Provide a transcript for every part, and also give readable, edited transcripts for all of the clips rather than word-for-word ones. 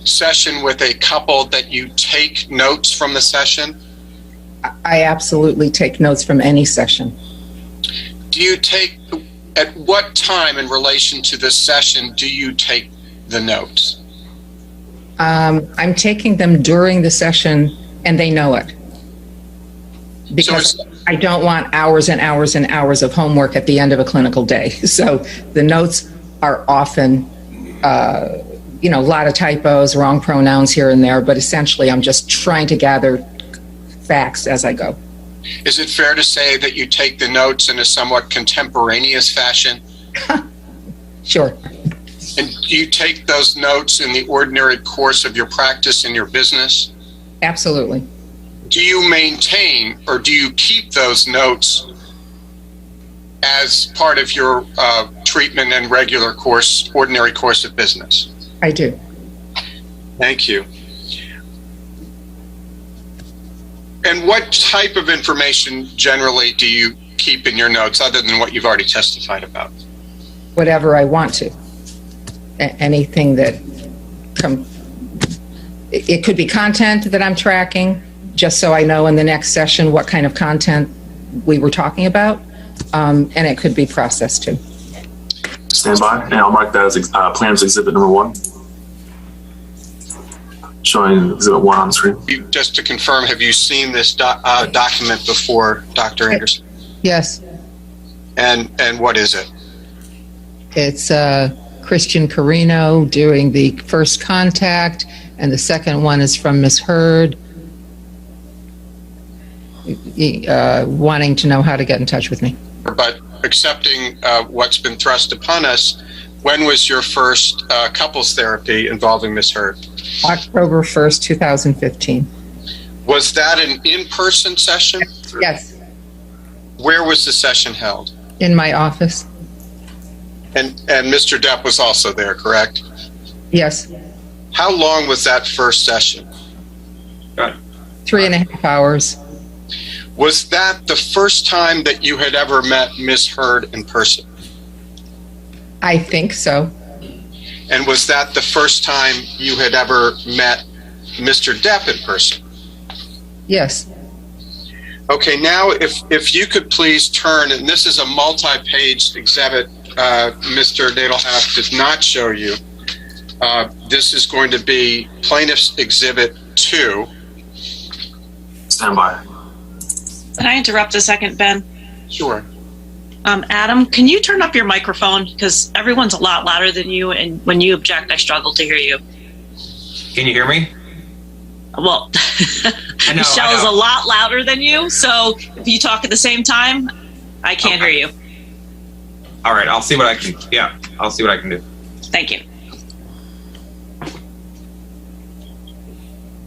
session with a couple that you take notes from the session? I absolutely take notes from any session. Do you take, at what time in relation to this session do you take the notes? I'm taking them during the session, and they know it. Because I don't want hours and hours and hours of homework at the end of a clinical day. So the notes are often, a lot of typos, wrong pronouns here and there, but essentially I'm just trying to gather facts as I go. Is it fair to say that you take the notes in a somewhat contemporaneous fashion? Sure. And do you take those notes in the ordinary course of your practice in your business? Absolutely. Do you maintain or do you keep those notes as part of your treatment and regular course, ordinary course of business? I do. Thank you. And what type of information generally do you keep in your notes other than what you've already testified about? Whatever I want to. Anything that it could be content that I'm tracking, just so I know in the next session what kind of content we were talking about, and it could be process too. Stand by, and I'll mark that as Plaintiffs Exhibit number 1. Showing Exhibit 1 on the screen. Just to confirm, have you seen this document before, Dr. Anderson? Yes. And what is it? It's Christian Carino doing the first contact, and the second one is from Ms. Hurd, wanting to know how to get in touch with me. But accepting what's been thrust upon us, when was your first couples therapy involving Ms. Hurd? October 1st, 2015. Was that an in-person session? Yes. Where was the session held? In my office. And Mr. Depp was also there, correct? Yes. How long was that first session? 3.5 hours. Was that the first time that you had ever met Ms. Hurd in person? I think so. And was that the first time you had ever met Mr. Depp in person? Yes. Okay, now if you could please turn, and this is a multi-page exhibit Mr. Nadelhoff did not show you. This is going to be Plaintiffs Exhibit 2. Stand by. Can I interrupt a second, Ben? Sure. Adam, can you turn up your microphone? Because everyone's a lot louder than you, and when you object, I struggle to hear you. Can you hear me? Well, Michelle is a lot louder than you, so if you talk at the same time, I can't hear you. All right, I'll see what I can. Yeah, I'll see what I can do. Thank you.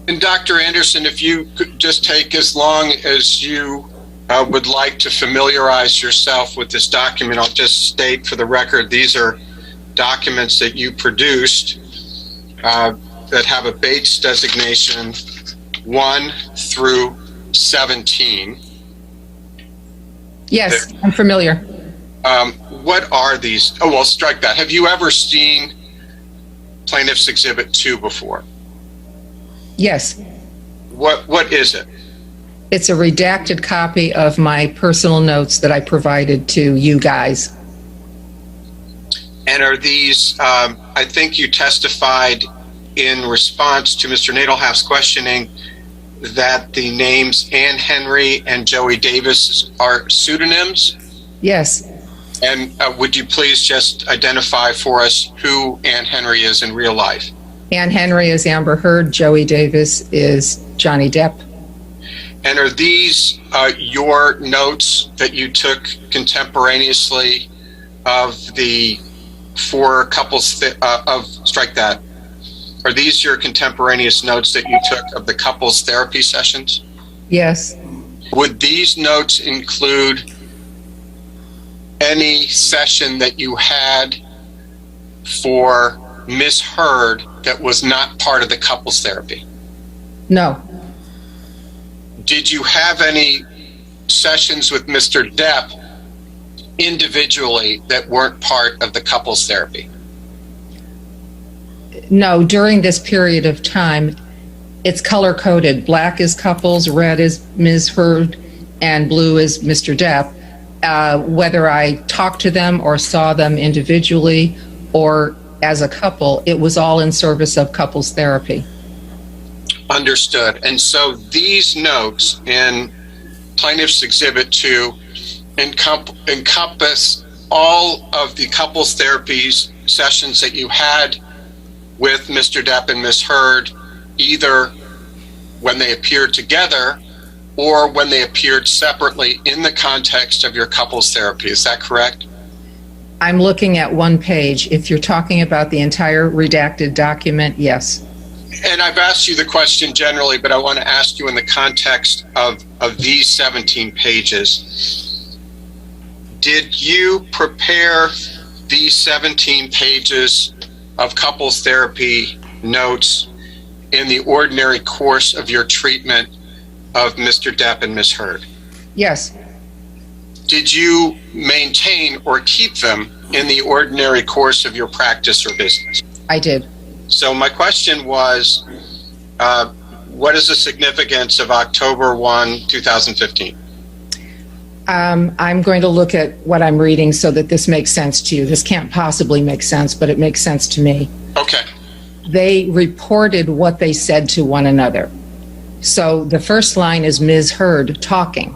And Dr. Anderson, if you could just take as long as you would like to familiarize yourself with this document. I'll just state for the record, these are documents that you produced that have a Bates designation 1 through 17. Yes, I'm familiar. What are these? Oh, well, strike that. Have you ever seen Plaintiffs Exhibit 2 before? Yes. What is it? It's a redacted copy of my personal notes that I provided to you guys. And are these, I think you testified in response to Mr. Nadelhoff's questioning that the names Ann Henry and Joey Davis are pseudonyms? Yes. And would you please just identify for us who Ann Henry is in real life? Ann Henry is Amber Heard. Joey Davis is Johnny Depp. And are these your notes that you took contemporaneously of the 4 couples strike that? Are these your contemporaneous notes that you took of the couples therapy sessions? Yes. Would these notes include any session that you had for Ms. Heard that was not part of the couples therapy? No. Did you have any sessions with Mr. Depp individually that weren't part of the couples therapy? No, during this period of time, it's color coded. Black is couples, red is Ms. Heard, and blue is Mr. Depp. Whether I talked to them or saw them individually or as a couple, it was all in service of couples therapy. Understood. And so these notes in Plaintiffs Exhibit 2 encompass all of the couples therapies sessions that you had with Mr. Depp and Ms. Heard, either when they appeared together or when they appeared separately in the context of your couples therapy. Is that correct? I'm looking at one page. If you're talking about the entire redacted document, yes. And I've asked you the question generally, but I want to ask you in the context of these 17 pages. Did you prepare these 17 pages of couples therapy notes in the ordinary course of your treatment of Mr. Depp and Ms. Heard? Yes. Did you maintain or keep them in the ordinary course of your practice or business? I did. So my question was, what is the significance of October 1, 2015? I'm going to look at what I'm reading so that this makes sense to you. This can't possibly make sense, but it makes sense to me. Okay. They reported what they said to one another. So the first line is Ms. Heard talking,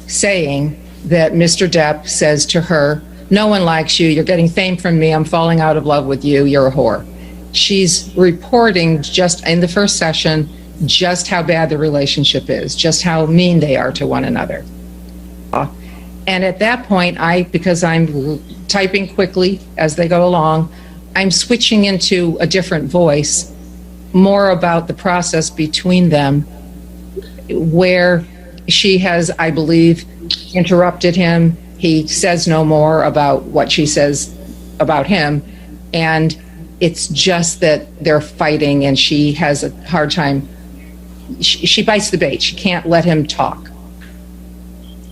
saying that Mr. Depp says to her, "No one likes you. You're getting fame from me. I'm falling out of love with you. You're a whore." She's reporting just in the first session just how bad the relationship is, just how mean they are to one another. And at that point, because I'm typing quickly as they go along, I'm switching into a different voice, more about the process between them, where she has, I believe, interrupted him. He says no more about what she says about him. And it's just that they're fighting and she has a hard time. She bites the bait. She can't let him talk,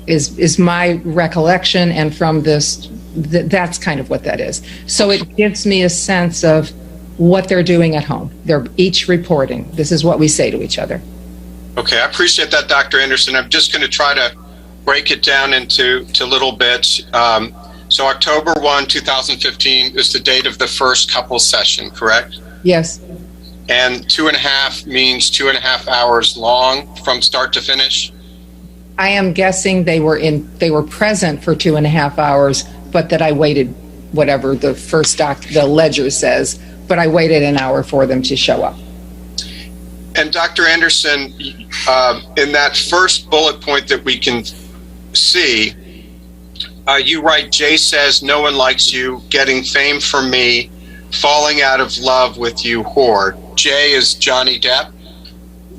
is my recollection. And from this, that's kind of what that is. So it gives me a sense of what they're doing at home. They're each reporting. This is what we say to each other. Okay, I appreciate that, Dr. Anderson. I'm just going to try to break it down into little bits. So October 1, 2015 is the date of the first couple session, correct? Yes. And 2.5 means 2.5 hours long from start to finish? I am guessing they were present for 2.5 hours, but that I waited, whatever the the ledger says, but I waited an hour for them to show up. And Dr. Anderson, in that first bullet point that we can see, you write, "Jay says no one likes you, getting fame from me, falling out of love with you, whore." Jay is Johnny Depp?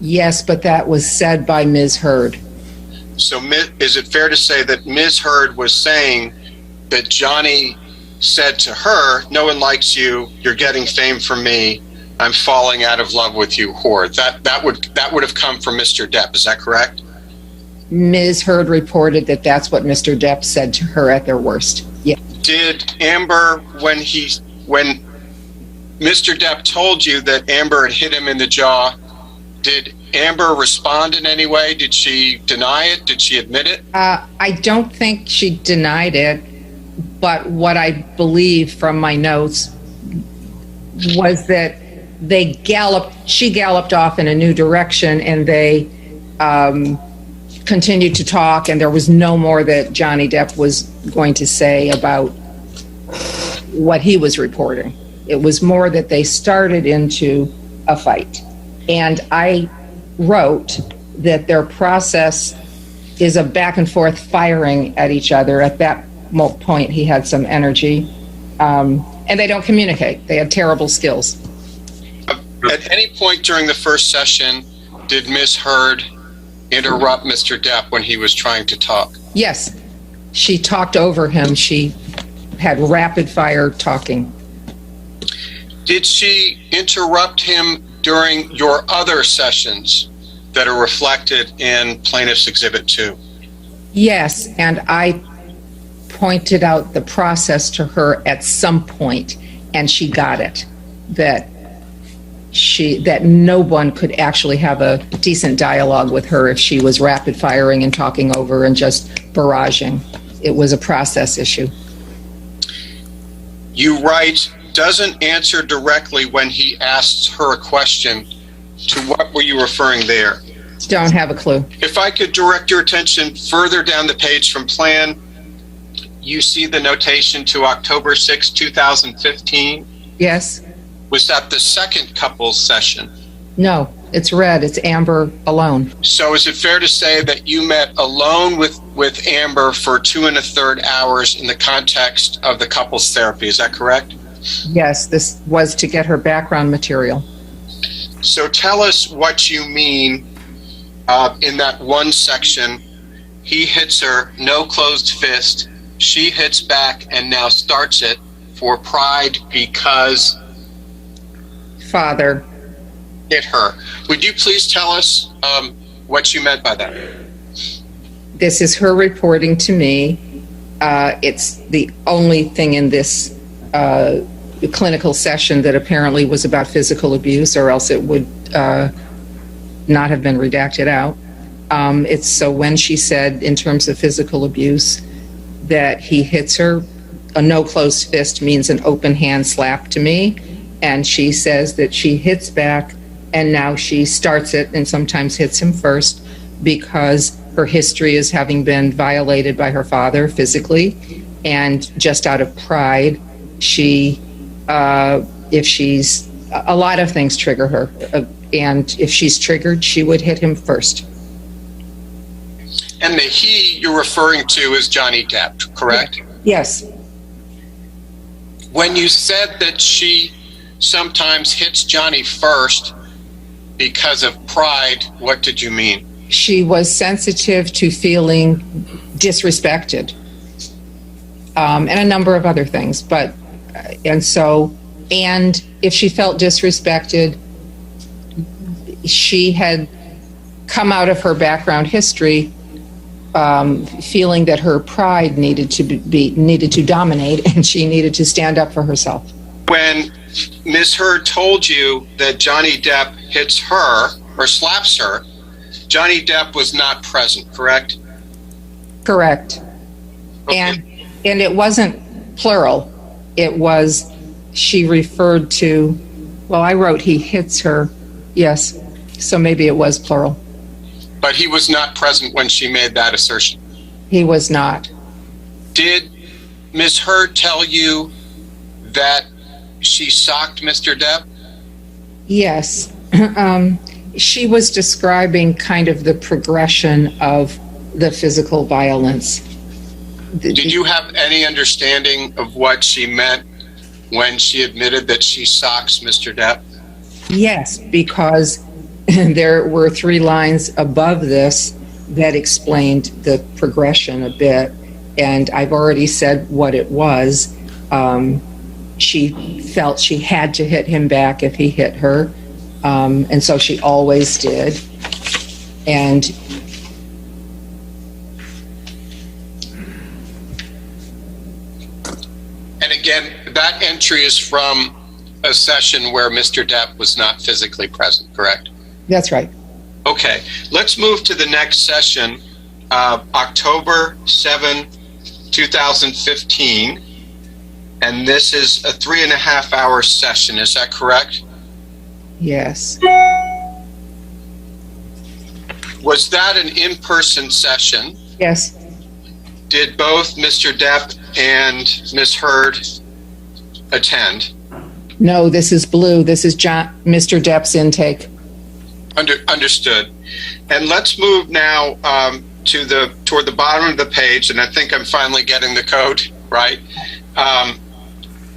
Yes, but that was said by Ms. Heard. So is it fair to say that Ms. Heard was saying that Johnny said to her, "No one likes you, you're getting fame from me, I'm falling out of love with you, whore"? That would have come from Mr. Depp, is that correct? Ms. Heard reported that that's what Mr. Depp said to her at their worst. Yeah. Did Amber, when Mr. Depp told you that Amber had hit him in the jaw, did Amber respond in any way? Did she deny it? Did she admit it? I don't think she denied it, but what I believe from my notes was that she galloped off in a new direction, and they continued to talk, and there was no more that Johnny Depp was going to say about what he was reporting. It was more that they started into a fight. And I wrote that their process is a back and forth firing at each other. At that point, he had some energy. And they don't communicate. They have terrible skills. At any point during the first session, did Ms. Heard interrupt Mr. Depp when he was trying to talk? Yes. She talked over him. She had rapid fire talking. Did she interrupt him during your other sessions that are reflected in Plaintiffs Exhibit 2? Yes, and I pointed out the process to her at some point, and she got it, that that no one could actually have a decent dialogue with her if she was rapid firing and talking over and just barraging. It was a process issue. You write, doesn't answer directly when he asks her a question. To what were you referring there? Don't have a clue. If I could direct your attention further down the page from plan, you see the notation to October 6, 2015? Yes. Was that the second couples session? No, it's red. It's Amber alone. So is it fair to say that you met alone with Amber for 2.25 hours in the context of the couples therapy? Is that correct? Yes, this was to get her background material. So tell us what you mean in that one section. He hits her, no closed fist. She hits back and now starts it for pride because father hit her. Would you please tell us what you meant by that? This is her reporting to me. It's the only thing in this clinical session that apparently was about physical abuse, or else it would not have been redacted out. It's so when she said in terms of physical abuse that he hits her, a no closed fist means an open hand slap to me, and she says that she hits back and now she starts it and sometimes hits him first because her history is having been violated by her father physically, and just out of pride, she if she's a lot of things trigger her, and if she's triggered, she would hit him first. And the he you're referring to is Johnny Depp, correct? Yes. When you said that she sometimes hits Johnny first because of pride, what did you mean? She was sensitive to feeling disrespected, and a number of other things. But, and if she felt disrespected, she had come out of her background history feeling that her pride needed to dominate, and she needed to stand up for herself. When Ms. Heard told you that Johnny Depp hits her or slaps her, Johnny Depp was not present, correct? Correct. Okay. And it wasn't plural. It was, she referred to, well, I wrote he hits her, yes, so maybe it was plural. But he was not present when she made that assertion. He was not. Did Ms. Heard tell you that she socked Mr. Depp? Yes. She was describing kind of the progression of the physical violence. Did you have any understanding of what she meant when she admitted that she socks Mr. Depp? Yes, because there were 3 lines above this that explained the progression a bit, and I've already said what it was. She felt she had to hit him back if he hit her, and so she always did. And again, that entry is from a session where Mr. Depp was not physically present, correct? That's right. Okay, let's move to the next session, October 7, 2015. And this is a 3.5-hour session, is that correct? Yes. Was that an in-person session? Yes. Did both Mr. Depp and Ms. Heard attend? No, this is blue. This is Mr. Depp's intake. Understood. And let's move now toward the bottom of the page, and I think I'm finally getting the code right.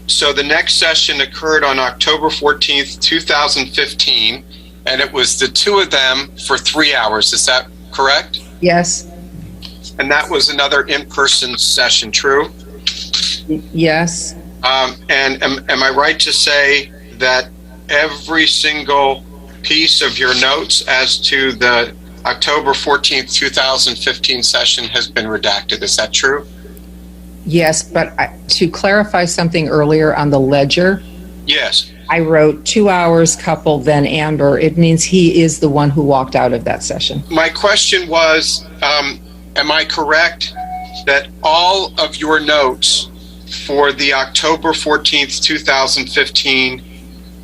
So the next session occurred on October 14th, 2015, and it was the 2 of them for 3 hours. Is that correct? Yes. And that was another in-person session, true? Yes. And am I right to say that every single piece of your notes as to the October 14th, 2015 session has been redacted? Is that true? Yes, but to clarify something earlier on the ledger. Yes. I wrote 2 hours, couple, then Amber. It means he is the one who walked out of that session. My question was, am I correct that all of your notes for the October 14th, 2015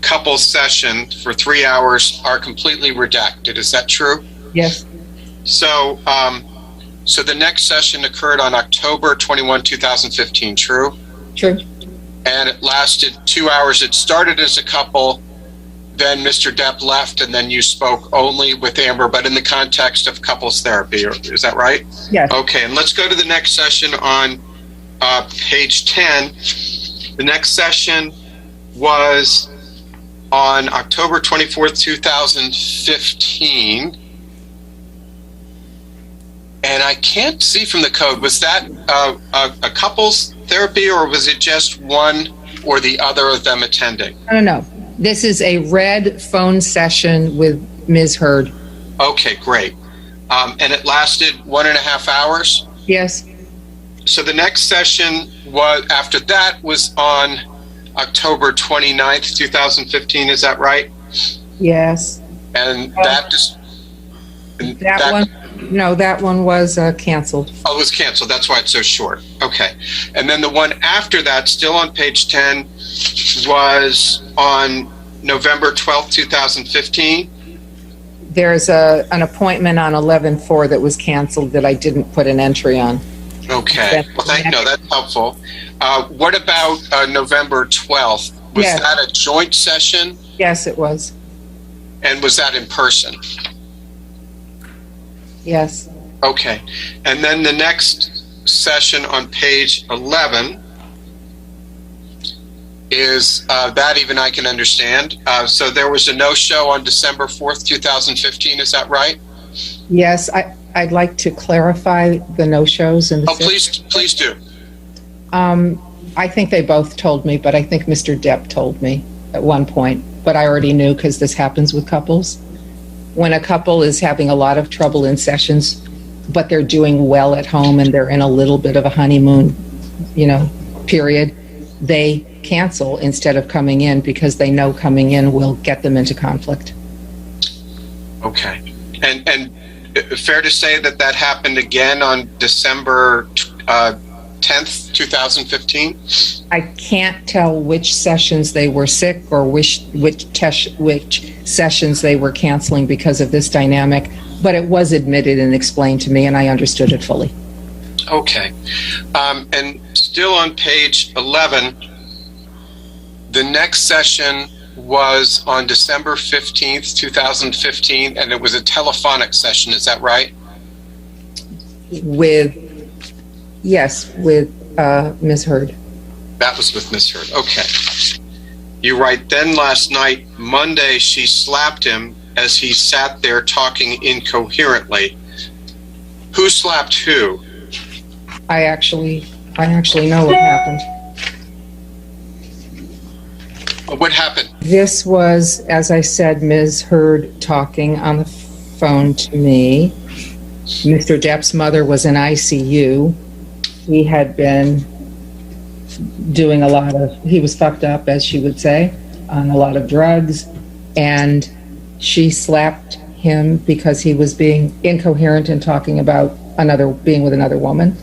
couple session for 3 hours are completely redacted? Is that true? Yes. So, so the next session occurred on October 21, 2015, true? True. And it lasted 2 hours. It started as a couple, then Mr. Depp left, and then you spoke only with Amber, but in the context of couples therapy. Is that right? Yes. Okay, and let's go to the next session on page 10. The next session was on October 24th, 2015. And I can't see from the code, was that a couples therapy, or was it just one or the other of them attending? I don't know. This is a red phone session with Ms. Heard. Okay, great. And it lasted 1.5 hours? Yes. So the next session was, after that, was on October 29th, 2015, is that right? Yes. And that one was canceled. Oh, it was canceled. That's why it's so short. Okay. And then the one after that, still on page 10, was on November 12th, 2015. There's an appointment on 11/4 that was canceled that I didn't put an entry on. Okay. Well, that's helpful. What about November 12th? Was that a joint session? Yes, it was. And was that in person? Yes. Okay. And then the next session on page 11 is that even I can understand. So there was a no-show on December 4th, 2015. Is that right? Yes. I'd like to clarify the no-shows. Please do. I think they both told me, but I think Mr. Depp told me at one point. But I already knew because this happens with couples. When a couple is having a lot of trouble in sessions, but they're doing well at home and they're in a little bit of a honeymoon, period, they cancel instead of coming in because they know coming in will get them into conflict. Okay. And fair to say that happened again on December 10th, 2015? I can't tell which sessions they were sick or which sessions they were canceling because of this dynamic, but it was admitted and explained to me, and I understood it fully. Okay. And still on page 11, the next session was on December 15th, 2015, and it was a telephonic session. Is that right? With Ms. Heard. That was with Ms. Heard. Okay. You write, then last night, Monday, she slapped him as he sat there talking incoherently. Who slapped who? I actually know what happened. What happened? This was, as I said, Ms. Heard talking on the phone to me. Mr. Depp's mother was in ICU. He had been doing he was fucked up, as she would say, on a lot of drugs, and she slapped him because he was being incoherent and talking about being with another woman.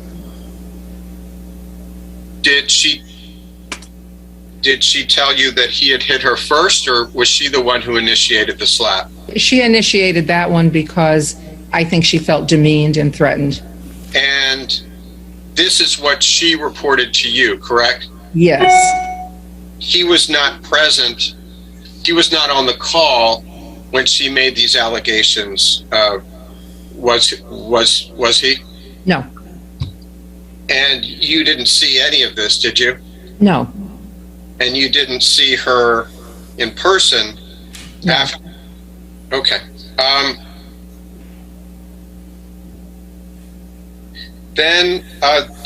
Did she tell you that he had hit her first, or was she the one who initiated the slap? She initiated that one because I think she felt demeaned and threatened. And this is what she reported to you, correct? Yes. He was not present. He was not on the call when she made these allegations. Was he? No. And you didn't see any of this, did you? No. And you didn't see her in person? No. After? Okay. Then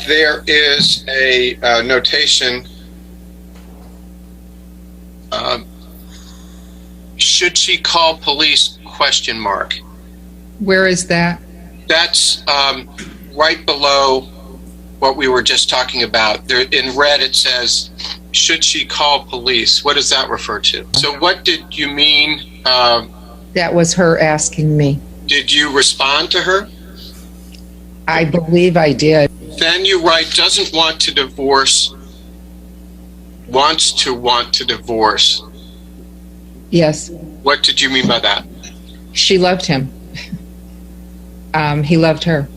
there is a notation. Should she call police? ? Where is that? That's right below what we were just talking about. There, in red, it says, should she call police? What does that refer to? So what did you mean? That was her asking me. Did you respond to her? I believe I did. Then you write, doesn't want to divorce, wants to want to divorce. Yes. What did you mean by that? She loved him. He loved her.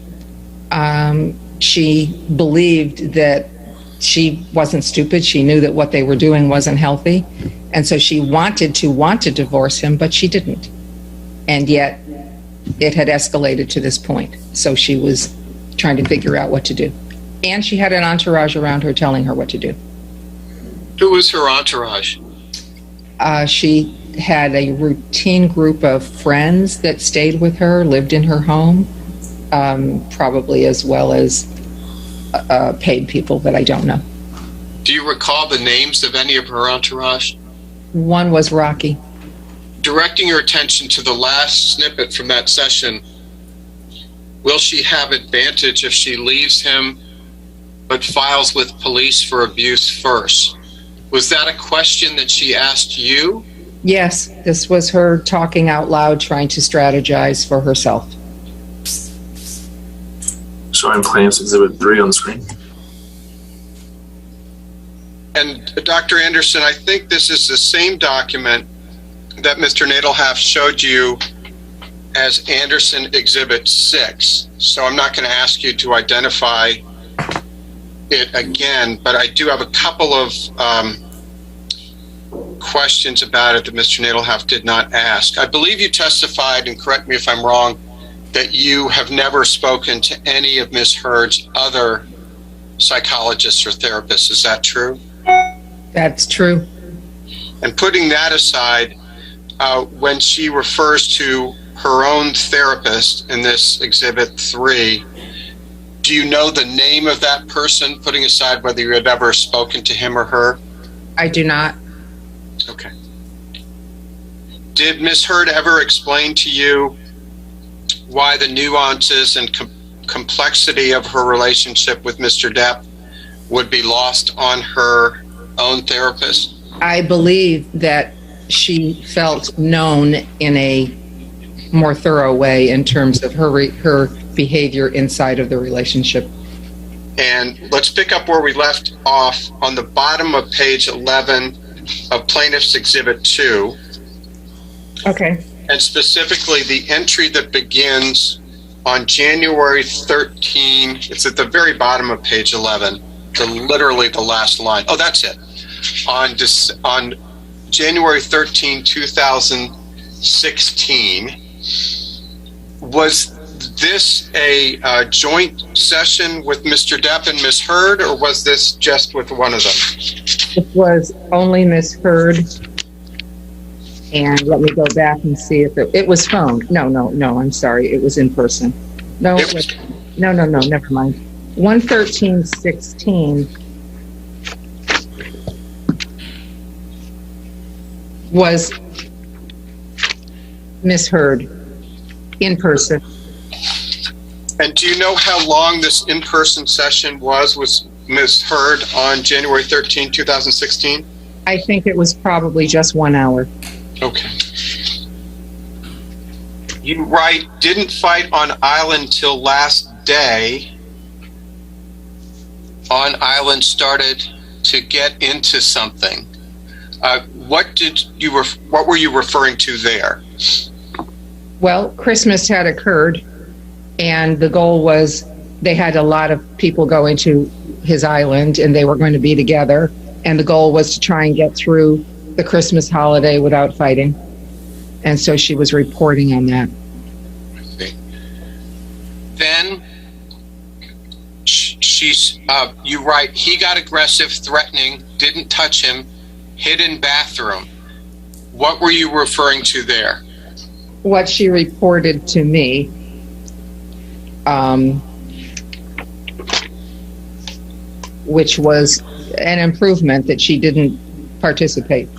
She believed that she wasn't stupid. She knew that what they were doing wasn't healthy. And so she wanted to divorce him, but she didn't. And yet it had escalated to this point. So she was trying to figure out what to do. And she had an entourage around her telling her what to do. Who was her entourage? She had a routine group of friends that stayed with her, lived in her home, probably as well as paid people that I don't know. Do you recall the names of any of her entourage? One was Rocky. Directing your attention to the last snippet from that session, will she have advantage if she leaves him but files with police for abuse first? Was that a question that she asked you? Yes, this was her talking out loud, trying to strategize for herself. Showing Plaintiffs Exhibit 3 on the screen. And Dr. Anderson, I think this is the same document that Mr. Nadelhoff showed you as Anderson Exhibit 6. So I'm not going to ask you to identify it again, but I do have a couple of questions about it that Mr. Nadelhoff did not ask. I believe you testified, and correct me if I'm wrong, that you have never spoken to any of Ms. Heard's other psychologists or therapists. Is that true? That's true. And putting that aside, when she refers to her own therapist in this Exhibit 3, do you know the name of that person, putting aside whether you had ever spoken to him or her? I do not. Okay. Did Ms. Heard ever explain to you why the nuances and complexity of her relationship with Mr. Depp would be lost on her own therapist? I believe that she felt known in a more thorough way in terms of her behavior inside of the relationship. And let's pick up where we left off on the bottom of page 11 of Plaintiffs Exhibit 2. Okay. And specifically the entry that begins on January 13. It's at the very bottom of page 11, literally the last line. Oh, that's it. On January 13, 2016, was this a joint session with Mr. Depp and Ms. Heard, or was this just with one of them? It was only Ms. Heard. And let me go back and see if it was phone. No, I'm sorry. It was in person. No, never mind. 11316 was Ms. Heard in person. And do you know how long this in-person session was with Ms. Heard on January 13, 2016? I think it was probably just 1 hour. Okay. You write, didn't fight on island till last day. On island started to get into something. What were you referring to there? Well, Christmas had occurred, and the goal was they had a lot of people go into his island, and they were going to be together, and the goal was to try and get through the Christmas holiday without fighting. And so she was reporting on that. I see. Then you write, he got aggressive, threatening, didn't touch him, hid in bathroom. What were you referring to there? What she reported to me, which was an improvement that she didn't participate.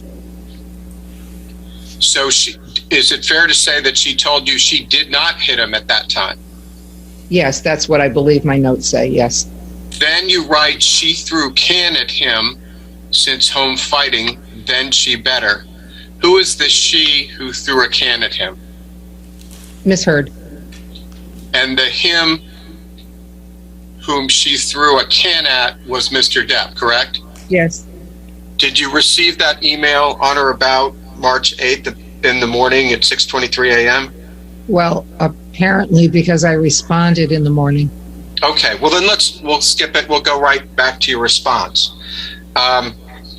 So is it fair to say that she told you she did not hit him at that time? Yes, that's what I believe my notes say, yes. Then you write she threw can at him since home fighting, then she better. Who is the she who threw a can at him? Miss Heard. And the him whom she threw a can at was Mr. Depp, correct? Yes. Did you receive that email on or about March 8th in the morning at 6:23 a.m.? Well, apparently because I responded in the morning. Okay, well then we'll skip it. We'll go right back to your response.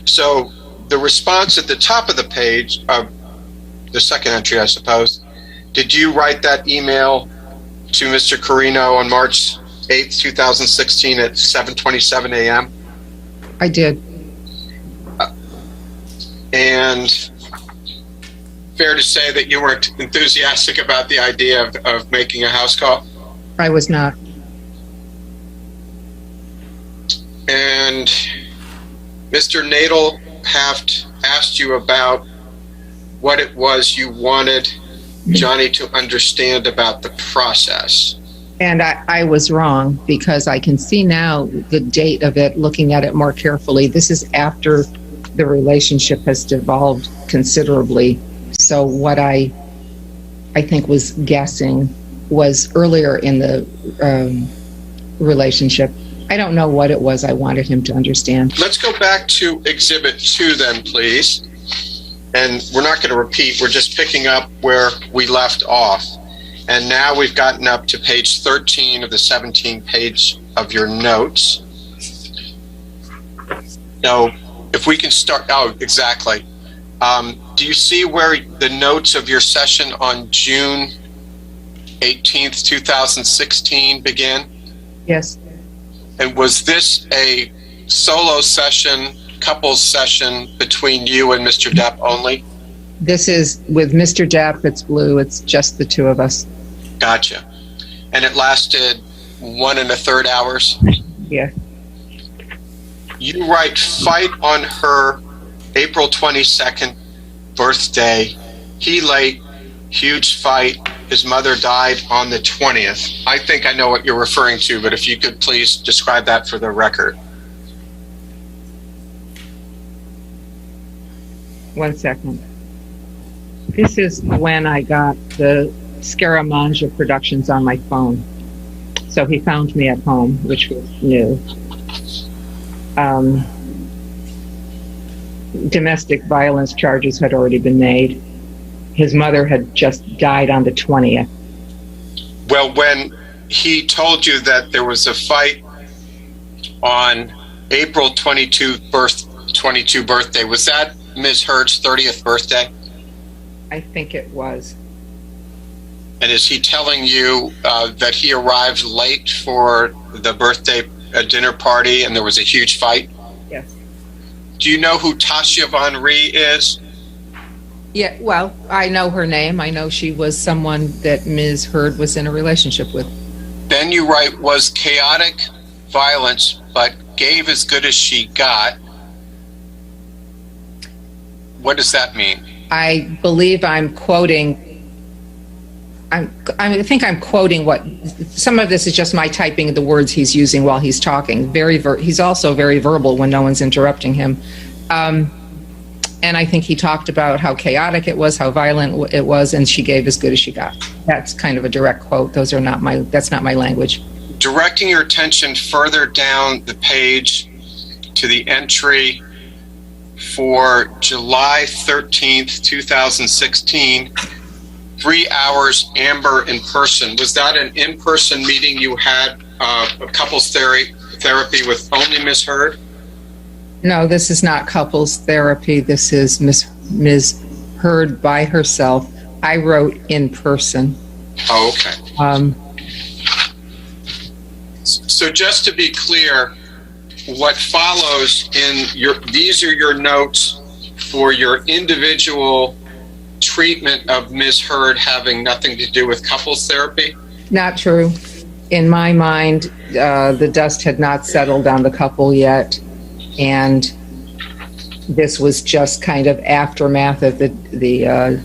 So the response at the top of the page, the second entry, I suppose, did you write that email to Mr. Carino on March 8th, 2016 at 7:27 a.m.? I did. And fair to say that you weren't enthusiastic about the idea of making a house call? I was not. And Mr. Nadelhaft asked you about what it was you wanted Johnny to understand about the process. And I was wrong, because I can see now the date of it, looking at it more carefully. This is after the relationship has devolved considerably. So what I think was guessing was earlier in the relationship. I don't know what it was I wanted him to understand. Let's go back to Exhibit 2 then, please. And we're not going to repeat. We're just picking up where we left off. And now we've gotten up to page 13 of the 17 page of your notes. So if we can start, oh, exactly. Do you see where the notes of your session on June 18th, 2016 begin? Yes. And was this a solo session, couples session between you and Mr. Depp only? This is with Mr. Depp. It's blue. It's just the two of us. Gotcha. And it lasted 1 1/3 hours? Yeah. You write fight on her April 22nd birthday. He late, huge fight. His mother died on the 20th. I think I know what you're referring to, but if you could please describe that for the record. 1 second. This is when I got the Scaramanga Productions on my phone. So he found me at home, which was new. Domestic violence charges had already been made. His mother had just died on the 20th. Well, when he told you that there was a fight on April 22 birthday, was that Ms. Heard's 30th birthday? I think it was. And is he telling you that he arrived late for the birthday dinner party and there was a huge fight? Yes. Do you know who Tasha Von Ree is? Yeah, well, I know her name. I know she was someone that Ms. Heard was in a relationship with. Then you write, was chaotic violence, but gave as good as she got. What does that mean? I believe I'm quoting. I think I'm quoting what. Some of this is just my typing the words he's using while he's talking. He's also very verbal when no one's interrupting him. And I think he talked about how chaotic it was, how violent it was, and she gave as good as she got. That's kind of a direct quote. That's not my language. Directing your attention further down the page to the entry for July 13th, 2016, 3 hours Amber in person. Was that an in-person meeting you had, a couples therapy with only Ms. Heard? No, this is not couples therapy. This is Ms. Heard by herself. I wrote in person. Oh, okay. So just to be clear, what follows these are your notes for your individual treatment of Ms. Heard having nothing to do with couples therapy? Not true. In my mind, the dust had not settled on the couple yet. And this was just kind of aftermath of the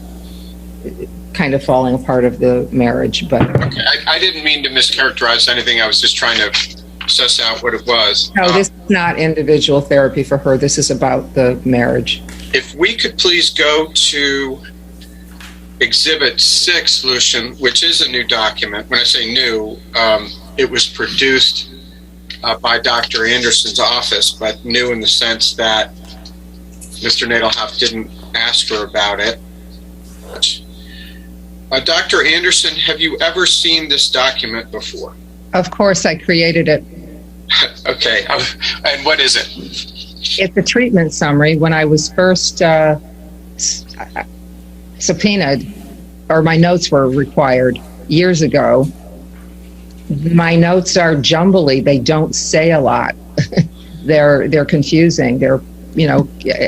kind of falling apart of the marriage. But okay, I didn't mean to mischaracterize anything. I was just trying to suss out what it was. No, this is not individual therapy for her. This is about the marriage. If we could please go to Exhibit 6, Lucian, which is a new document. When I say new, it was produced by Dr. Anderson's office, but new in the sense that Mr. Nadelhoff didn't ask her about it. Dr. Anderson, have you ever seen this document before? Of course, I created it. Okay, and what is it? It's a treatment summary. When I was first subpoenaed, or my notes were required years ago, my notes are jumbly. They don't say a lot. They're confusing. They're,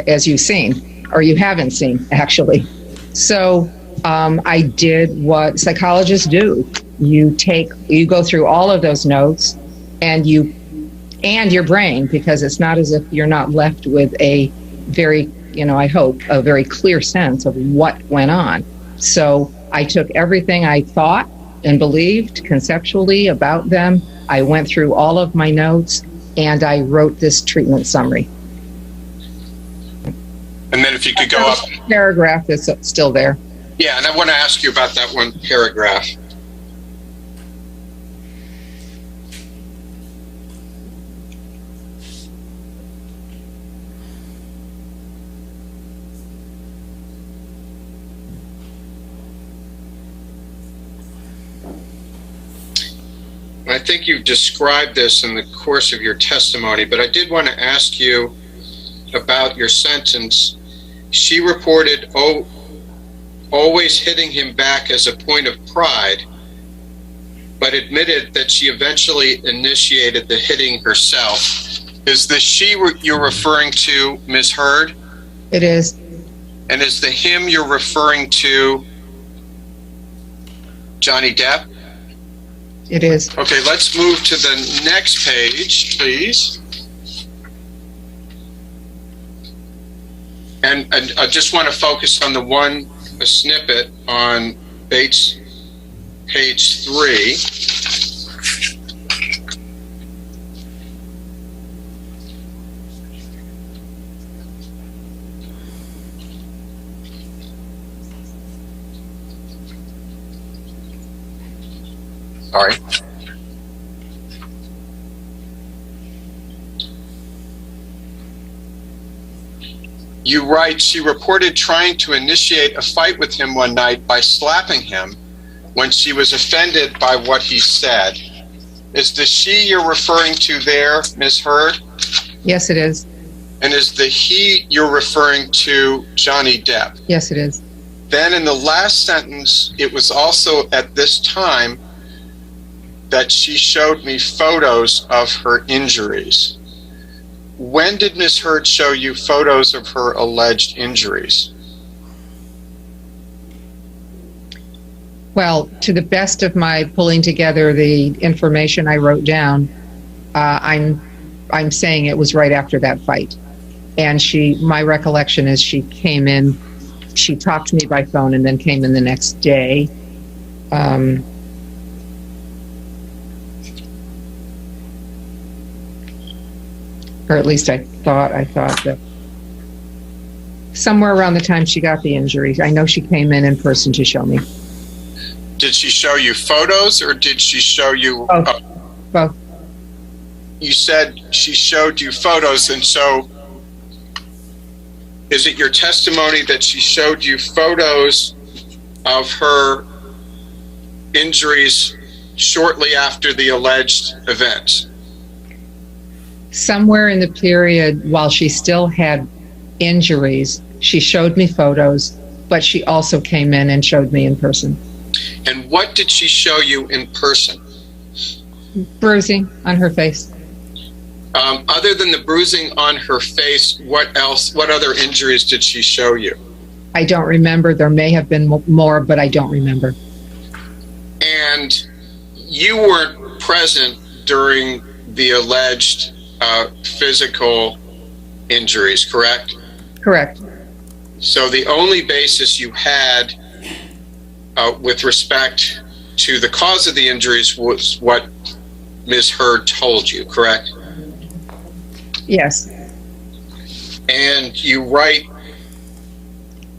as you've seen, or you haven't seen, actually. So I did what psychologists do. You go through all of those notes, and your brain, because it's not as if you're not left with a very, I hope, a very clear sense of what went on. So I took everything I thought and believed conceptually about them. I went through all of my notes, and I wrote this treatment summary. And then if you could go up. Paragraph is still there. Yeah, and I want to ask you about that one paragraph. I think you've described this in the course of your testimony, but I did want to ask you about your sentence. She reported always hitting him back as a point of pride, but admitted that she eventually initiated the hitting herself. Is the she you're referring to Ms. Heard? It is. And is the him you're referring to Johnny Depp? It is. Okay, let's move to the next page, please. And I just want to focus on a snippet on Bates, page 3. Sorry. You write, she reported trying to initiate a fight with him one night by slapping him when she was offended by what he said. Is the she you're referring to there, Ms. Heard? Yes, it is. And is the he you're referring to Johnny Depp? Yes, it is. Then in the last sentence, it was also at this time that she showed me photos of her injuries. When did Ms. Heard show you photos of her alleged injuries? Well, to the best of my pulling together the information I wrote down, I'm saying it was right after that fight. And my recollection is she came in, she talked to me by phone and then came in the next day. Or at least I thought that somewhere around the time she got the injuries. I know she came in person to show me. Did she show you photos or did she show you? Both. You said she showed you photos, and so is it your testimony that she showed you photos of her injuries shortly after the alleged events? Somewhere in the period while she still had injuries, she showed me photos, but she also came in and showed me in person. And what did she show you in person? Bruising on her face. Other than the bruising on her face, what other injuries did she show you? I don't remember. There may have been more, but I don't remember. And you weren't present during the alleged physical injuries, correct? Correct. So the only basis you had with respect to the cause of the injuries was what Ms. Heard told you, correct? Yes. And you write,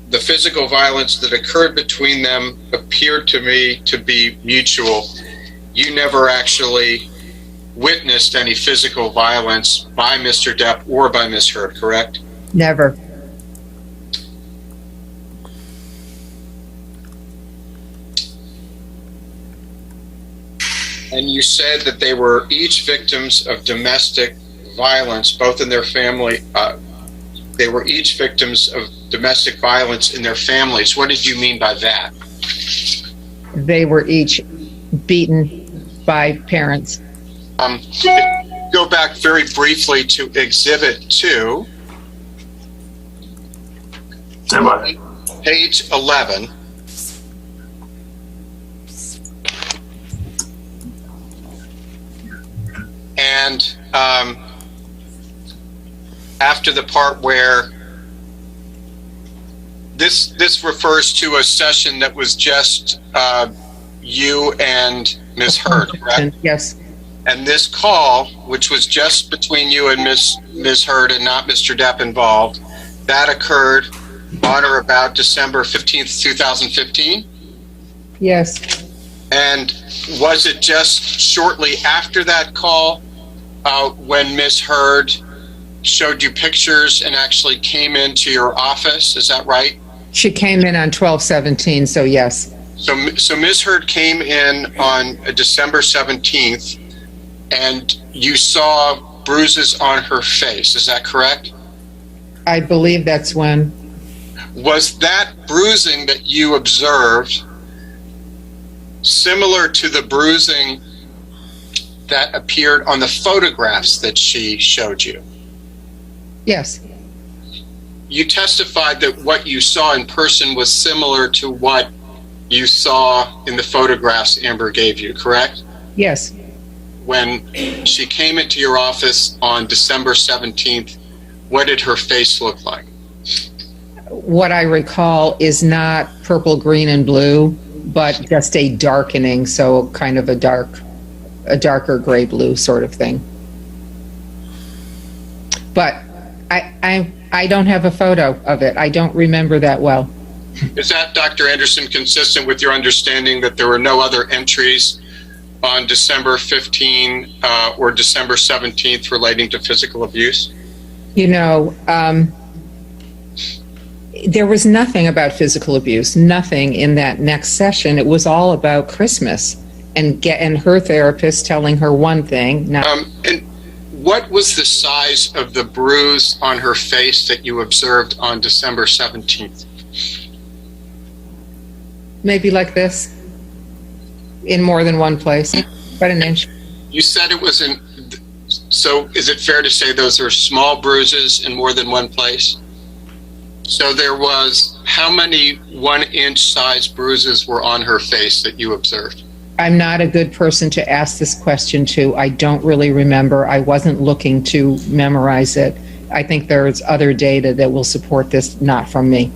the physical violence that occurred between them appeared to me to be mutual. You never actually witnessed any physical violence by Mr. Depp or by Ms. Heard, correct? Never. And you said that they were each victims of domestic violence, both in their family. They were each victims of domestic violence in their families. What did you mean by that? They were each beaten by parents. Go back very briefly to Exhibit 2. Stand by. Page 11. And after the part where this refers to a session that was just you and Ms. Heard, correct? Yes. And this call, which was just between you and Ms. Heard and not Mr. Depp involved, that occurred on or about December 15th, 2015? Yes. And was it just shortly after that call when Ms. Heard showed you pictures and actually came into your office? Is that right? She came in on 12/17, so yes. So Ms. Heard came in on December 17th, and you saw bruises on her face. Is that correct? I believe that's when. Was that bruising that you observed similar to the bruising that appeared on the photographs that she showed you? Yes. You testified that what you saw in person was similar to what you saw in the photographs Amber gave you, correct? Yes. When she came into your office on December 17th, what did her face look like? What I recall is not purple, green, and blue, but just a darkening, so kind of a darker gray blue sort of thing. But I don't have a photo of it. I don't remember that well. Is that, Dr. Anderson, consistent with your understanding that there were no other entries on December 15 or December 17th relating to physical abuse? You know, there was nothing about physical abuse, nothing in that next session. It was all about Christmas and her therapist telling her one thing. And what was the size of the bruise on her face that you observed on December 17th? Maybe like this, in more than one place, about an inch. You said it was in, so is it fair to say those are small bruises in more than one place? So there was, how many 1 inch size bruises were on her face that you observed? I'm not a good person to ask this question to. I don't really remember. I wasn't looking to memorize it. I think there's other data that will support this, not from me.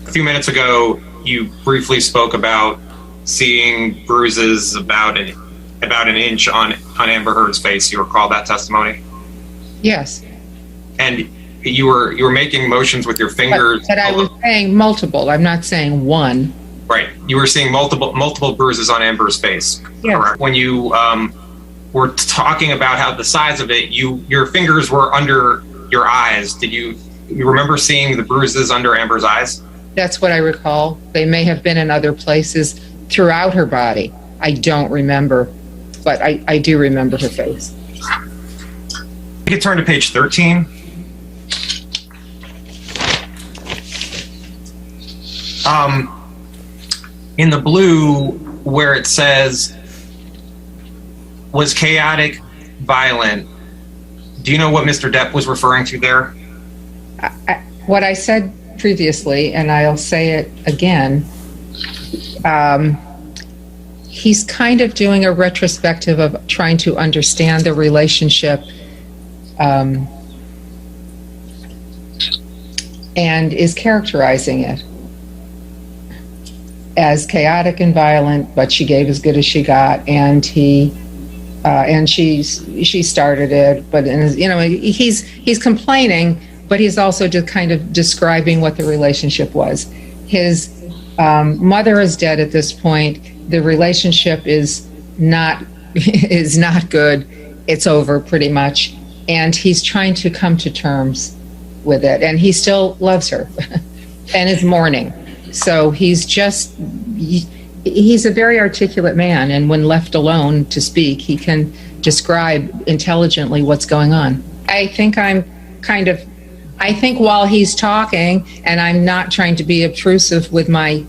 A few minutes ago, you briefly spoke about seeing bruises about an inch on Amber Heard's face. You recall that testimony? Yes. And you were making motions with your fingers. But I was saying multiple. I'm not saying one. Right. You were seeing multiple bruises on Amber's face. Yes. Correct. When you were talking about how the size of it, your fingers were under your eyes. Did you remember seeing the bruises under Amber's eyes? That's what I recall. They may have been in other places throughout her body. I don't remember, but I do remember her face. You could turn to page 13. In the blue, where it says, was chaotic, violent, do you know what Mr. Depp was referring to there? What I said previously, and I'll say it again, he's kind of doing a retrospective of trying to understand the relationship and is characterizing it as chaotic and violent, but she gave as good as she got, and he and she started it. But he's complaining, but he's also just kind of describing what the relationship was. His mother is dead at this point. The relationship is not good. It's over pretty much, and he's trying to come to terms with it, and he still loves her and is mourning. So he's a very articulate man, and when left alone to speak, he can describe intelligently what's going on. I think while he's talking, and I'm not trying to be obtrusive with my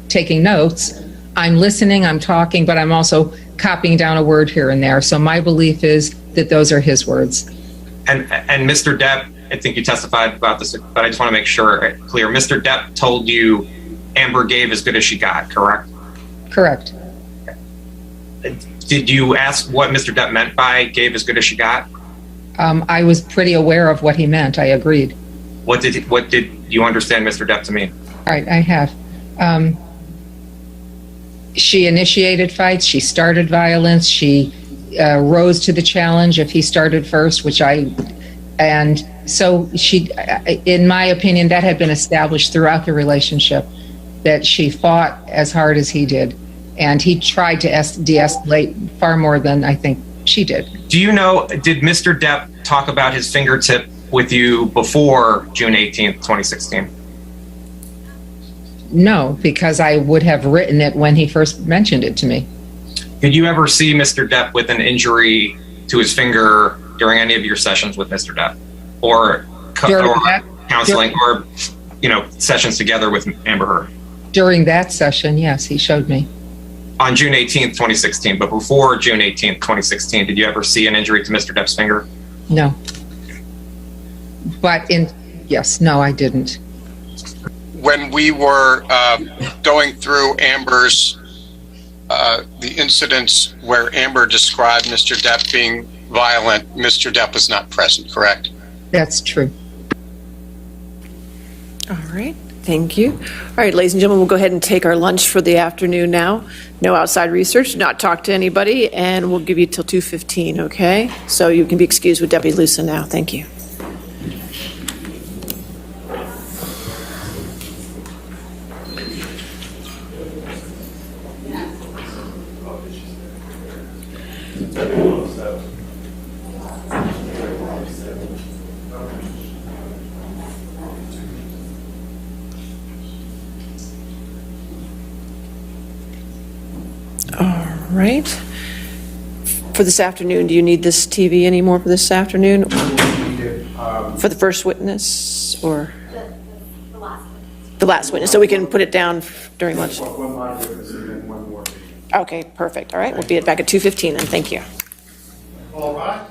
taking notes, I'm listening, I'm talking, but I'm also copying down a word here and there. So my belief is that those are his words. And Mr. Depp, I think you testified about this, but I just want to make sure clear. Mr. Depp told you Amber gave as good as she got, correct? Correct. Did you ask what Mr. Depp meant by gave as good as she got? I was pretty aware of what he meant. I agreed. What did you understand Mr. Depp to mean? All right, I have. She initiated fights. She started violence. She rose to the challenge if he started first, and so she, in my opinion, that had been established throughout the relationship, that she fought as hard as he did, and he tried to de-escalate far more than I think she did. Do you know, did Mr. Depp talk about his fingertip with you before June 18th, 2016? No, because I would have written it when he first mentioned it to me. Did you ever see Mr. Depp with an injury to his finger during any of your sessions with Mr. Depp, or counseling, or sessions together with Amber Heard? During that session, yes, he showed me. On June 18th, 2016, but before June 18th, 2016, did you ever see an injury to Mr. Depp's finger? No. But yes, no, I didn't. When we were going through Amber's, the incidents where Amber described Mr. Depp being violent, Mr. Depp was not present, correct? That's true. All right. Thank you. All right, ladies and gentlemen, we'll go ahead and take our lunch for the afternoon now. No outside research, not talk to anybody, and we'll give you till 2:15, okay? So you can be excused with Deputy Lucen now. Thank you. Right. For this afternoon, do you need this TV anymore for this afternoon? For the first witness, or? The last witness. The last witness, so we can put it down during lunch? Okay, perfect. All right, we'll be back at 2:15 then. Thank you. All right.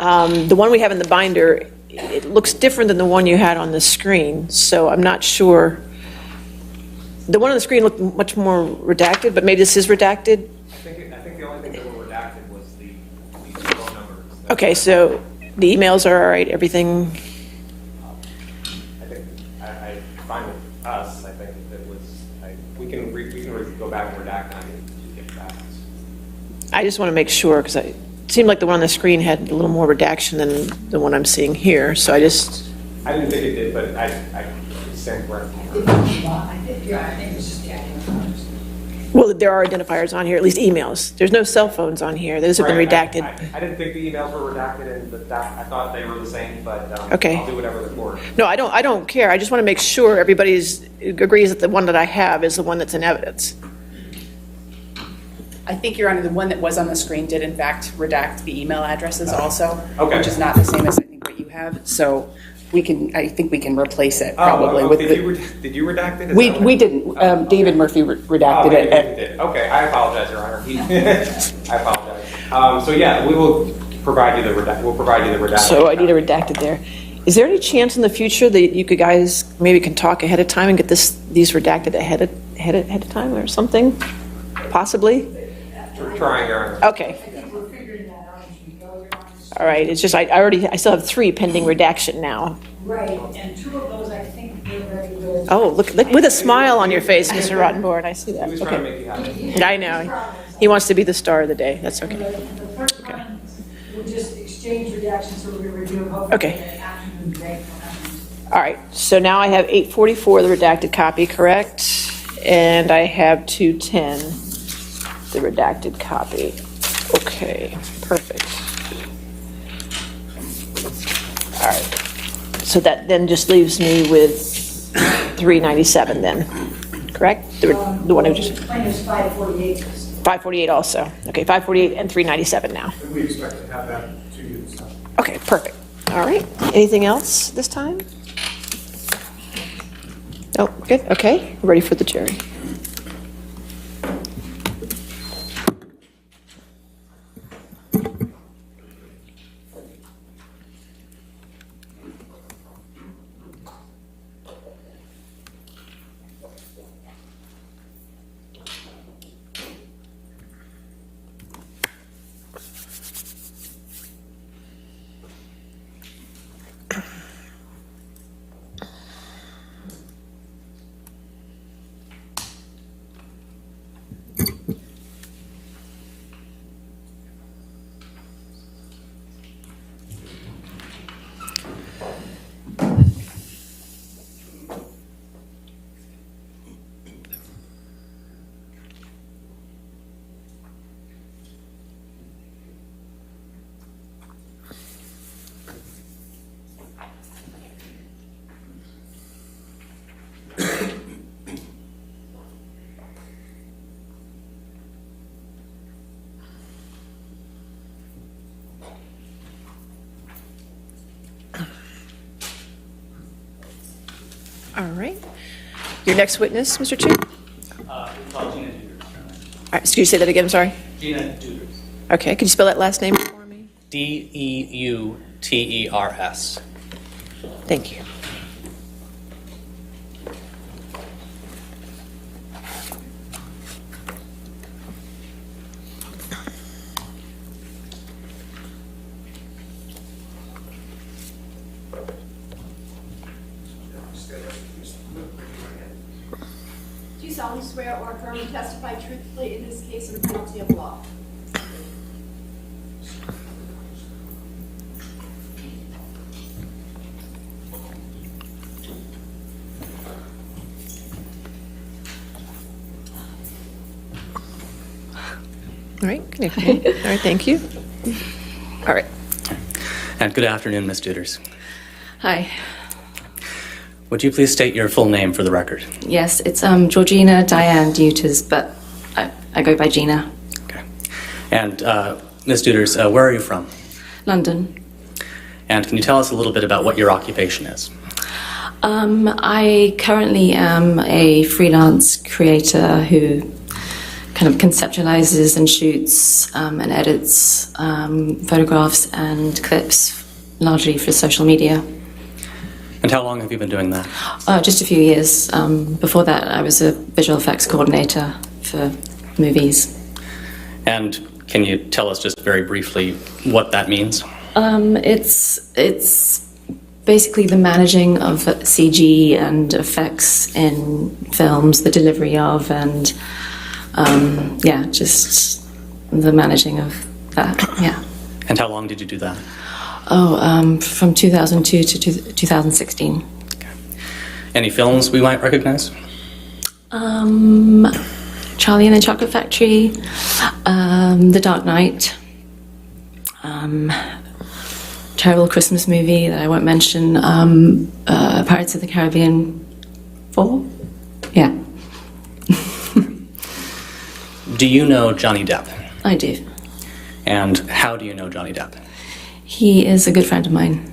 The one we have in the binder, it looks different than the one you had on the screen, so I'm not sure. The one on the screen looked much more redacted, but maybe this is redacted? I think the only thing that were redacted was the phone numbers. Okay, so the emails are all right, everything? I think I fine with us. I think it was. We can go back and redact on it. Get back. I just want to make sure, because it seemed like the one on the screen had a little more redaction than the one I'm seeing here, so I just... I didn't think it did, but I stand corrected. Well, there are identifiers on here, at least emails. There's no cell phones on here. Those have been redacted. I didn't think the emails were redacted, and I thought they were the same, but Okay. I'll do whatever the court. No, I don't care. I just want to make sure everybody agrees that the one that I have is the one that's in evidence. I think, Your Honor, the one that was on the screen did in fact redact the email addresses also, Okay. which is not the same as I think what you have. So I think we can replace it probably with Did you redact it? we didn't. David Murphy redacted it. David did. Okay, I apologize, Your Honor. I apologize. So yeah, we'll provide you the redacted. So I need a redacted there. Is there any chance in the future that you guys maybe can talk ahead of time and get these redacted ahead of time or something? Possibly? Trying, Your Honor. Okay. All right, it's just, I still have 3 pending redaction now. Right, and 2 of those, I think, they're ready to... Oh, look, with a smile on your face, Mr. Rottenborn, I see that. He was trying to Okay. make you happy. I know. He wants to be the star of the day. That's okay. The first one, we'll just exchange redactions so we review both. Okay. All right, so now I have 844, the redacted copy, correct? And I have 210, the redacted copy. Okay, perfect. All right, so that then just leaves me with 397 then, correct? The one who just, Plaintiff's 548. 548 also. Okay, 548 and 397 now. And we expect to have that to you this time. Okay, perfect. All right, anything else this time? Oh, good, okay, ready for the jury. All right. Your next witness, Mr. Chu? It's called Gina Duders. All right, excuse, say that again, I'm sorry. Gina Duders. Okay, could you spell that last name for me? Deuters. Thank you. Do you solemnly swear or affirm to testify truthfully in this case under penalty of law? All right, all right, thank you. All right. And good afternoon, Ms. Duders. Hi. Would you please state your full name for the record? Yes, it's Georgina Diane Duters, but I go by Gina. Okay. And Ms. Duders, where are you from? London. And can you tell us a little bit about what your occupation is? I currently am a freelance creator who kind of conceptualizes and shoots and edits photographs and clips, largely for social media. And how long have you been doing that? Just a few years. Before that, I was a visual effects coordinator for movies. And can you tell us just very briefly what that means? It's basically the managing of CG and effects in films, the delivery of, and just the managing of that, yeah. And how long did you do that? From 2002 to 2016. Okay. Any films we might recognize? Charlie and the Chocolate Factory, The Dark Knight, terrible Christmas movie that I won't mention, Pirates of the Caribbean 4? Yeah. Do you know Johnny Depp? I do. And how do you know Johnny Depp? He is a good friend of mine.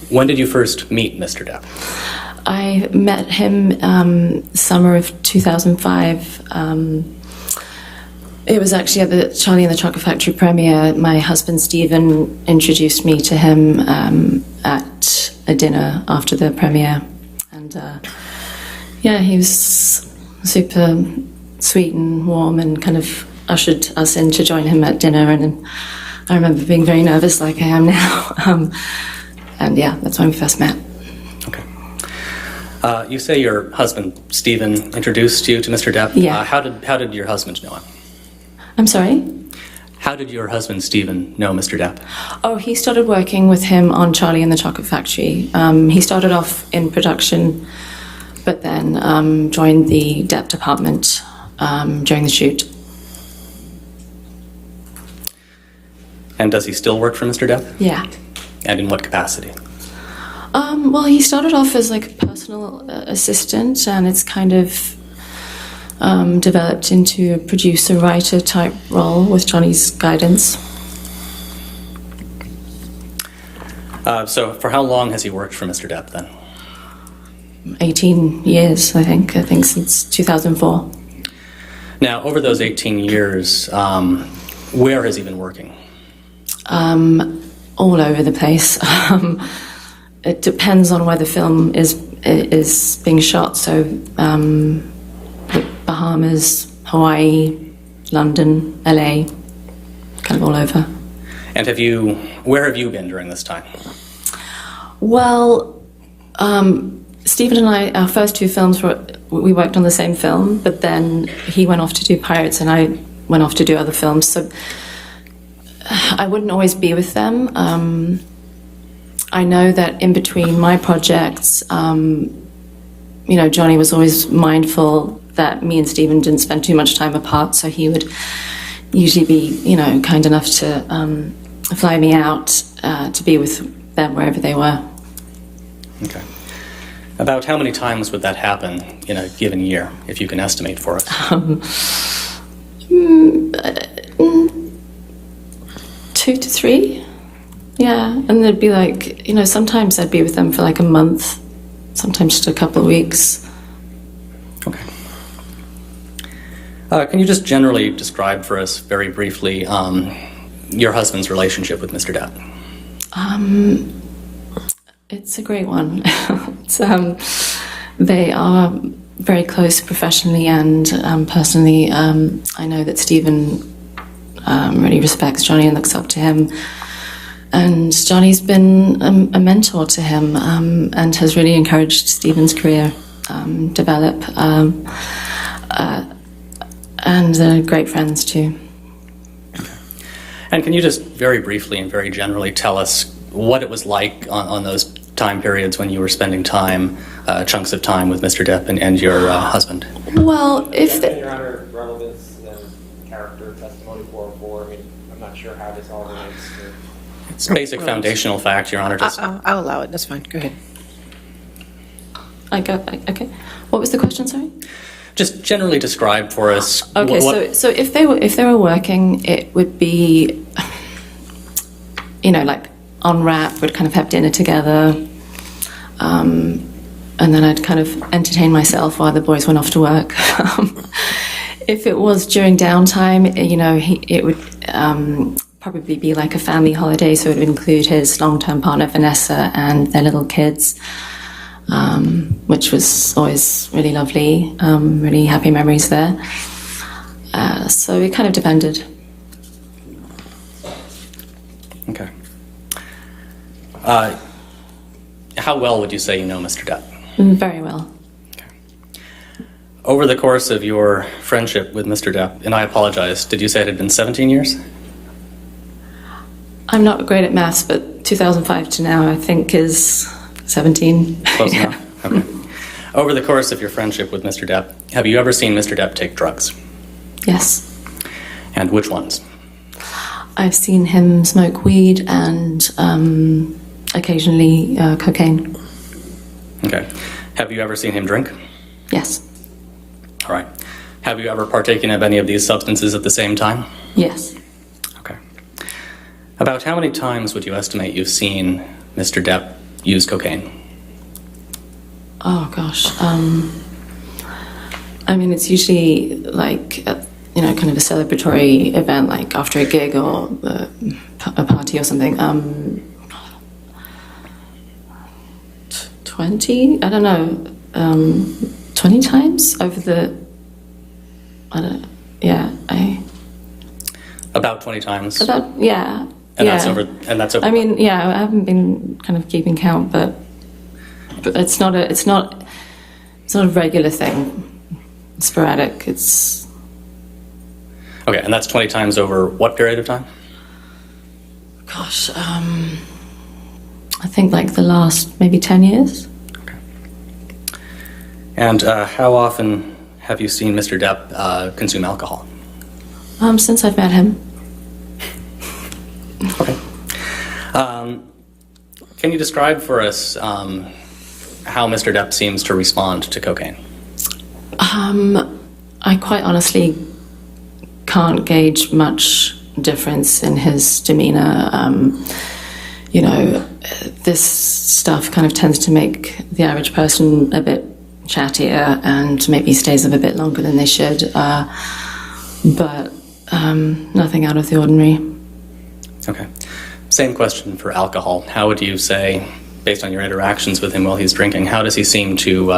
When did you first meet Mr. Depp? I met him summer of 2005. It was actually at the Charlie and the Chocolate Factory premiere. My husband Stephen introduced me to him at a dinner after the premiere. And he was super sweet and warm and kind of ushered us in to join him at dinner. And I remember being very nervous like I am now. That's when we first met. Okay. You say your husband Stephen introduced you to Mr. Depp. Yeah. How did your husband know him? I'm sorry? How did your husband Stephen know Mr. Depp? Oh, he started working with him on Charlie and the Chocolate Factory. He started off in production, but then joined the Depp department during the shoot. And does he still work for Mr. Depp? Yeah. And in what capacity? Well, he started off as like a personal assistant, and it's kind of developed into a producer-writer type role with Johnny's guidance. So for how long has he worked for Mr. Depp then? 18 years, I think since 2004. Now, over those 18 years, where has he been working? All over the place. It depends on where the film is being shot. So, the Bahamas, Hawaii, London, LA, kind of all over. And where have you been during this time? Well, Stephen and I, our first two films we worked on the same film, but then he went off to do Pirates and I went off to do other films. So I wouldn't always be with them. I know that in between my projects, Johnny was always mindful that me and Stephen didn't spend too much time apart, so he would usually be, kind enough to fly me out to be with them wherever they were. Okay. About how many times would that happen in a given year, if you can estimate for us? 2 to 3. Yeah, and there'd be like, sometimes I'd be with them for like a month, sometimes just a couple of weeks. Okay. Can you just generally describe for us very briefly your husband's relationship with Mr. Depp? It's a great one. They are very close professionally and personally. I know that Stephen really respects Johnny and looks up to him. And Johnny's been a mentor to him and has really encouraged Stephen's career develop. And they're great friends too. And can you just very briefly and very generally tell us what it was like on those time periods when you were spending time, chunks of time with Mr. Depp and your husband? Well, if the... Your Honor, relevance and character testimony 404, I'm not sure how this all relates to... It's basic foundational fact, Your Honor. I'll allow it. That's fine. Go ahead. Okay. What was the question, sorry? Just generally describe for us. Okay, so if they were working, it would be, like on wrap, we'd kind of have dinner together, and then I'd kind of entertain myself while the boys went off to work. If it was during downtime, it would probably be like a family holiday, so it would include his long-term partner Vanessa and their little kids, which was always really lovely, really happy memories there. So it kind of depended. Okay. How well would you say you know Mr. Depp? Very well. Over the course of your friendship with Mr. Depp, and I apologize, did you say it had been 17 years? I'm not great at maths, but 2005 to now, I think, is 17. Close enough. Okay. Over the course of your friendship with Mr. Depp, have you ever seen Mr. Depp take drugs? Yes. And which ones? I've seen him smoke weed and occasionally cocaine. Okay. Have you ever seen him drink? Yes. All right. Have you ever partaken of any of these substances at the same time? Yes. Okay. About how many times would you estimate you've seen Mr. Depp use cocaine? Oh, gosh. I mean, it's usually like, kind of a celebratory event, like after a gig or a party or something. 20? I don't know. 20 times over the, About 20 times. Yeah. And yeah. that's over. I mean, yeah, I haven't been kind of keeping count, but it's not a regular thing. It's sporadic. It's okay, and that's 20 times over what period of time? Gosh, I think like the last maybe 10 years. Okay. And how often have you seen Mr. Depp consume alcohol? Since I've met him. Okay. Can you describe for us how Mr. Depp seems to respond to cocaine? I quite honestly can't gauge much difference in his demeanor. This stuff kind of tends to make the average person a bit chattier and maybe stays up a bit longer than they should. But nothing out of the ordinary. Okay. Same question for alcohol. How would you say, based on your interactions with him while he's drinking, how does he seem to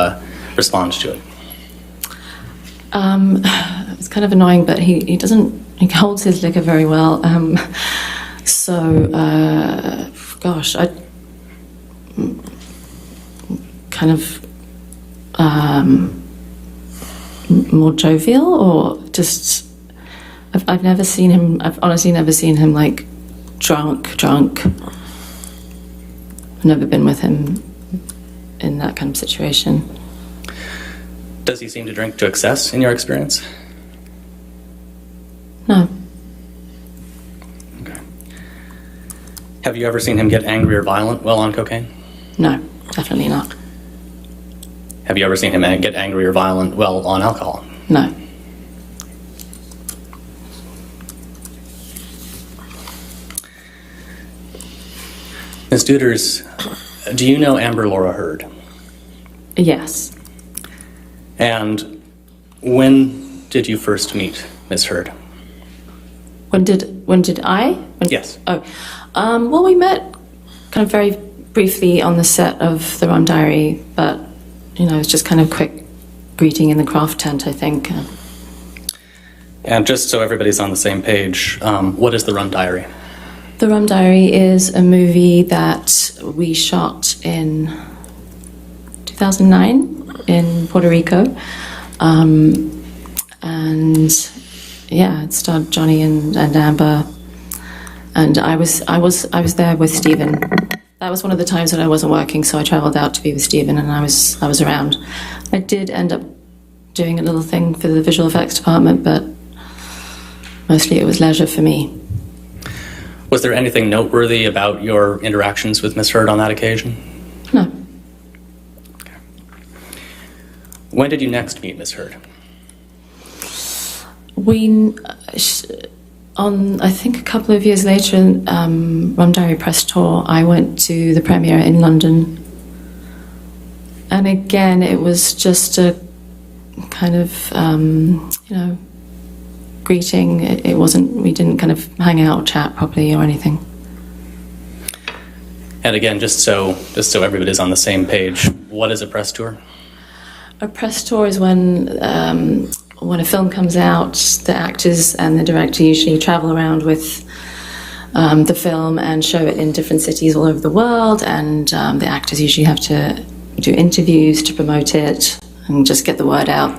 respond to it? It's kind of annoying, but he holds his liquor very well. Gosh, I kind of more jovial, or just I've never seen him. I've honestly never seen him like drunk. I've never been with him in that kind of situation. Does he seem to drink to excess in your experience? No. Okay. Have you ever seen him get angry or violent while on cocaine? No, definitely not. Have you ever seen him get angry or violent while on alcohol? No. Ms. Duders, do you know Amber Laura Heard? Yes. And when did you first meet Miss Heard? When did I? Yes. Well, we met kind of very briefly on the set of The Rum Diary, but, it's just kind of quick greeting in the craft tent, I think. And just so everybody's on the same page, what is The Rum Diary? The Rum Diary is a movie that we shot in 2009 in Puerto Rico. It starred Johnny and Amber, and I was there with Stephen. That was one of the times that I wasn't working, so I traveled out to be with Stephen, and I was around. I did end up doing a little thing for the visual effects department, but mostly it was leisure for me. Was there anything noteworthy about your interactions with Miss Heard on that occasion? No. Okay. When did you next meet Miss Heard? I think a couple of years later, Rum Diary press tour, I went to the premiere in London. And again, it was just a kind of, greeting. It wasn't, we didn't kind of hang out or chat properly or anything. And again, just so everybody's on the same page, what is a press tour? A press tour is when a film comes out, the actors and the director usually travel around with the film and show it in different cities all over the world, and the actors usually have to do interviews to promote it and just get the word out.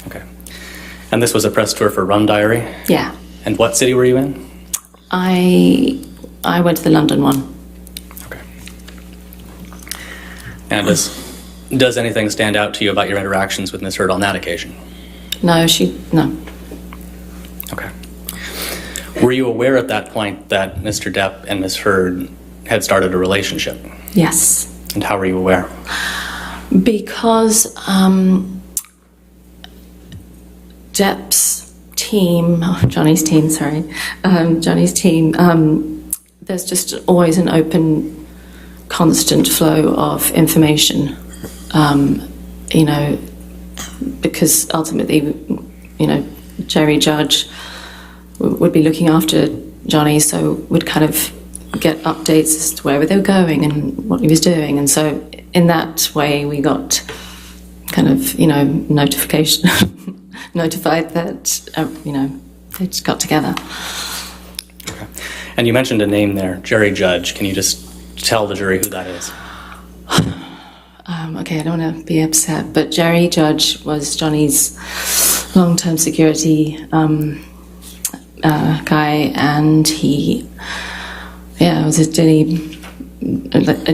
Okay. And this was a press tour for Rum Diary? Yeah. And what city were you in? I went to the London one. Okay. And does anything stand out to you about your interactions with Ms. Heard on that occasion? No. Okay. Were you aware at that point that Mr. Depp and Ms. Heard had started a relationship? Yes. And how were you aware? Because Depp's team, Johnny's team, there's just always an open, constant flow of information, because ultimately, Jerry Judge would be looking after Johnny, so would kind of get updates as to where they were going and what he was doing. And so in that way, we got kind of, notified that, they just got together. Okay. And you mentioned a name there, Jerry Judge. Can you just tell the jury who that is? Okay, I don't want to be upset, but Jerry Judge was Johnny's long-term security guy, and he was a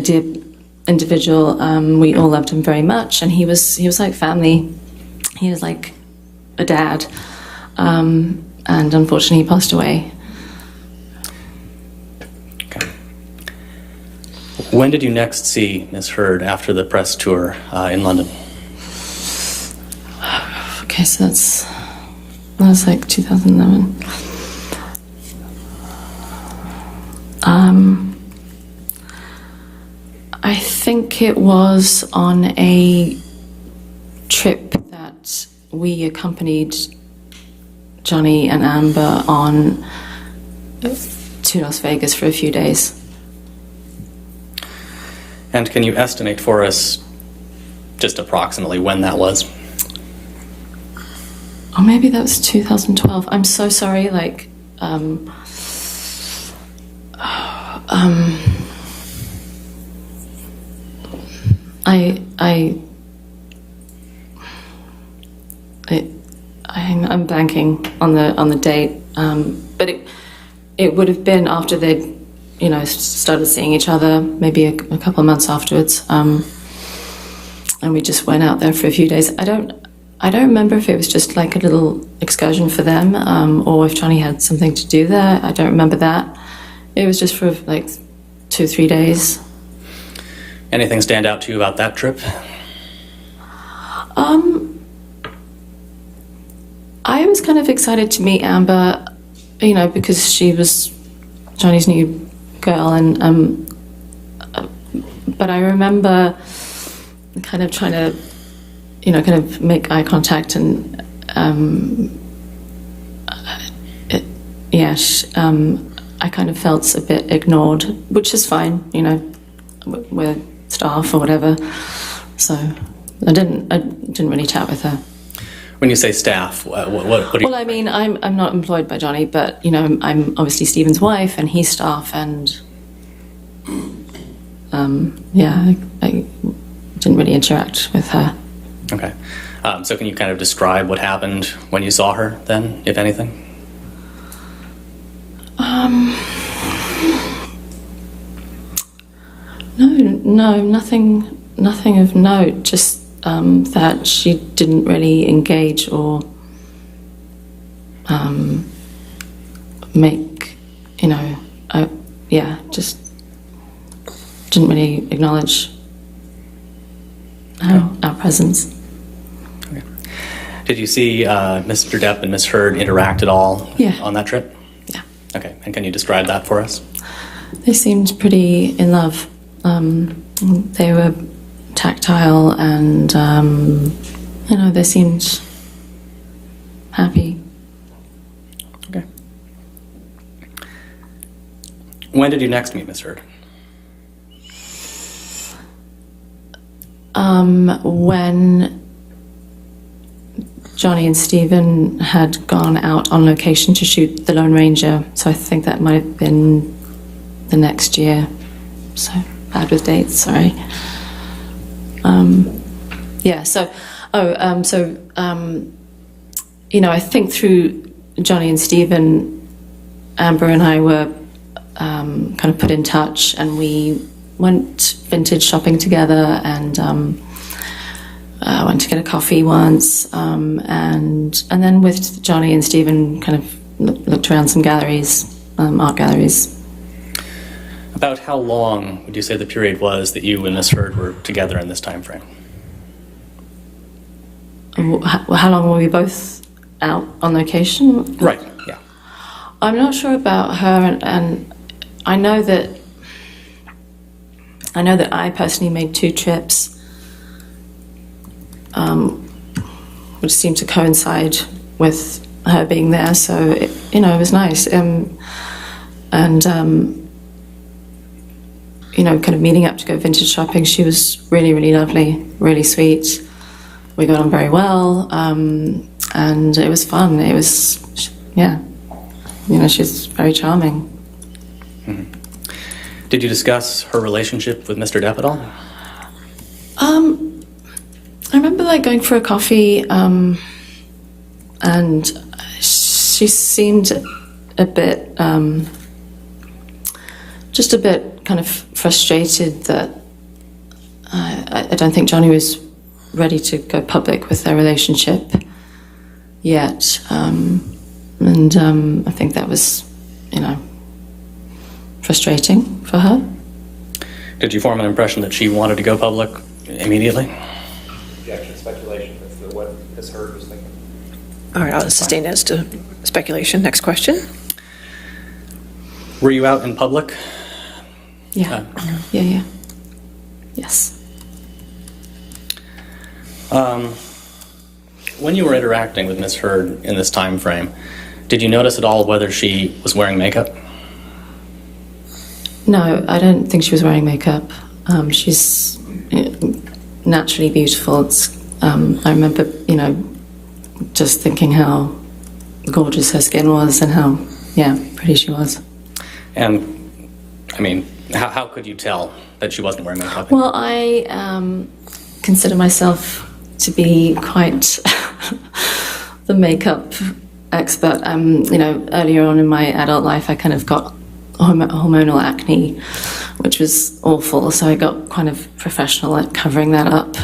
dear individual. We all loved him very much, and he was like family. He was like a dad, and unfortunately he passed away. Okay. When did you next see Ms. Heard after the press tour in London? Okay, so that was like 2011. I think it was on a trip that we accompanied Johnny and Amber on to Las Vegas for a few days. And can you estimate for us just approximately when that was? Or maybe that was 2012. I'm so sorry, I'm blanking on the date, but it would have been after they'd started seeing each other, maybe a couple of months afterwards, and we just went out there for a few days. I don't remember if it was just like a little excursion for them, or if Johnny had something to do there. I don't remember that. It was just for like 2-3 days. Anything stand out to you about that trip? I was kind of excited to meet Amber, because she was Johnny's new girl, and but I remember kind of trying to, kind of make eye contact, and I kind of felt a bit ignored, which is fine, we're staff or whatever. So I didn't really chat with her. When you say staff, what do you... Well, I mean, I'm not employed by Johnny, but I'm obviously Stephen's wife, and he's staff, and I didn't really interact with her. Okay, so can you kind of describe what happened when you saw her then, if anything? No, nothing of note. Just that she didn't really engage or make, just didn't really acknowledge our presence. Okay. Did you see Mr. Depp and Ms. Heard interact at all on that trip? Yeah. Okay, and can you describe that for us? They seemed pretty in love. They were tactile, and they seemed happy. When did you next meet Miss Heard? When Johnny and Stephen had gone out on location to shoot The Lone Ranger, so I think that might have been the next year. So bad with dates, sorry. I think through Johnny and Stephen, Amber and I were kind of put in touch, and we went vintage shopping together, and went to get a coffee once, and then with Johnny and Stephen kind of looked around some galleries, art galleries. About how long would you say the period was that you and Miss Heard were together in this time frame? How long were we both out on location? Right, yeah. I'm not sure about her, and I know that I personally made 2 trips, which seemed to coincide with her being there. So it was nice, kind of meeting up to go vintage shopping. She was really, really lovely, really sweet. We got on very well, and it was fun. It was, she's very charming. Mm-hmm. Did you discuss her relationship with Mr. Depp at all? I remember going for a coffee, and she seemed a bit, just a bit kind of frustrated that I don't think Johnny was ready to go public with their relationship yet, and I think that was, frustrating for her. Did you form an impression that she wanted to go public immediately? Objection, speculation. That's what Ms. Heard was thinking. All right, I'll sustain as to speculation. Next question. Were you out in public? Yeah. Yeah. Yes. When you were interacting with Miss Heard in this time frame, did you notice at all whether she was wearing makeup? No, I don't think she was wearing makeup. She's naturally beautiful. I remember, just thinking how gorgeous her skin was and how, pretty she was. And, how could you tell that she wasn't wearing makeup? Well, I consider myself to be quite the makeup expert. Earlier on in my adult life, I kind of got hormonal acne, which was awful. So I got kind of professional at covering that up.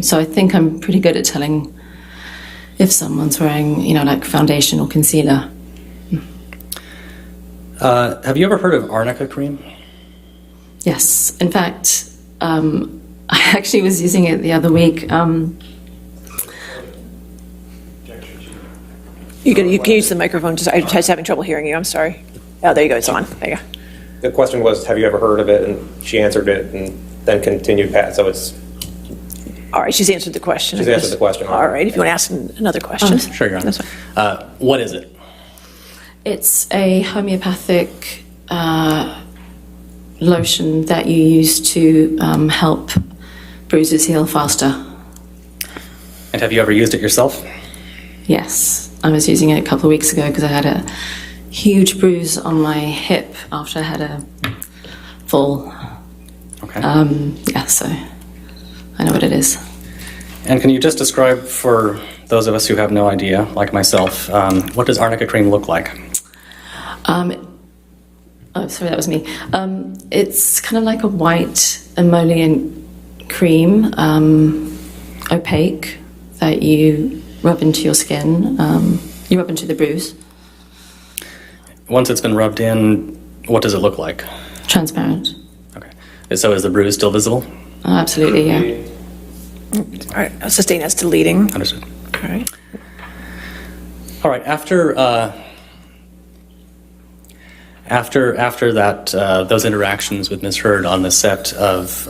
So I think I'm pretty good at telling if someone's wearing, foundation or concealer. Have you ever heard of Arnica cream? Yes. In fact, I actually was using it the other week. You can use the microphone. I'm just having trouble hearing you. I'm sorry. Oh, there you go. It's on. There you go. The question was, have you ever heard of it? And she answered it and then continued past. So it's... All right, she's answered the question. She's answered the question. All right, if you want to ask another question. Sure, Your Honor. That's fine. What is it? It's a homeopathic lotion that you use to help bruises heal faster. And have you ever used it yourself? Yes, I was using it a couple of weeks ago because I had a huge bruise on my hip after I had a fall. Okay. So I know what it is. And can you just describe for those of us who have no idea, like myself, what does Arnica cream look like? Sorry, that was me. It's kind of like a white emollient cream, opaque, that you rub into your skin. You rub into the bruise. Once it's been rubbed in, what does it look like? Transparent. Okay. So is the bruise still visible? Absolutely, yeah. All right, I'll sustain as to leading. Understood. All right. All right. After that, those interactions with Ms. Heard on the set of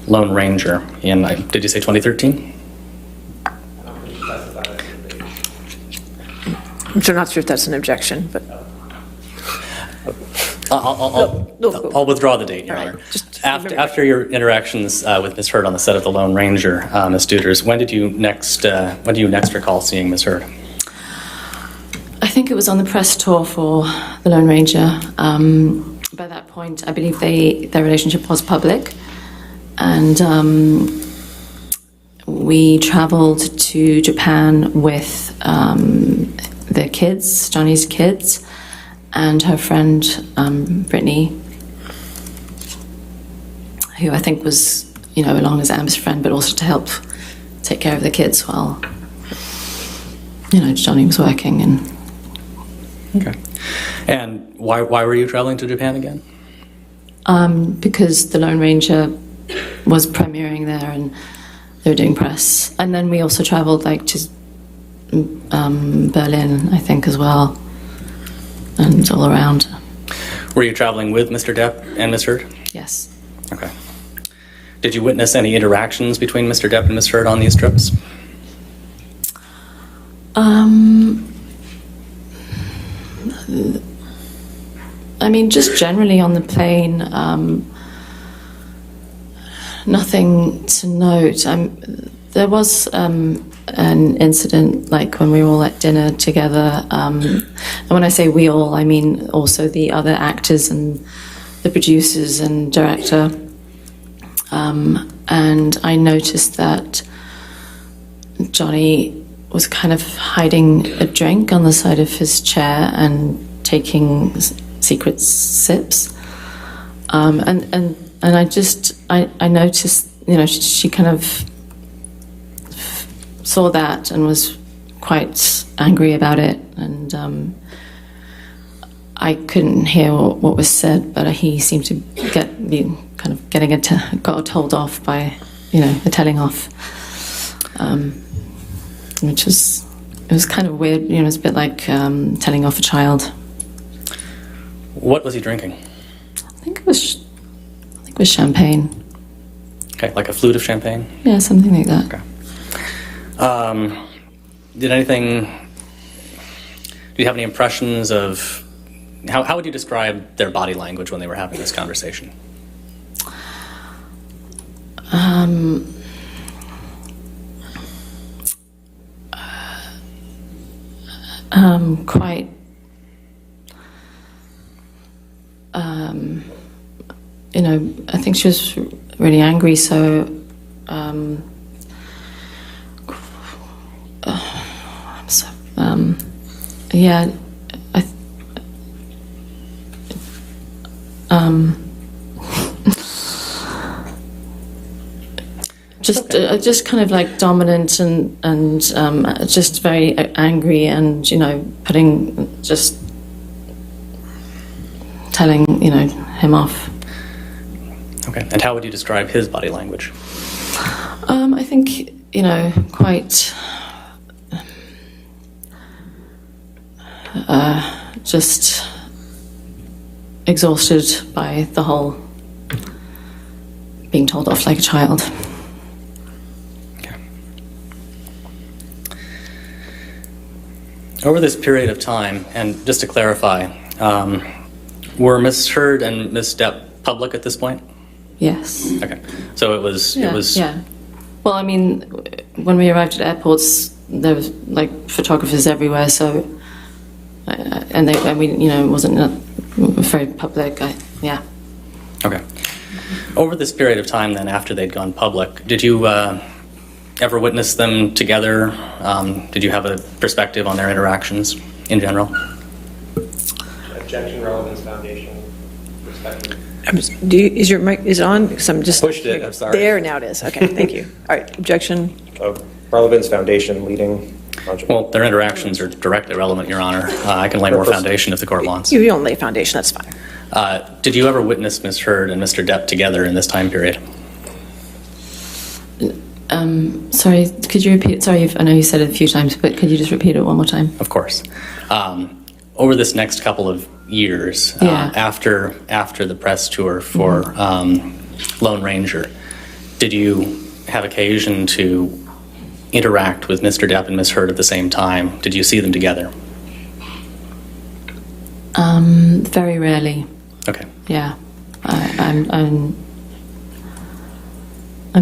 Lone Ranger in, did you say 2013? I'm not sure if that's an objection, but... I'll withdraw the date, Your Honor. After your interactions with Ms. Heard on the set of The Lone Ranger, Ms. Duters, when do you next recall seeing Ms. Heard? I think it was on the press tour for The Lone Ranger. By that point, I believe their relationship was public, and we traveled to Japan with their kids, Johnny's kids, and her friend Brittany, who I think was, along as Amber's friend, but also to help take care of the kids while, Johnny was working. And okay. And why were you traveling to Japan again? Because The Lone Ranger was premiering there, and they were doing press. And then we also traveled to Berlin, I think, as well, and all around. Were you traveling with Mr. Depp and Ms. Heard? Yes. Okay. Did you witness any interactions between Mr. Depp and Ms. Heard on these trips? Just generally on the plane, nothing to note. There was an incident, when we were all at dinner together, and when I say we all, I mean also the other actors and the producers and director, and I noticed that Johnny was kind of hiding a drink on the side of his chair and taking secret sips, and I noticed, she kind of saw that and was quite angry about it, and I couldn't hear what was said, but he seemed to got told off by, the telling off, which was, it was kind of weird, it was a bit like telling off a child. What was he drinking? I think it was champagne. Okay, like a flute of champagne? Yeah, something like that. Okay. Do you have any impressions of, how would you describe their body language when they were having this conversation? Quite, I think she was really angry, so, yeah, just kind of like dominant and just very angry, and just telling him off. Okay, and how would you describe his body language? I think quite just exhausted by the whole being told off like a child. Okay. Over this period of time, and just to clarify, were Ms. Heard and Ms. Depp public at this point? Yes. Okay, so it was. Yeah. Well, I mean, when we arrived at airports, there was photographers everywhere. So, it wasn't very public. Yeah. Okay. Over this period of time, then, after they'd gone public, did you ever witness them together? Did you have a perspective on their interactions in general? Objection, relevance, foundation, perspective. Is your mic on? Because I'm just pushed it. I'm sorry. There, now it is. Okay, thank you. All right, objection. Relevance, foundation, leading. Well, their interactions are directly relevant, Your Honor. I can lay more foundation if the court wants. You don't lay foundation. That's fine. Did you ever witness Ms. Heard and Mr. Depp together in this time period? Sorry, could you repeat? Sorry, I know you said it a few times, but could you just repeat it one more time? Of course. Over this next couple of years, after the press tour for Lone Ranger, did you have occasion to interact with Mr. Depp and Ms. Heard at the same time? Did you see them together? Very rarely. Okay. yeah, I'm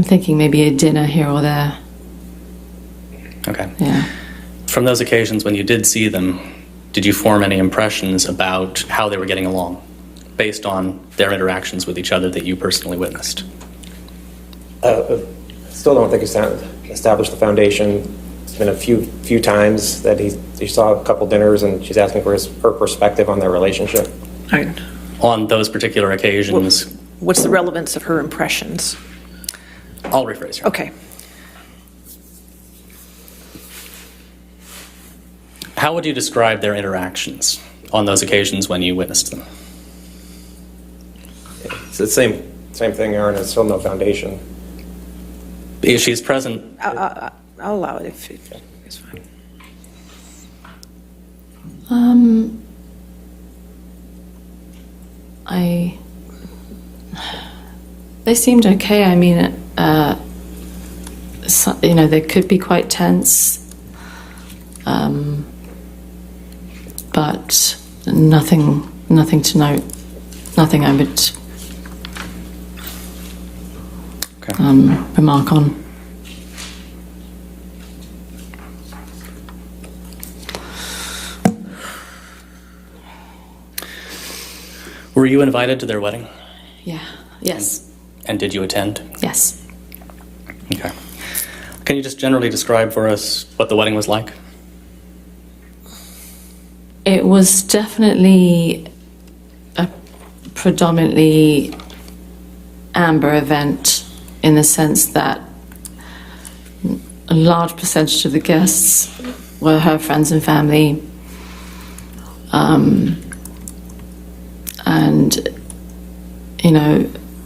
thinking maybe a dinner here or there. Okay. Yeah. From those occasions when you did see them, did you form any impressions about how they were getting along, based on their interactions with each other that you personally witnessed? Still don't think it's established the foundation. It's been a few times that he saw a couple dinners, and she's asking for her perspective on their relationship. All right. On those particular occasions, What's the relevance of her impressions? I'll rephrase here. Okay. How would you describe their interactions on those occasions when you witnessed them? It's the same thing, Aaron. It's still no foundation. If she's present, I'll allow it if it's fine. They seemed okay. I mean, they could be quite tense, but nothing to note. Nothing I would remark on. Were you invited to their wedding? Yeah. Yes. And did you attend? Yes. Okay. Can you just generally describe for us what the wedding was like? It was definitely a predominantly amber event, in the sense that a large percentage of the guests were her friends and family. And,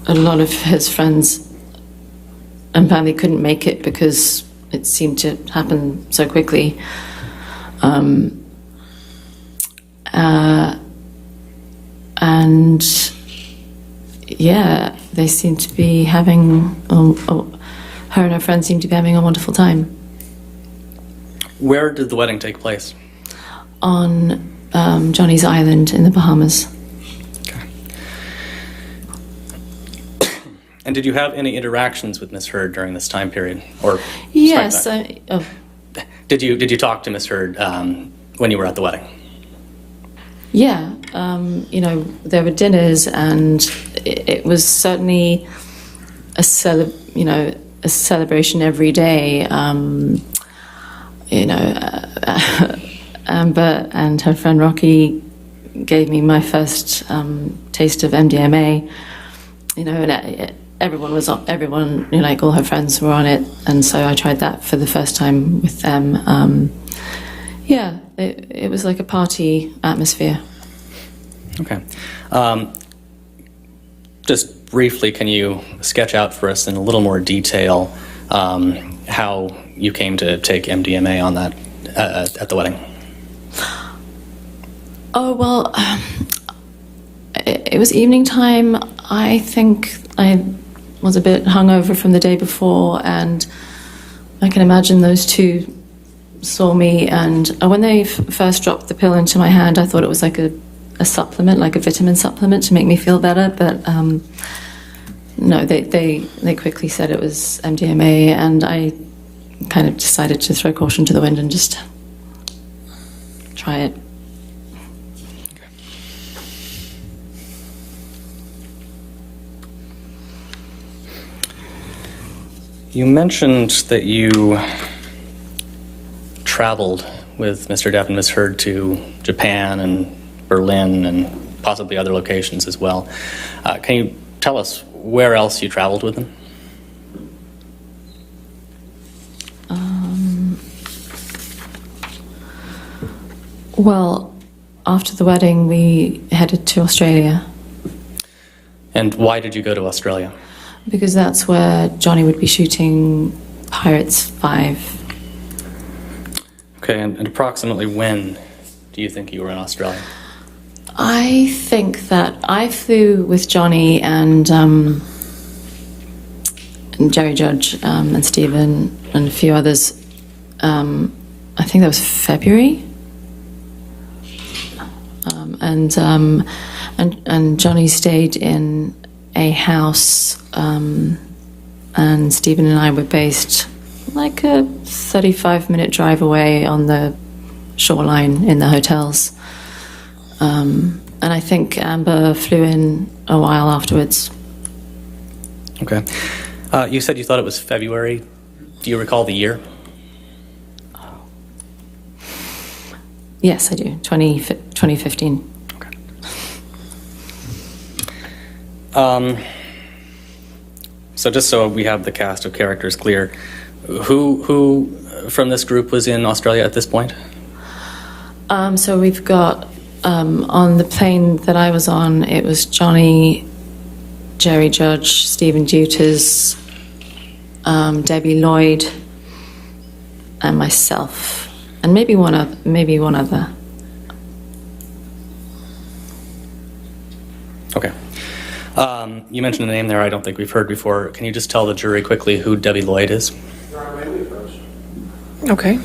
a lot of his friends and family couldn't make it because it seemed to happen so quickly. And yeah, they seem to be having, her and her friends seem to be having a wonderful time. Where did the wedding take place? On Johnny's Island in the Bahamas. Okay. And did you have any interactions with Miss Heard during this time period? Or yes. Did you talk to Miss Heard when you were at the wedding? Yeah. There were dinners, and it was certainly a celebration every day. Amber and her friend Rocky gave me my first taste of MDMA. And everyone, all her friends were on it, and so I tried that for the first time with them. It was like a party atmosphere. Okay. Just briefly, can you sketch out for us in a little more detail how you came to take MDMA on that at the wedding? Oh, well, it was evening time. I think I was a bit hungover from the day before, and I can imagine those two saw me, and when they first dropped the pill into my hand, I thought it was like a supplement, like a vitamin supplement to make me feel better, but no, they quickly said it was MDMA, and I kind of decided to throw caution to the wind and just try it. You mentioned that you traveled with Mr. Depp and Miss Heard to Japan and Berlin and possibly other locations as well. Can you tell us where else you traveled with them? Well, after the wedding, we headed to Australia. And why did you go to Australia? Because that's where Johnny would be shooting Pirates 5. Okay, and approximately when do you think you were in Australia? I think that I flew with Johnny and Jerry Judge and Stephen and a few others. I think that was February. and Johnny stayed in a house, and Stephen and I were based like a 35-minute drive away on the shoreline in the hotels. And I think Amber flew in a while afterwards. Okay. You said you thought it was February. Do you recall the year? Yes, I do. 2015. So just so we have the cast of characters clear, who from this group was in Australia at this point? So we've got, on the plane that I was on, it was Johnny, Jerry Judge, Stephen Duters, Debbie Lloyd, and myself, and maybe one other. Okay. You mentioned a name there I don't think we've heard before. Can you just tell the jury quickly who Debbie Lloyd is? Okay.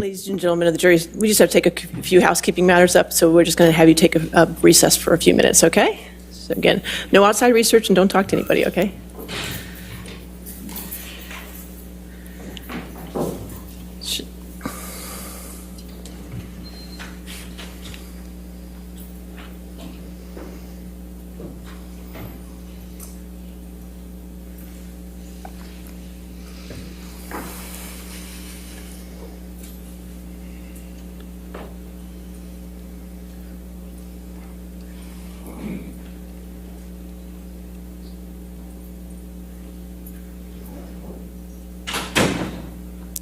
Ladies and gentlemen of the jury, we just have to take a few housekeeping matters up, so we're just going to have you take a recess for a few minutes, okay? So again, no outside research and don't talk to anybody, okay?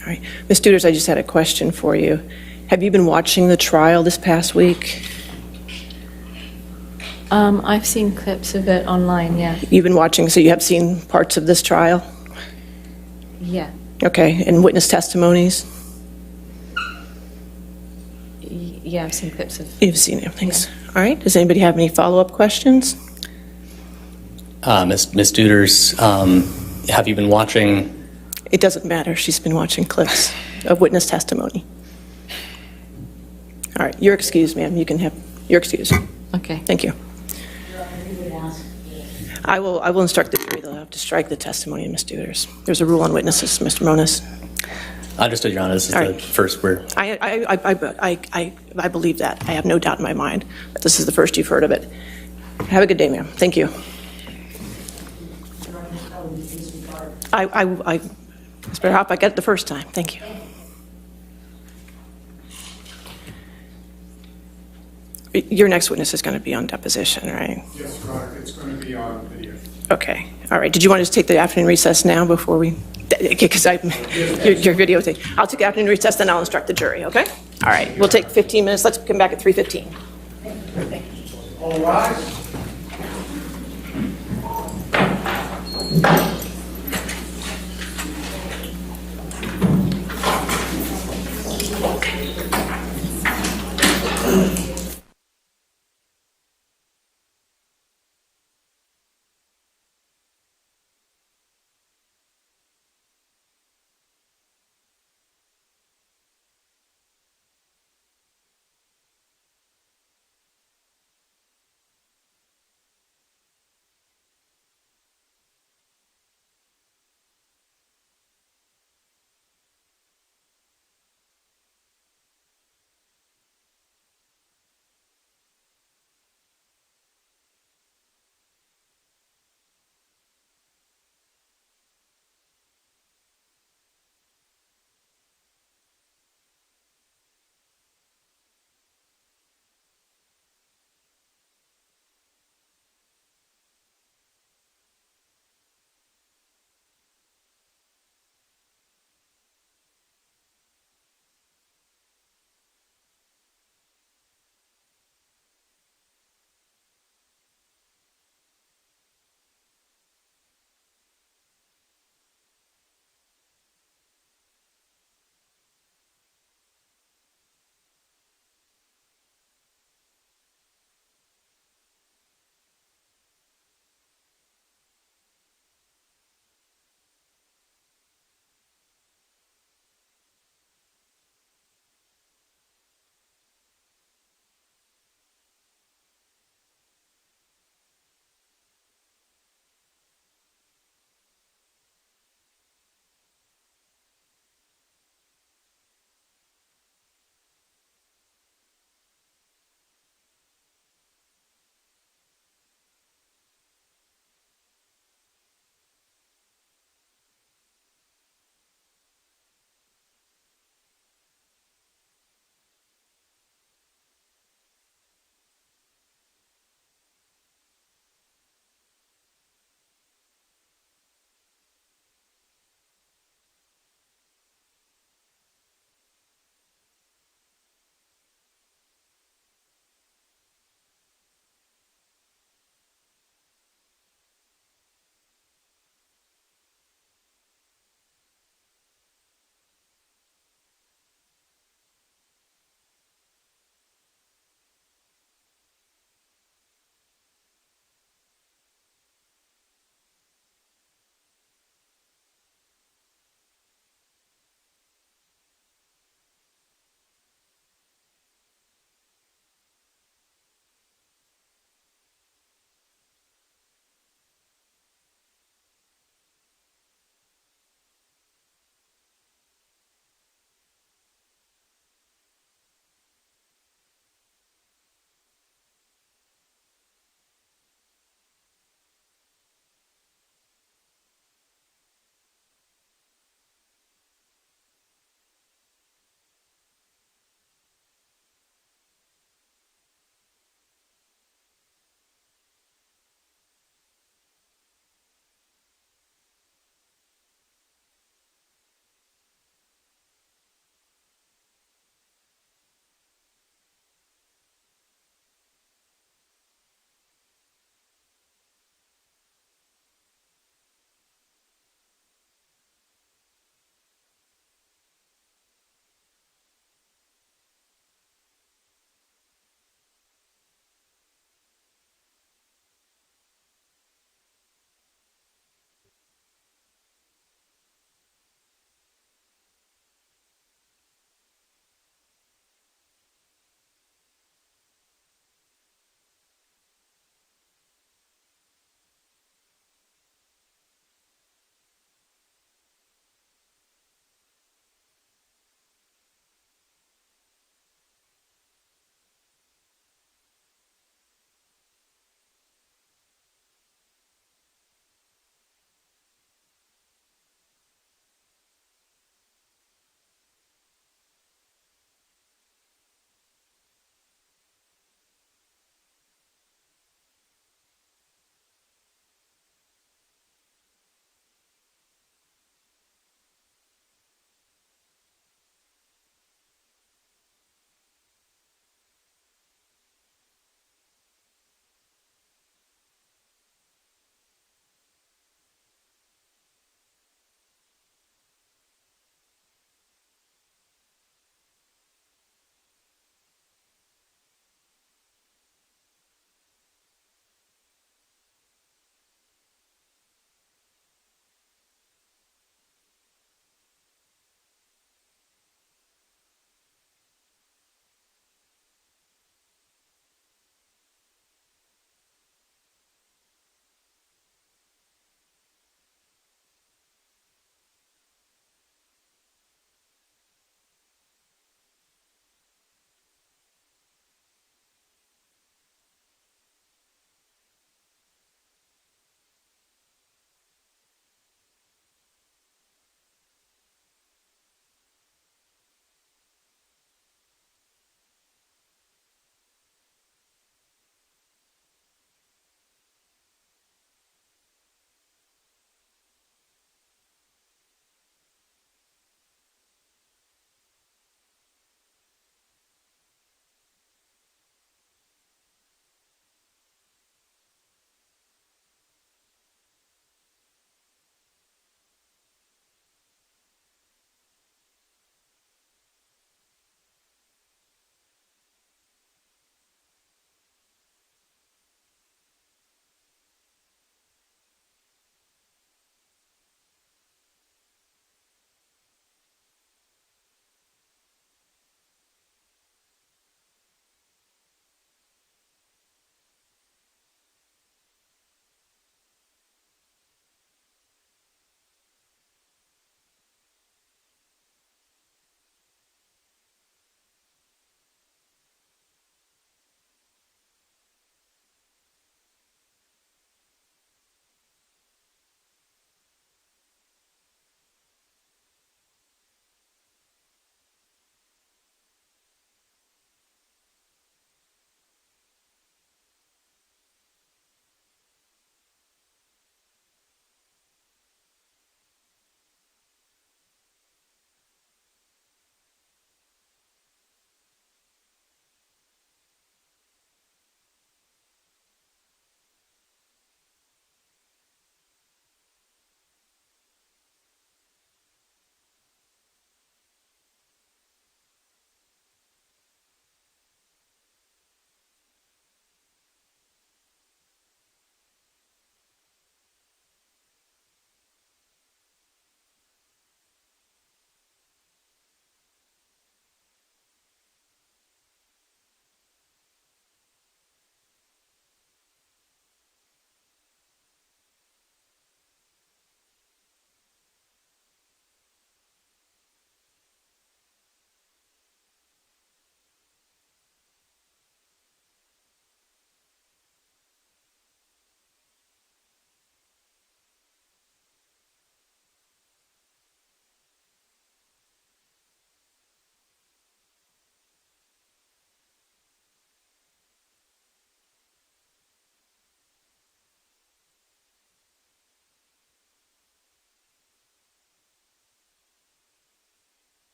All right. Ms. Duters, I just had a question for you. Have you been watching the trial this past week? I've seen clips of it online, yeah. You've been watching, so you have seen parts of this trial? Yeah. Okay, and witness testimonies? Yeah, I've seen clips of... You've seen everything. Yeah. All right, does anybody have any follow-up questions? Ms. Duters, have you been watching... It doesn't matter. She's been watching clips of witness testimony. All right, you're excused, ma'am. You can have your excuse. Okay. Thank you. I will instruct the jury. They'll have to strike the testimony of Ms. Duters. There's a rule on witnesses, Mr. Moniz. Understood, Your Honor. This is All the right. first we're... I believe that. I have no doubt in my mind that this is the first you've heard of it. Have a good day, ma'am. Thank you. Mr. Hopp, I got it the first time. Thank you. Your next witness is going to be on deposition, right? Yes, Your Honor. It's going to be on video. Okay. All right. Did you want to just take the afternoon recess now before we... Because your video thing. I'll take the afternoon recess, then I'll instruct the jury, okay? All right. We'll take 15 minutes. Let's come back at 3:15. All rise.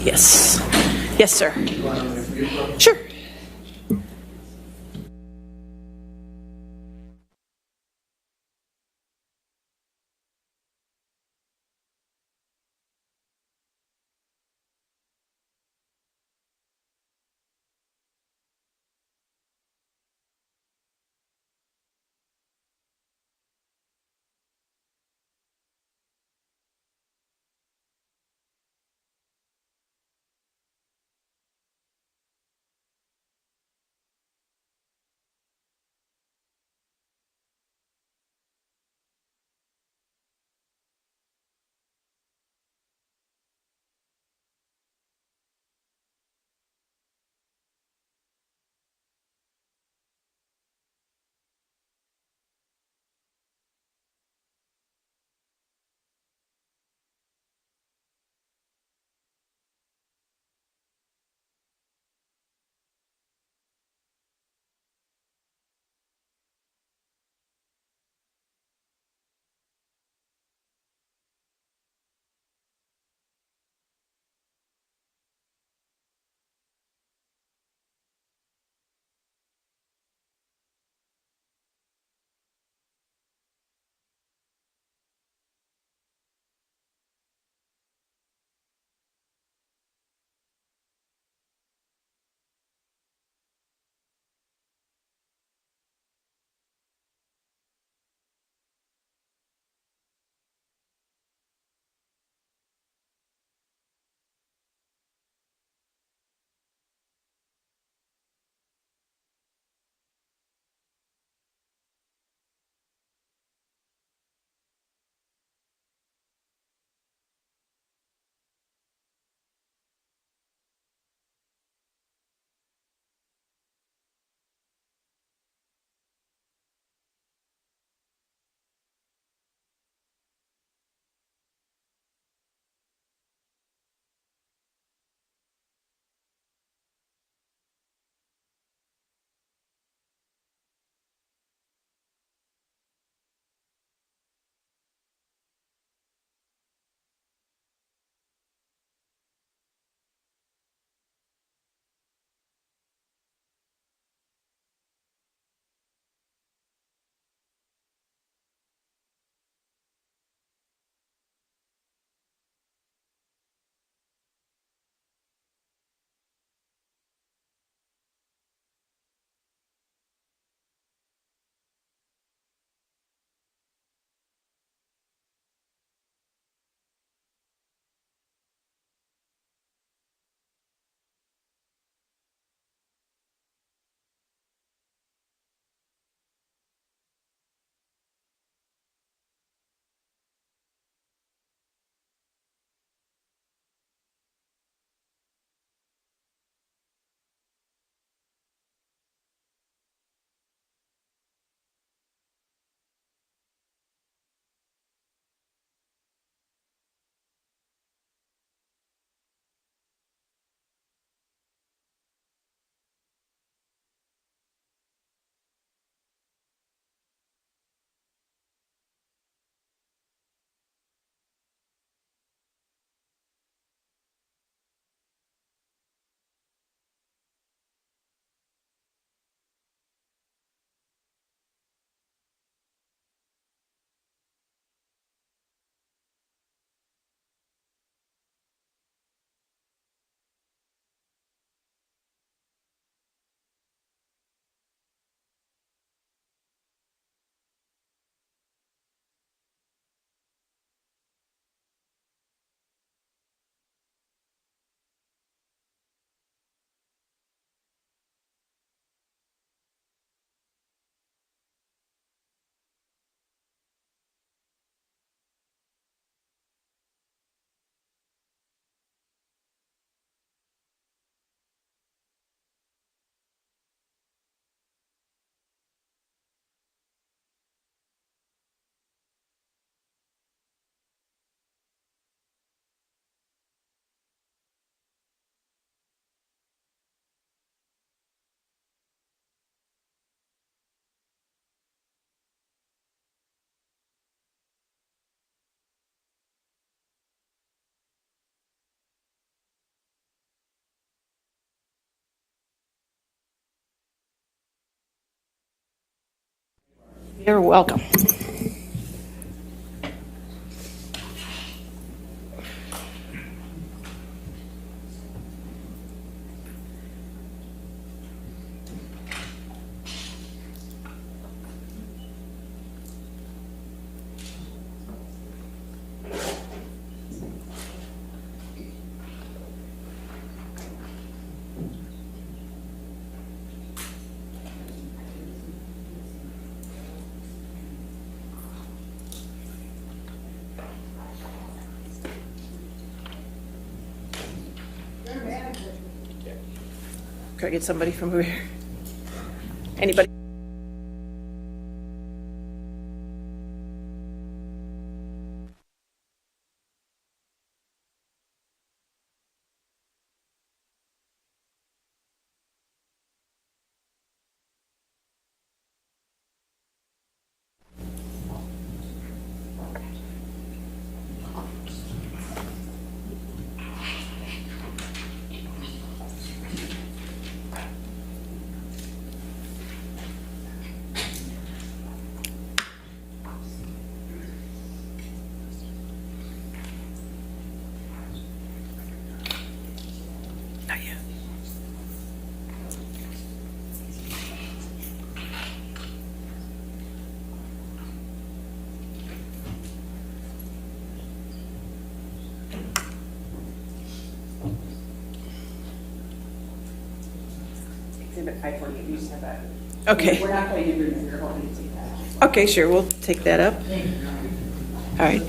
Yes. Yes, sir. Sure. You're welcome. Could I get somebody from over here? Anybody? Not yet. Exhibit 548, you just have that. Okay. We're not going to do it, we're going to take that. Okay, sure, we'll take that up. All right.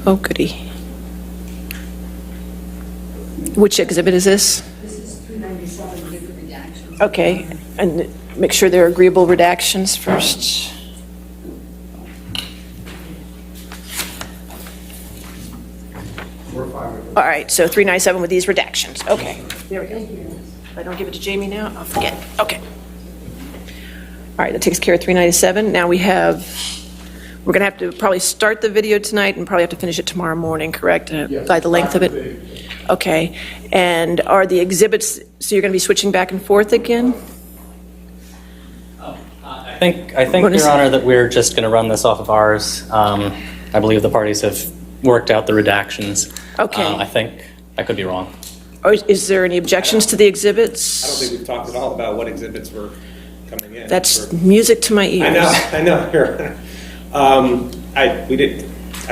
Oh, goody. Which exhibit is this? This is 397 with the redactions. Okay, and make sure they're agreeable redactions first. All right, so 397 with these redactions. Okay, there we go. If I don't give it to Jamie now, I'll forget. Okay. All right, that takes care of 397. Now we're going to have to probably start the video tonight and probably have to finish it tomorrow morning, correct? By the length of it? Okay. And are the exhibits, so you're going to be switching back and forth again? I think Your Honor, that we're just going to run this off of ours. I believe the parties have worked out the redactions. Okay. I think I could be wrong. Or is there any objections to the exhibits? I don't think we've talked at all about what exhibits were coming in. That's music to my ears. I know. I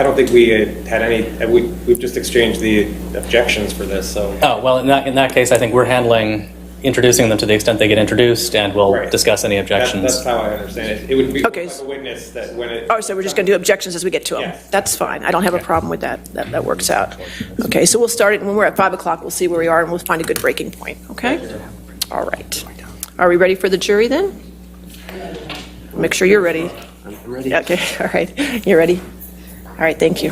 don't think we had any. We've just exchanged the objections for this. So. Oh well, in that case, I think we're handling introducing them to the extent they get introduced, and we'll discuss any objections. That's how I understand it. It would be okay. like a witness that when it. Oh, so we're just going to do objections as we get to them. Yes. That's fine. I don't have a problem with that. That works out. Okay, so we'll start it, and when we're at 5 o'clock, we'll see where we are, and we'll find a good breaking point. Okay. All right. Are we ready for the jury then? Make sure you're ready. I'm ready. Okay. All right. You're ready. All right. Thank you.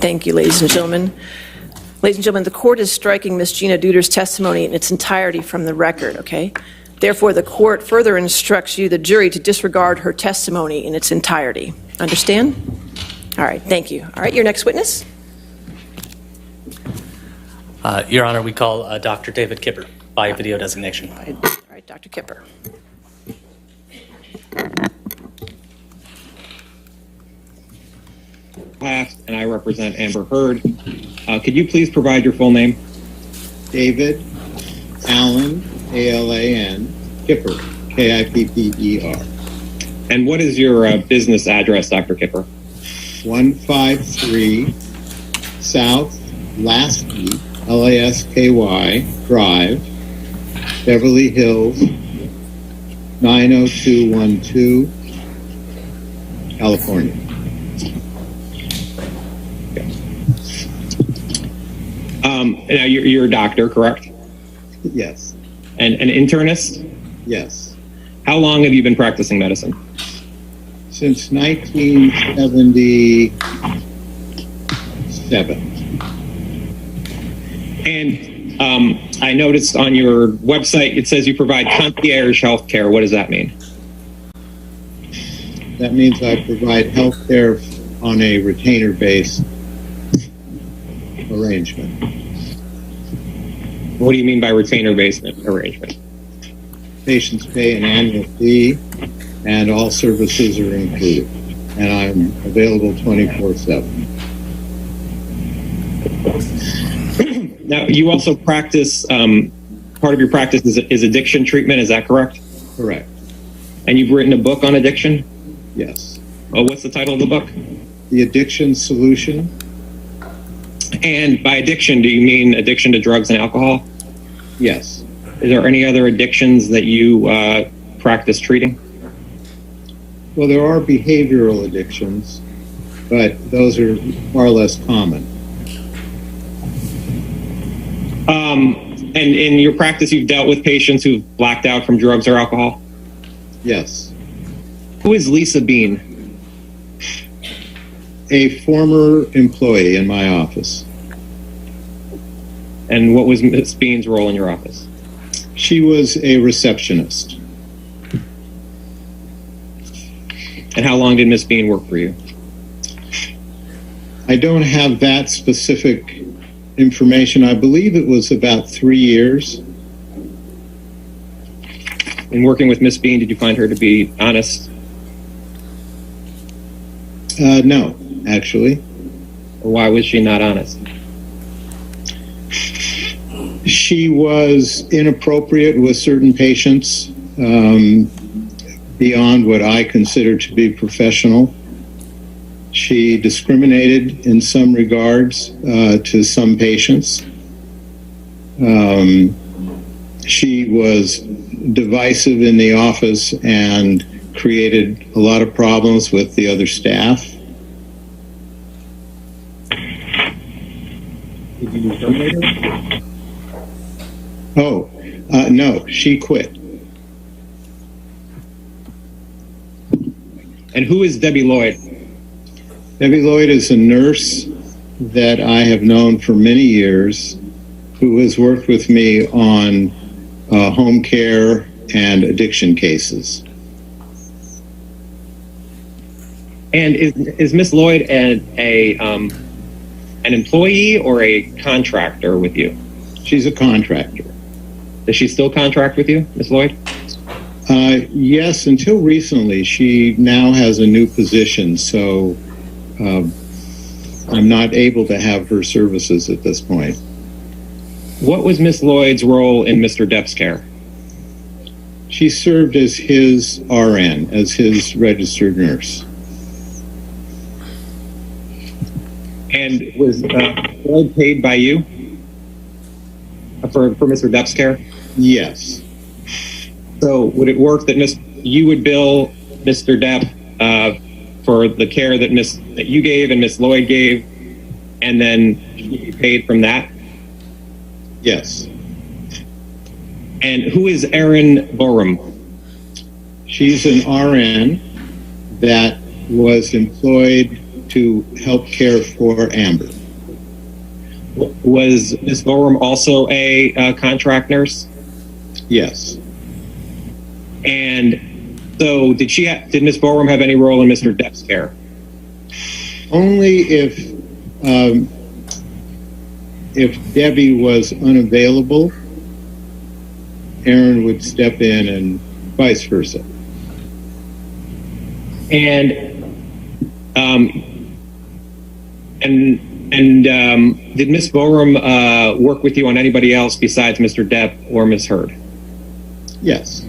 Thank you, ladies and gentlemen. Ladies and gentlemen, the court is striking Ms. Gina Duder's testimony in its entirety from the record, okay? Therefore, the court further instructs you, the jury, to disregard her testimony in its entirety. Understand? All right, thank you. All right, your next witness? Your Honor, we call Dr. David Kipper by video designation. All right, Dr. Kipper. And I represent Amber Heard. Could you please provide your full name? David Allen, A-L-A-N, Kipper, K-I-P-P-E-R. And what is your business address, Dr. Kipper? 153 South Lasky, L-A-S-K-Y, Drive, Beverly Hills, 90212, California. Now you're a doctor, correct? Yes. And an internist? Yes. How long have you been practicing medicine? Since 1977. And I noticed on your website it says you provide concierge health care. What does that mean? That means I provide health care on a retainer-based arrangement. What do you mean by retainer-based arrangement? Patients pay an annual fee, and all services are included. And I'm available 24/7. Now, you also practice, part of your practice is addiction treatment, is that correct? Correct. And you've written a book on addiction? Yes. Oh, what's the title of the book? The Addiction Solution. And by addiction, do you mean addiction to drugs and alcohol? Yes. Is there any other addictions that you practice treating? Well, there are behavioral addictions, but those are far less common. And in your practice, you've dealt with patients who've blacked out from drugs or alcohol? Yes. Who is Lisa Bean? A former employee in my office. And what was Ms. Bean's role in your office? She was a receptionist. And how long did Ms. Bean work for you? I don't have that specific information. I believe it was about 3 years. In working with Ms. Bean, did you find her to be honest? No, actually. Why was she not honest? She was inappropriate with certain patients, beyond what I consider to be professional. She discriminated in some regards to some patients. She was divisive in the office and created a lot of problems with the other staff. Did you terminate her? Oh, no, she quit. And who is Debbie Lloyd? Debbie Lloyd is a nurse that I have known for many years who has worked with me on home care and addiction cases. And is Miss Lloyd an employee or a contractor with you? She's a contractor. Does she still contract with you, Miss Lloyd? Yes, until recently. She now has a new position, so I'm not able to have her services at this point. What was Miss Lloyd's role in Mr. Depp's care? She served as his RN, as his registered nurse. And was Lloyd paid by you for Mr. Depp's care? Yes. So would it work that you would bill Mr. Depp for the care that you gave and Miss Lloyd gave, and then he'd be paid from that? Yes. And who is Erin Borum? She's an RN that was employed to help care for Amber. Was Miss Borum also a contract nurse? Yes. And so did Miss Borum have any role in Mr. Depp's care? Only if Debbie was unavailable, Erin would step in, and vice versa. And did Miss Borum work with you on anybody else besides Mr. Depp or Miss Heard? Yes.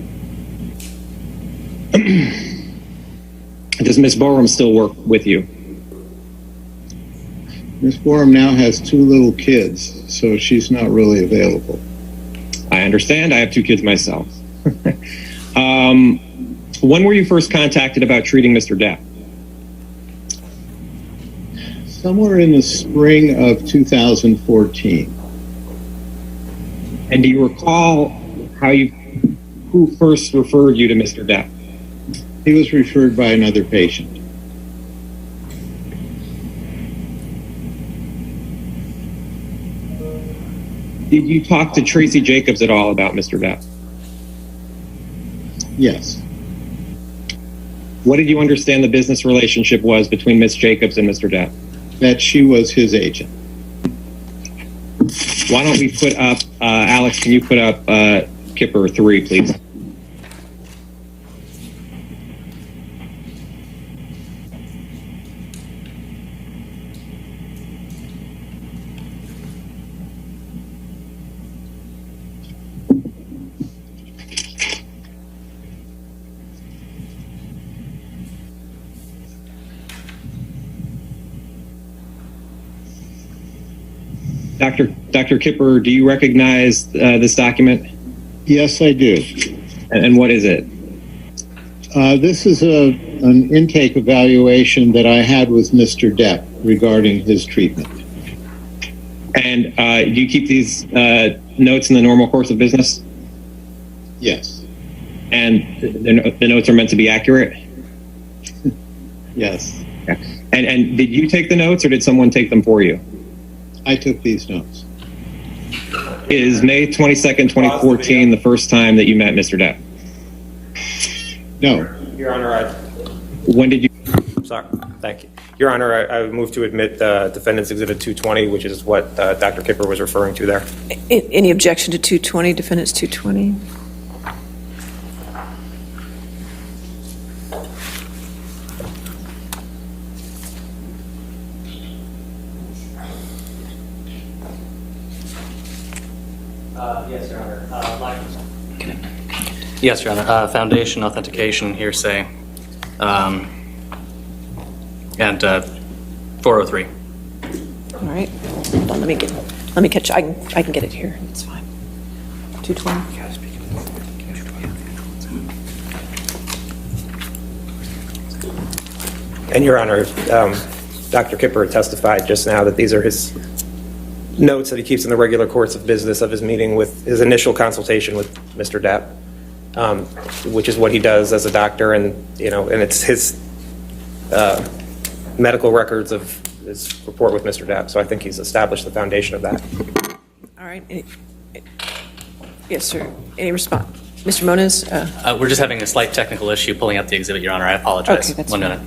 Does Miss Borum still work with you? Miss Borum now has 2 little kids, so she's not really available. I understand. I have 2 kids myself. When were you first contacted about treating Mr. Depp? Somewhere in the spring of 2014. And do you recall who first referred you to Mr. Depp? He was referred by another patient. Did you talk to Tracy Jacobs at all about Mr. Depp? Yes. What did you understand the business relationship was between Miss Jacobs and Mr. Depp? That she was his agent. Why don't we put up, Alex, can you put up Kipper 3, please? Dr. Kipper, do you recognize this document? Yes, I do. And what is it? This is an intake evaluation that I had with Mr. Depp regarding his treatment. And do you keep these notes in the normal course of business? Yes. And the notes are meant to be accurate? Yes. And did you take the notes, or did someone take them for you? I took these notes. Is May 22nd, 2014 the first time that you met Mr. Depp? No. Your Honor, When did you? sorry, thank you. Your Honor, I move to admit Defendant's Exhibit 220, which is what Dr. Kipper was referring to there. Any objection to 220, Defendant's 220? Yes, Your Honor. Yes, Your Honor. Foundation, authentication, hearsay, and 403. All right. Hold on, let me catch. I can get it here. It's fine. 220. And Your Honor, Dr. Kipper testified just now that these are his notes that he keeps in the regular course of business of his meeting with his initial consultation with Mr. Depp, which is what he does as a doctor, and and it's his medical records of his report with Mr. Depp. So I think he's established the foundation of that. All right. Yes, sir. Any response? Mr. Moniz? We're just having a slight technical issue pulling up the exhibit, Your Honor. I apologize. Okay, that's 1 fine. minute.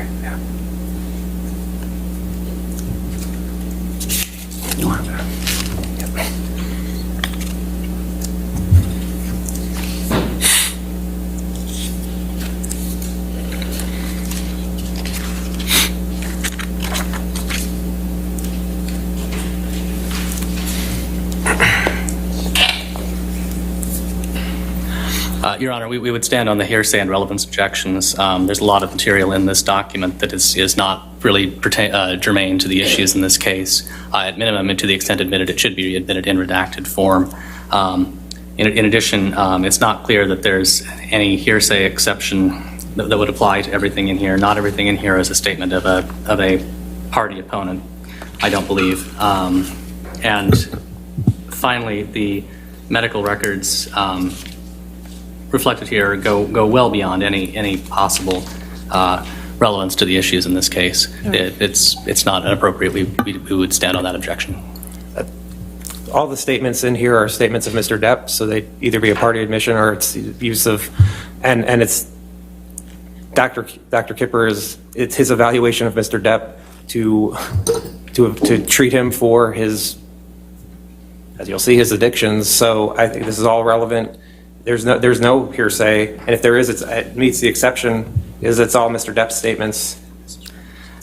right. Yeah. Your Honor, we would stand on the hearsay and relevance objections. There's a lot of material in this document that is not really germane to the issues in this case. At minimum, and to the extent admitted, it should be admitted in redacted form. In addition, it's not clear that there's any hearsay exception that would apply to everything in here. Not everything in here is a statement of a party opponent, I don't believe. And finally, the medical records reflected here go well beyond any possible relevance to the issues in this case. It's not inappropriate. We would stand on that objection. All the statements in here are statements of Mr. Depp, so they either be a party admission or it's use of, and it's Dr. Kipper it's his evaluation of Mr. Depp to treat him for his, as you'll see, his addictions. So I think this is all relevant. There's no hearsay, and if there is, it meets the exception. It's all Mr. Depp's statements.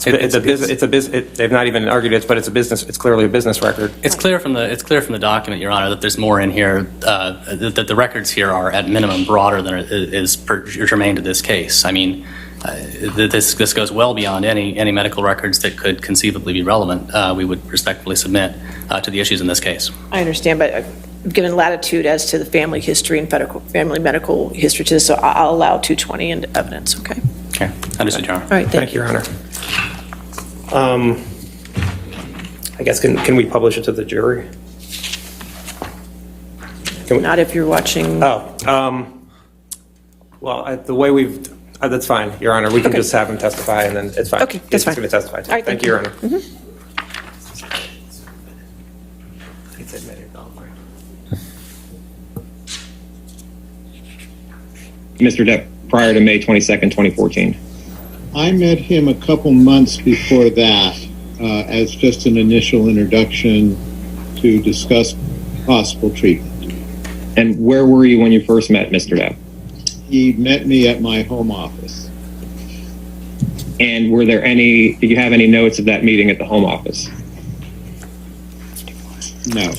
They've not even argued it, but it's a business. It's clearly a business record. It's clear from the document, Your Honor, that there's more in here. That the records here are at minimum broader than is germane to this case. I mean, this goes well beyond any medical records that could conceivably be relevant. We would respectfully submit to the issues in this case. I understand, but given latitude as to the family history and family medical history to this, so I'll allow 220 into evidence, okay? Okay, understood, Your Honor. All right, thank you, Your Honor. I guess, can we publish it to the jury? Not if you're watching. Well, the way we've, that's fine, Your Honor. We can just have him testify and then it's fine. Okay, that's fine. He's going to testify. All right, thank you, Your Honor. Mm-hmm. Mr. Depp, prior to May 22nd, 2014. I met him a couple months before that as just an initial introduction to discuss possible treatment. And where were you when you first met Mr. Depp? He met me at my home office. And did you have any notes of that meeting at the home office? No.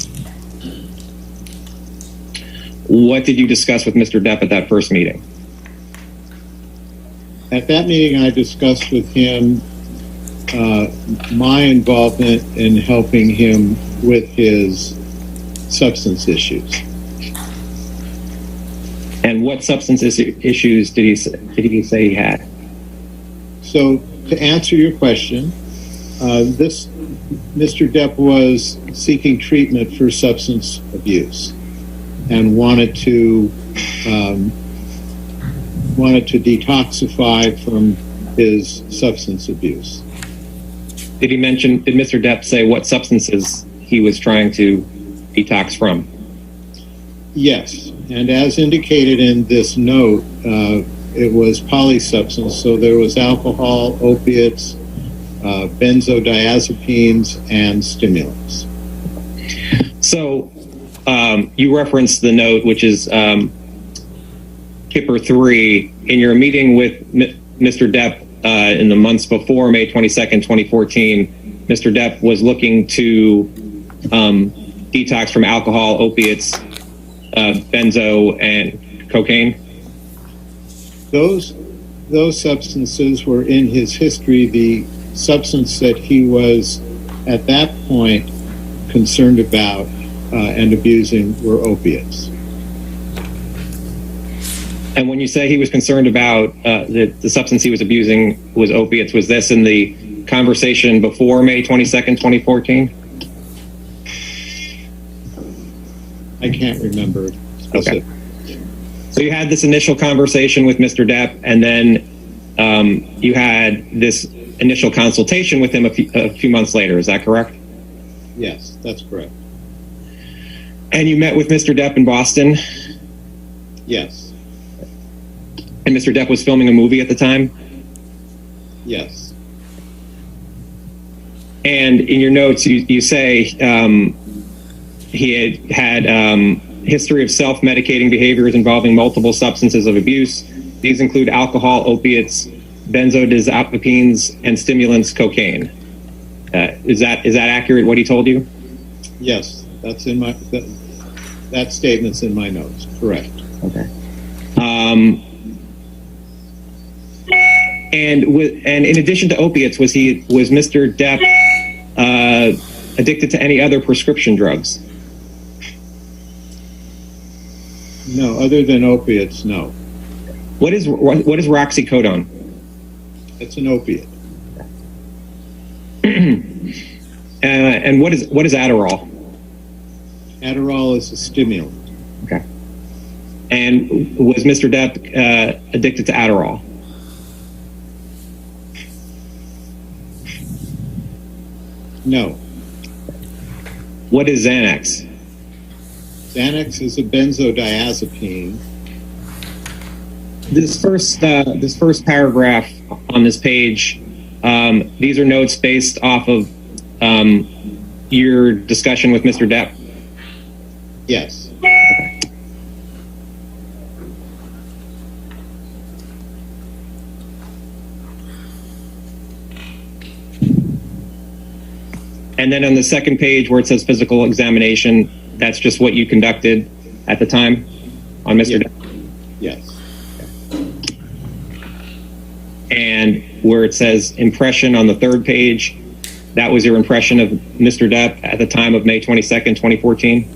What did you discuss with Mr. Depp at that first meeting? At that meeting, I discussed with him my involvement in helping him with his substance issues. And what substance issues did he say he had? So, to answer your question, Mr. Depp was seeking treatment for substance abuse and wanted to detoxify from his substance abuse. Did Mr. Depp say what substances he was trying to detox from? Yes, and as indicated in this note, it was polysubstance, so there was alcohol, opiates, benzodiazepines, and stimulants. So, you referenced the note, which is Kipper 3. In your meeting with Mr. Depp in the months before May 22nd, 2014, Mr. Depp was looking to detox from alcohol, opiates, benzo, and cocaine? Those substances were in his history. The substance that he was at that point concerned about and abusing were opiates. And when you say he was concerned about the substance he was abusing was opiates, was this in the conversation before May 22nd, 2014? I can't remember specifically. Okay. So you had this initial conversation with Mr. Depp, and then you had this initial consultation with him a few months later. Is that correct? Yes, that's correct. And you met with Mr. Depp in Boston? Yes. And Mr. Depp was filming a movie at the time? Yes. And in your notes, you say he had history of self-medicating behaviors involving multiple substances of abuse. These include alcohol, opiates, benzodiazepines, and stimulants, cocaine. Is that accurate, what he told you? Yes, that's in my, that statement's in my notes, correct. Okay. And in addition to opiates, was Mr. Depp addicted to any other prescription drugs? No, other than opiates, no. What is roxicodone? It's an opiate. And what is Adderall? Adderall is a stimulant. Okay. And was Mr. Depp addicted to Adderall? No. What is Xanax? Xanax is a benzodiazepine. This first paragraph on this page, these are notes based off of your discussion with Mr. Depp? Yes. Okay. And then on the second page where it says physical examination, that's just what you conducted at the time on Mr. Depp? Yes. And where it says impression on the third page, that was your impression of Mr. Depp at the time of May 22nd, 2014?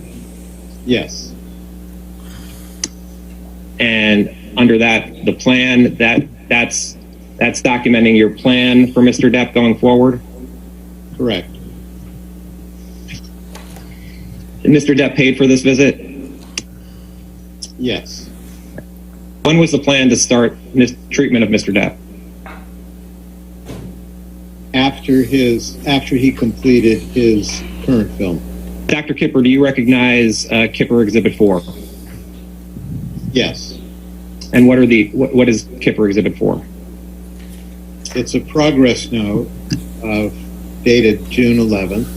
Yes. And under that, the plan, that's documenting your plan for Mr. Depp going forward? Correct. Mr. Depp paid for this visit? Yes. When was the plan to start treatment of Mr. Depp? After he completed his current film. Dr. Kipper, do you recognize Kipper Exhibit 4? Yes. And what is Kipper Exhibit 4? It's a progress note dated June 11th,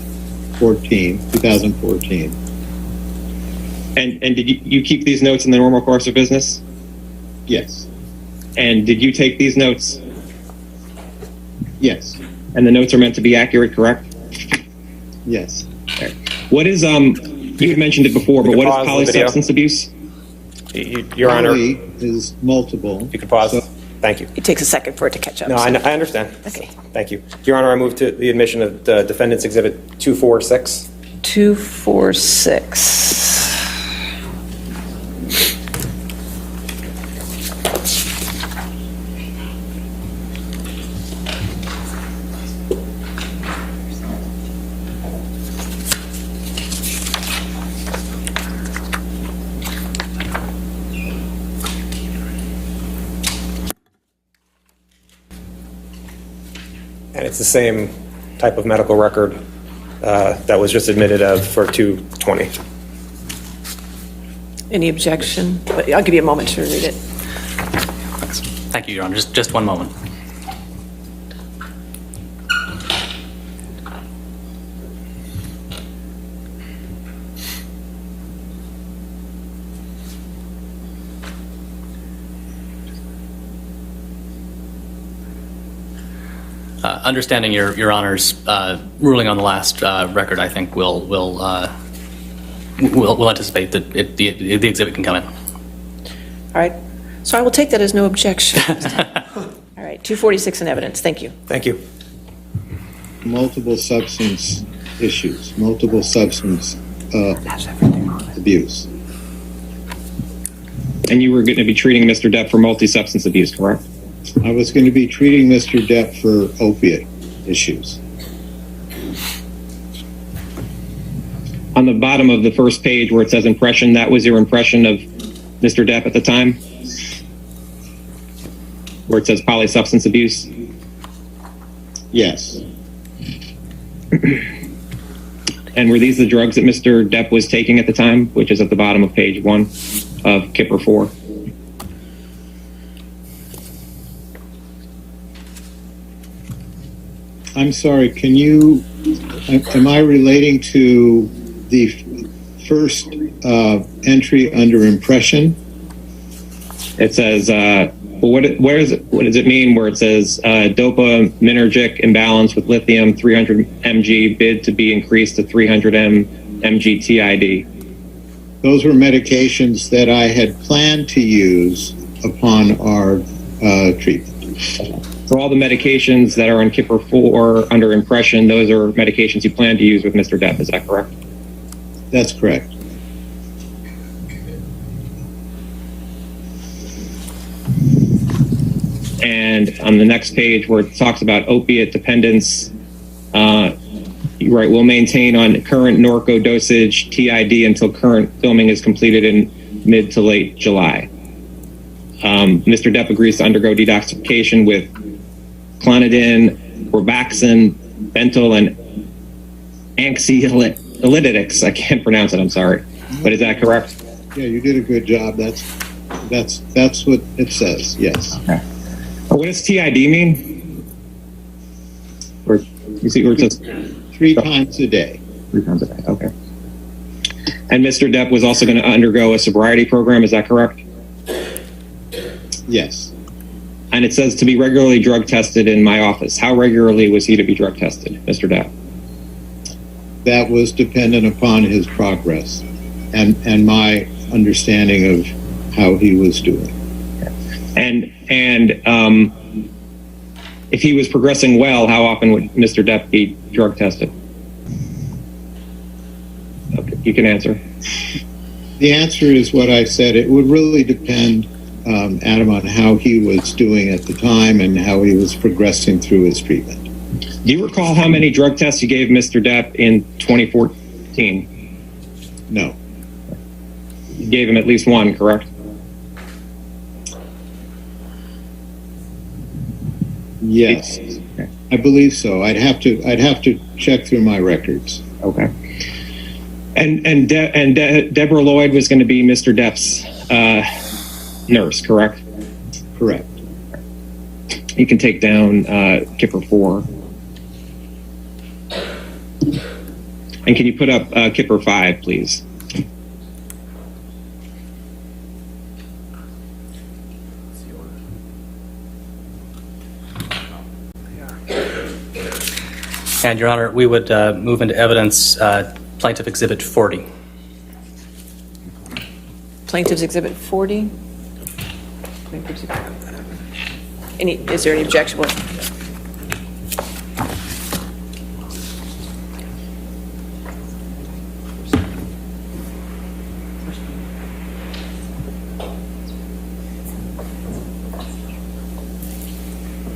2014. And did you keep these notes in the normal course of business? Yes. And did you take these notes? Yes. And the notes are meant to be accurate, correct? Yes. Okay. What is, you had mentioned it before, but what is polysubstance abuse? Your Honor. Poly is multiple. You can pause. So, thank you. It takes a second for it to catch up. No, I understand. Okay. Thank you. Your Honor, I move to the admission of Defendant's Exhibit 246. 246. And it's the same type of medical record that was just admitted of for 220. Any objection? I'll give you a moment to read it. Thank you, Your Honor. Just one moment. Understanding Your Honor's ruling on the last record, I think we'll anticipate that the exhibit can come in. All right. So I will take that as no objection. All right. 246 in evidence. Thank you. Thank you. multiple substance issues, multiple substance abuse. And you were going to be treating Mr. Depp for multi-substance abuse, correct? I was going to be treating Mr. Depp for opiate issues. On the bottom of the first page where it says impression, that was your impression of Mr. Depp at the time? Where it says polysubstance abuse? Yes. And were these the drugs that Mr. Depp was taking at the time, which is at the bottom of page 1 of Kipper 4? I'm sorry, am I relating to the first entry under impression? It says, what does it mean where it says dopaminergic imbalance with lithium 300 mg bid to be increased to 300 mg TID? Those were medications that I had planned to use upon our treatment. So all the medications that are on Kipper 4 under impression, those are medications you plan to use with Mr. Depp, is that correct? That's correct. And on the next page where it talks about opiate dependence, you write, will maintain on current Norco dosage TID until current filming is completed in mid to late July. Mr. Depp agrees to undergo detoxification with clonidine, Robaxin, Bentyl, and anxiolytics. I can't pronounce it, I'm sorry. But is that correct? Yeah, you did a good job. That's what it says, yes. Okay. What does TID mean? Or you see where it says 3 times a day. 3 times a day, okay. And Mr. Depp was also going to undergo a sobriety program, is that correct? Yes. And it says to be regularly drug tested in my office. How regularly was he to be drug tested, Mr. Depp? That was dependent upon his progress and my understanding of how he was doing. And if he was progressing well, how often would Mr. Depp be drug tested? Okay, you can answer. The answer is what I said. It would really depend, Adam, on how he was doing at the time and how he was progressing through his treatment. Do you recall how many drug tests you gave Mr. Depp in 2014? No. You gave him at least one, correct? Yes, I believe so. I'd have to check through my records. Okay. And Deborah Lloyd was going to be Mr. Depp's nurse, correct? Correct. You can take down Kipper 4. And can you put up Kipper 5, please? And, Your Honor, we would move into evidence Plaintiff Exhibit 40. Plaintiff's Exhibit 40. Is there any objection?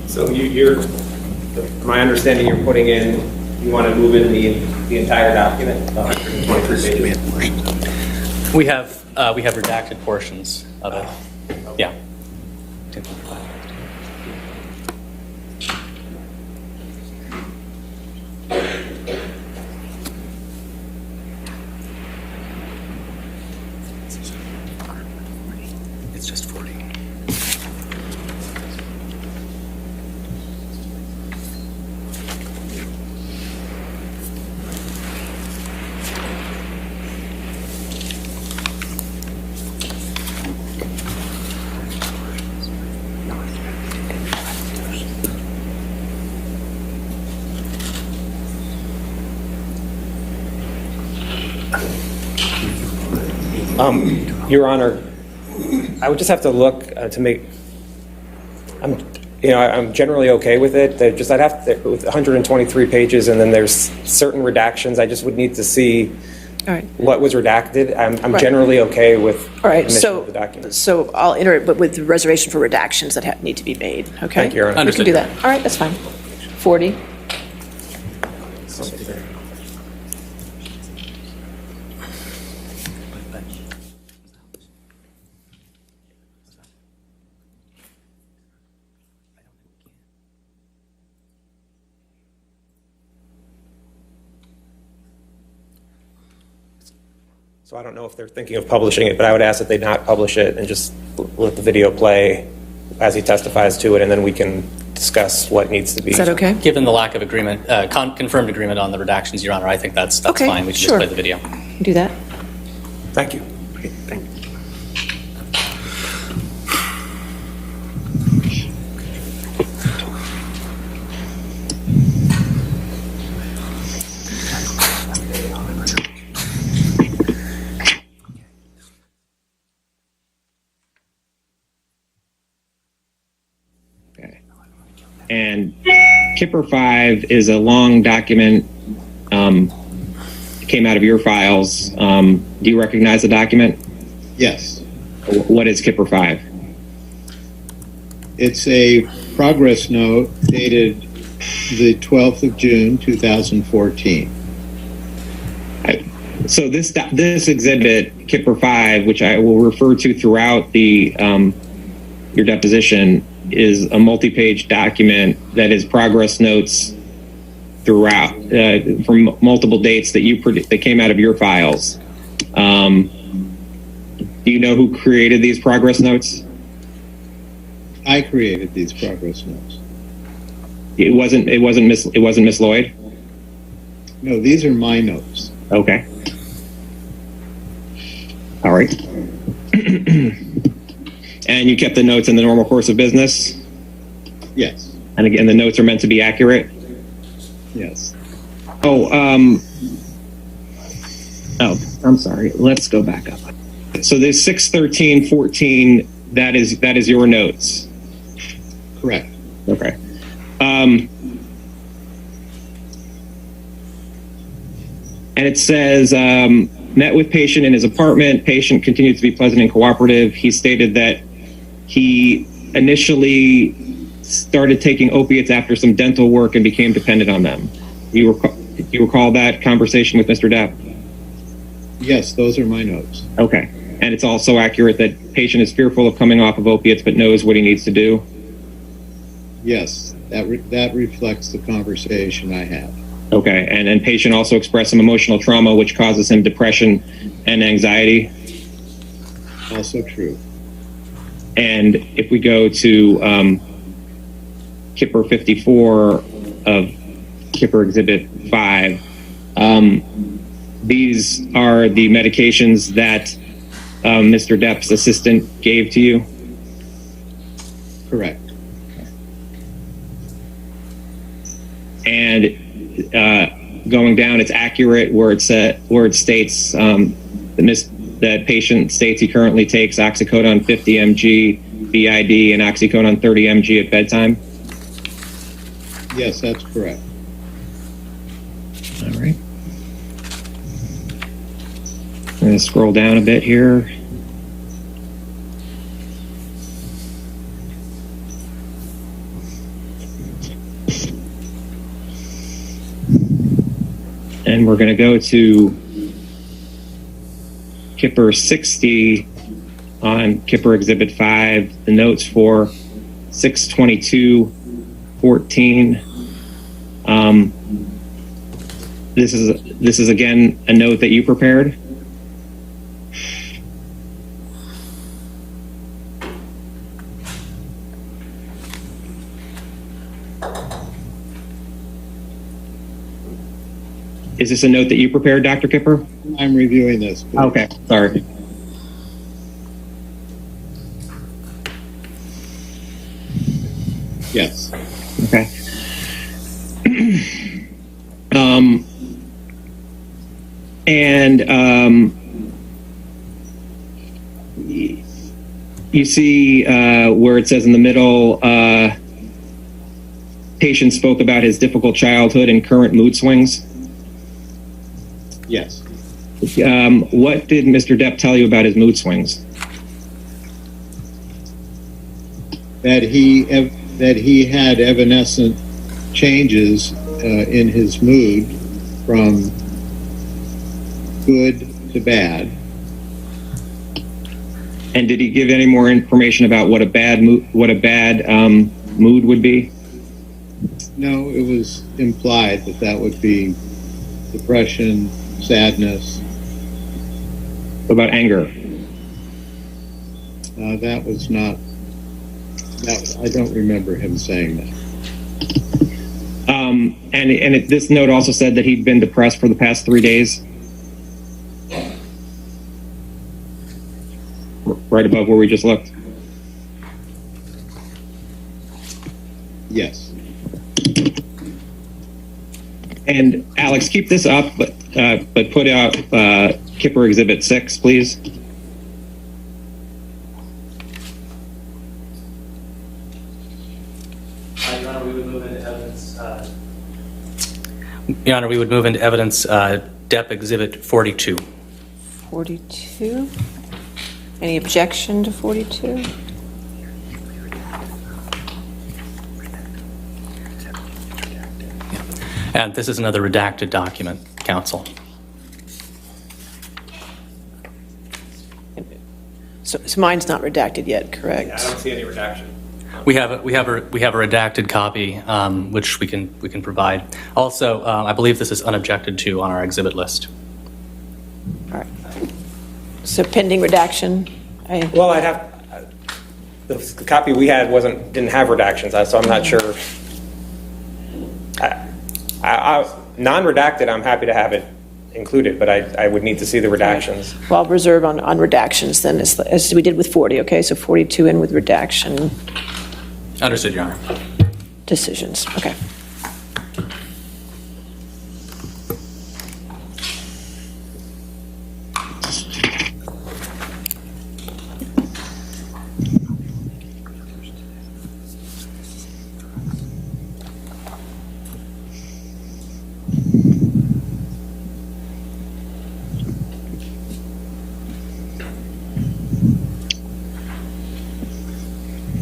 So my understanding, you're putting in, you want to move in the entire document, the 123 pages? We have redacted portions of it. Yeah. It's just 40. Your Honor, I would just have to look to make. I'm generally okay with it. I'd have to, with 123 pages, and then there's certain redactions. I just would need to see what was redacted. I'm generally okay with the document. So I'll enter it, but with the reservation for redactions that need to be made. Okay. Thank you, Your Honor. We can do that. All right, that's fine. 40. So I don't know if they're thinking of publishing it, but I would ask that they not publish it and just let the video play as he testifies to it, and then we can discuss what needs to be. Is that okay? Given the lack of agreement, confirmed agreement on the redactions, Your Honor, I think that's Okay, fine. We should sure. just play the video. Do that. Thank you. And Kipper 5 is a long document. It came out of your files. Do you recognize the document? Yes. What is Kipper 5? It's a progress note dated the 12th of June, 2014. So this exhibit, Kipper 5, which I will refer to throughout the your deposition, is a multi-page document that is progress notes throughout from multiple dates that came out of your files. Do you know who created these progress notes? I created these progress notes. It wasn't Miss Lloyd? No, these are my notes. Okay. All right. And you kept the notes in the normal course of business? Yes. And again, the notes are meant to be accurate? Yes. Oh, I'm sorry. Let's go back up. So there's 6/13/14. That is your notes. Correct. Okay. And it says, met with patient in his apartment. Patient continued to be pleasant and cooperative. He stated that he initially started taking opiates after some dental work and became dependent on them. Do you recall that conversation with Mr. Depp? Yes, those are my notes. Okay. And it's also accurate that patient is fearful of coming off of opiates but knows what he needs to do? Yes, that reflects the conversation I had. Okay. And patient also expressed some emotional trauma which causes him depression and anxiety? Also true. And if we go to Kipper 54 of Kipper Exhibit 5, these are the medications that Mr. Depp's assistant gave to you? Correct. And going down, it's accurate where it states that patient states he currently takes oxycodone 50 mg BID and oxycodone 30 mg at bedtime? Yes, that's correct. All right. I'm going to scroll down a bit here. And we're going to go to Kipper 60 on Kipper Exhibit 5, the notes for 6/22/14. This is again a note that you prepared? Is this a note that you prepared, Dr. Kipper? I'm reviewing this. Please. Okay, sorry. Yes. Okay. You see where it says in the middle, patient spoke about his difficult childhood and current mood swings? Yes. What did Mr. Depp tell you about his mood swings? That he had evanescent changes in his mood from good to bad. And did he give any more information about what a bad mood would be? No, it was implied that would be depression, sadness. What about anger? That was not. I don't remember him saying that. This note also said that he'd been depressed for the past 3 days. Right above where we just looked. Yes. And Alex, keep this up, but put out Kipper Exhibit 6, please. Your Honor, we would move into evidence. Your Honor, we would move into evidence Depp Exhibit 42. 42? Any objection to 42? And this is another redacted document, counsel. So mine's not redacted yet, correct? Yeah, I don't see any redaction. We have a redacted copy, which we can provide. Also, I believe this is unobjected to on our exhibit list. All right. So pending redaction? Well, I'd have the copy we had didn't have redactions, so I'm not sure. Non-redacted, I'm happy to have it included, but I would need to see the redactions. Well, I'll reserve on redactions then, as we did with 40, okay? So 42 in with redaction. Understood, Your Honor. Decisions, okay.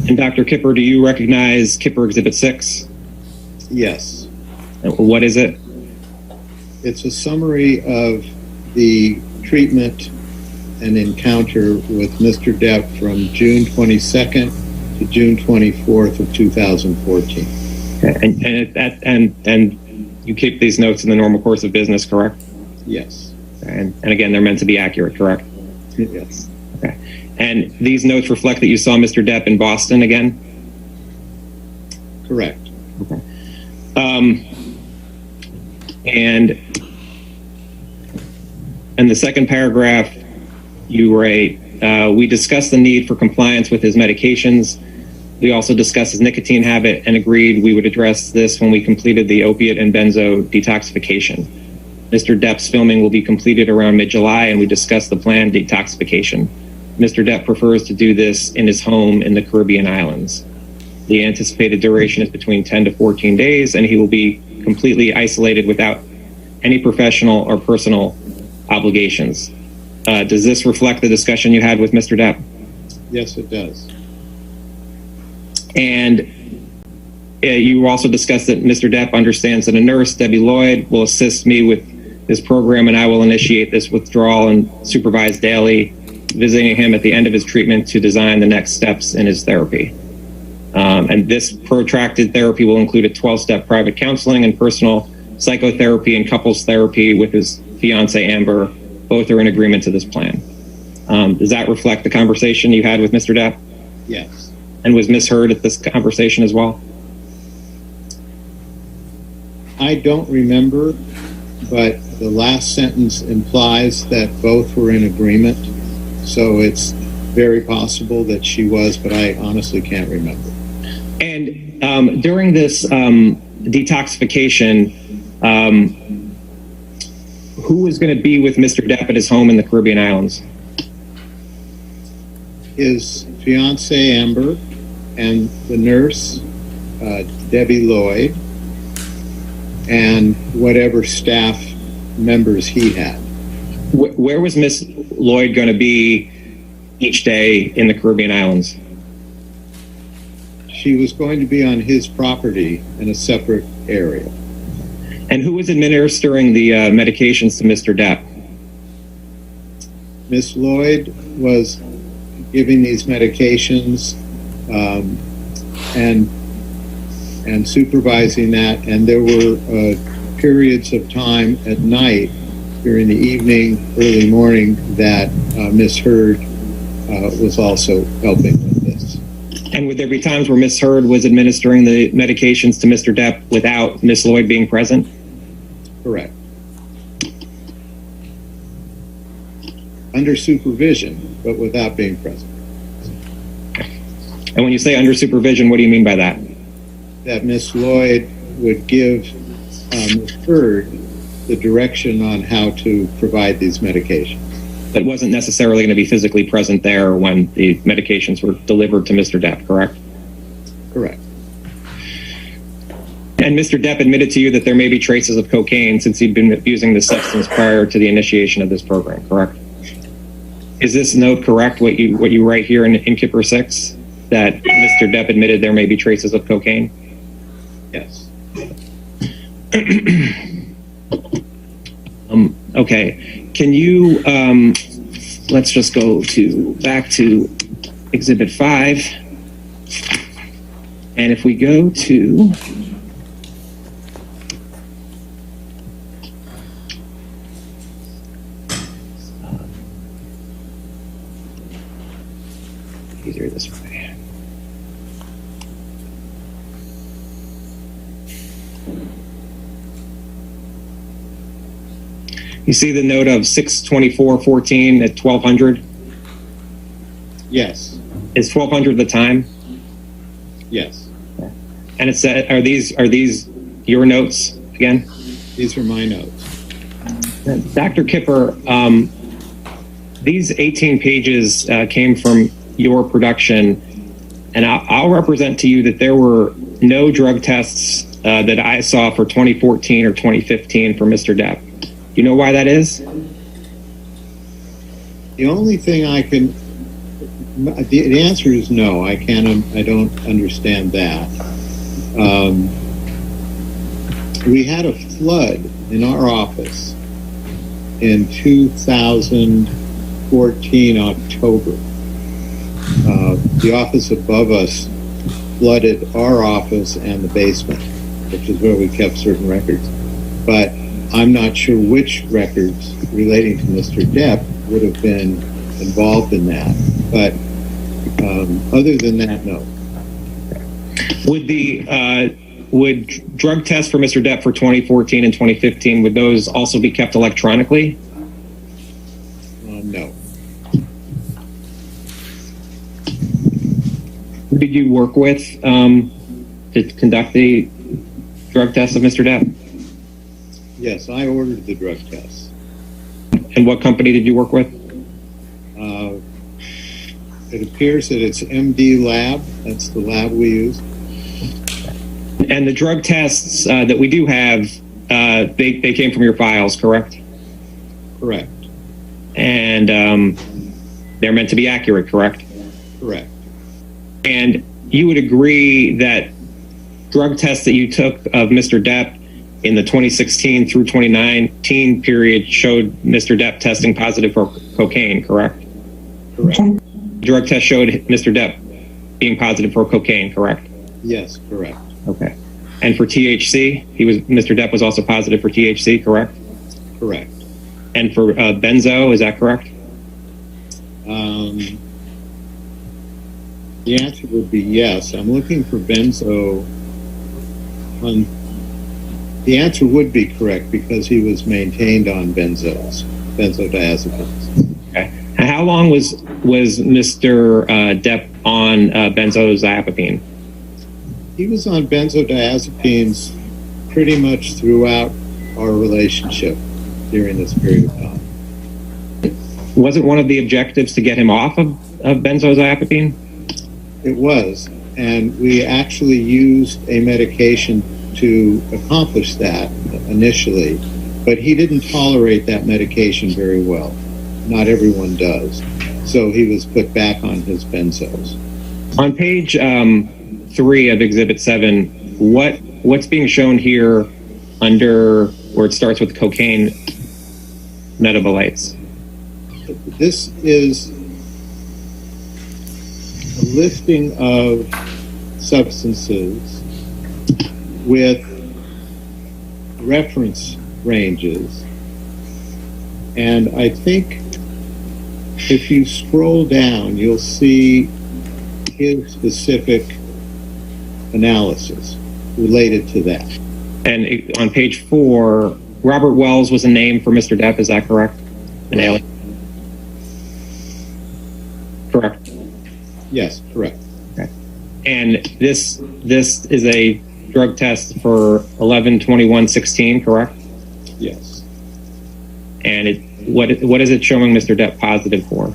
And Dr. Kipper, do you recognize Kipper Exhibit 6? Yes. What is it? It's a summary of the treatment and encounter with Mr. Depp from June 22nd to June 24th of 2014. And you keep these notes in the normal course of business, correct? Yes. And again, they're meant to be accurate, correct? Yes. Okay. And these notes reflect that you saw Mr. Depp in Boston again? Correct. Okay. And the second paragraph, you write, we discussed the need for compliance with his medications. We also discussed his nicotine habit and agreed we would address this when we completed the opiate and benzo detoxification. Mr. Depp's filming will be completed around mid-July, and we discussed the planned detoxification. Mr. Depp prefers to do this in his home in the Caribbean islands. The anticipated duration is between 10 to 14 days, and he will be completely isolated without any professional or personal obligations. Does this reflect the discussion you had with Mr. Depp? Yes, it does. And you also discussed that Mr. Depp understands that a nurse, Debbie Lloyd, will assist me with this program, and I will initiate this withdrawal and supervise daily, visiting him at the end of his treatment to design the next steps in his therapy. And this protracted therapy will include a 12-step private counseling and personal psychotherapy and couples therapy with his fiancée, Amber. Both are in agreement to this plan. Does that reflect the conversation you had with Mr. Depp? Yes. And was misheard at this conversation as well? I don't remember, but the last sentence implies that both were in agreement. So it's very possible that she was, but I honestly can't remember. And during this detoxification, who was going to be with Mr. Depp at his home in the Caribbean islands? His fiancée, Amber, and the nurse, Debbie Lloyd, and whatever staff members he had. Where was Miss Lloyd going to be each day in the Caribbean islands? She was going to be on his property in a separate area. And who was administering the medications to Mr. Depp? Miss Lloyd was giving these medications and supervising that, and there were periods of time at night during the evening, early morning, that Miss Heard was also helping with this. And would there be times where Ms. Heard was administering the medications to Mr. Depp without Ms. Lloyd being present? Correct. Under supervision, but without being present. And when you say under supervision, what do you mean by that? That Ms. Lloyd would give Ms. Heard the direction on how to provide these medications. That wasn't necessarily going to be physically present there when the medications were delivered to Mr. Depp, correct? Correct. And Mr. Depp admitted to you that there may be traces of cocaine since he'd been using the substance prior to the initiation of this program, correct? Is this note correct, what you write here in Kipper 6, that Mr. Depp admitted there may be traces of cocaine? Yes. Okay. Can you, let's just go back to Exhibit 5. And if we go to easier this way. You see the note of 6/24/14 at 1200? Yes. Is 1200 the time? Yes. And it said, are these your notes again? These are my notes. Dr. Kipper, these 18 pages came from your production, and I'll represent to you that there were no drug tests that I saw for 2014 or 2015 for Mr. Depp. Do you know why that is? The only thing I can, the answer is no. I don't understand that. We had a flood in our office in 2014 October. The office above us flooded our office and the basement, which is where we kept certain records. But I'm not sure which records relating to Mr. Depp would have been involved in that. But other than that, no. Would drug tests for Mr. Depp for 2014 and 2015, would those also be kept electronically? No. Who did you work with to conduct the drug tests of Mr. Depp? Yes, I ordered the drug tests. And what company did you work with? It appears that it's MD Lab. That's the lab we use. And the drug tests that we do have, they came from your files, correct? Correct. And they're meant to be accurate, correct? Correct. And you would agree that drug tests that you took of Mr. Depp in the 2016 through 2019 period showed Mr. Depp testing positive for cocaine, correct? Correct. Drug test showed Mr. Depp being positive for cocaine, correct? Yes, correct. Okay. And for THC, Mr. Depp was also positive for THC, correct? Correct. And for benzo, is that correct? The answer would be yes. I'm looking for benzo. The answer would be correct because he was maintained on benzodiazepines. Okay. And how long was Mr. Depp on benzodiazepine? He was on benzodiazepines pretty much throughout our relationship during this period of time. Wasn't one of the objectives to get him off of benzodiazepine? It was, and we actually used a medication to accomplish that initially, but he didn't tolerate that medication very well. Not everyone does. So he was put back on his benzos. On page 3 of Exhibit 7, what's being shown here under where it starts with cocaine metabolites? This is a listing of substances with reference ranges, and I think if you scroll down, you'll see his specific analysis related to that. And on page 4, Robert Wells was a name for Mr. Depp, is that correct? An alien? Correct. Yes, correct. Okay. And this is a drug test for 11/21/16, correct? Yes. And what is it showing Mr. Depp positive for?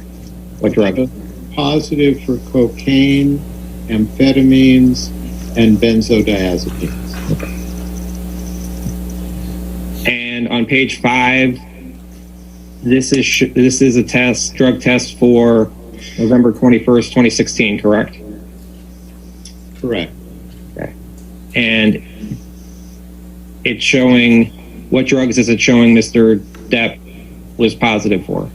What drug? Positive for cocaine, amphetamines, and benzodiazepines. Okay. And on page 5, this is a drug test for November 21st, 2016, correct? Correct. Okay. And it's showing, what drugs is it showing Mr. Depp was positive for?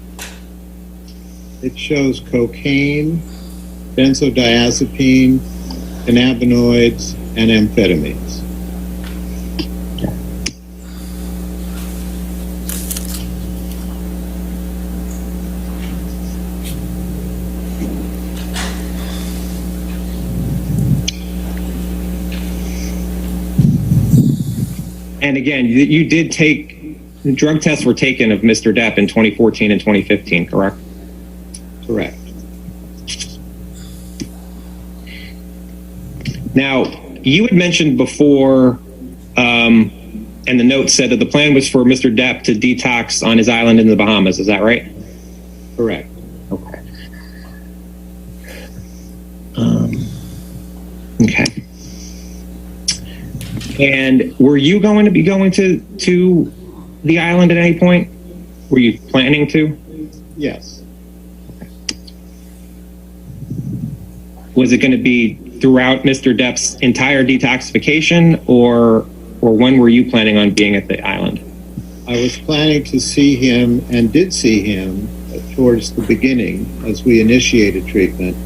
It shows cocaine, benzodiazepine, cannabinoids, and amphetamines. And again, you did take, the drug tests were taken of Mr. Depp in 2014 and 2015, correct? Correct. Now, you had mentioned before, and the note said that the plan was for Mr. Depp to detox on his island in the Bahamas. Is that right? Correct. Okay. Okay. And were you going to be going to the island at any point? Were you planning to? Yes. Was it going to be throughout Mr. Depp's entire detoxification, or when were you planning on being at the island? I was planning to see him and did see him towards the beginning as we initiated treatment,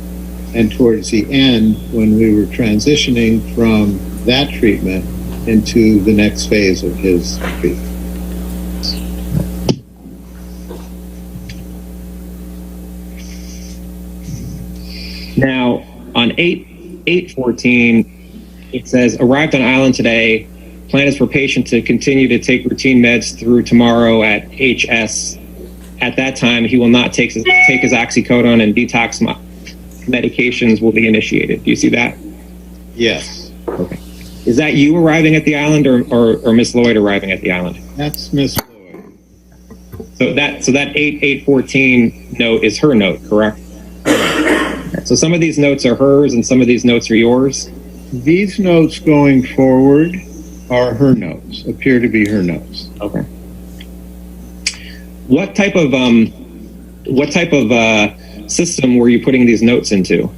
and towards the end when we were transitioning from that treatment into the next phase of his treatment. Now, on 8/14, it says, arrived on island today. Plan is for patient to continue to take routine meds through tomorrow at HS. At that time, he will not take his oxycodone, and detox medications will be initiated. Do you see that? Yes. Okay. Is that you arriving at the island, or Miss Lloyd arriving at the island? That's Miss Lloyd. So that 8/14 note is her note, correct? So some of these notes are hers and some of these notes are yours? These notes going forward are her notes, appear to be her notes. Okay. What type of system were you putting these notes into?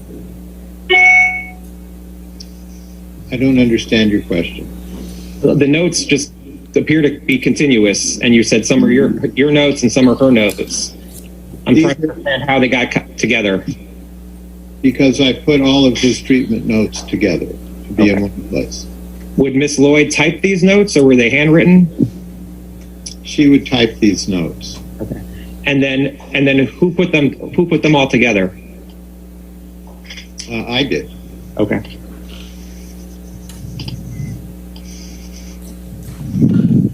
I don't understand your question. The notes just appear to be continuous, and you said some are your notes and some are her notes. I'm trying to understand how they got together. Because I put all of his treatment notes together to be in one place. Would Miss Lloyd type these notes, or were they handwritten? She would type these notes. Okay. And then who put them all together? I did. Okay.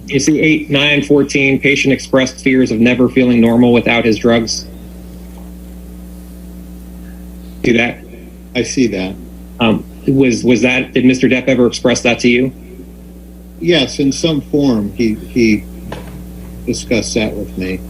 You see 8/9/14, patient expressed fears of never feeling normal without his drugs. See that? I see that. Was that, did Mr. Depp ever express that to you? Yes, in some form he discussed that with me.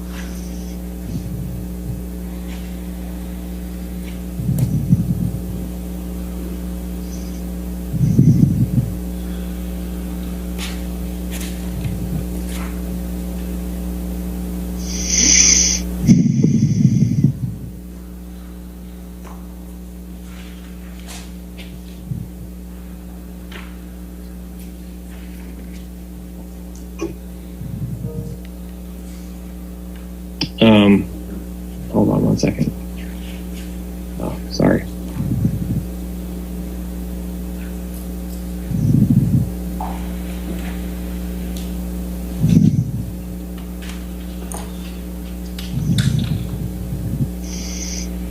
Hold on 1 second. Oh, sorry.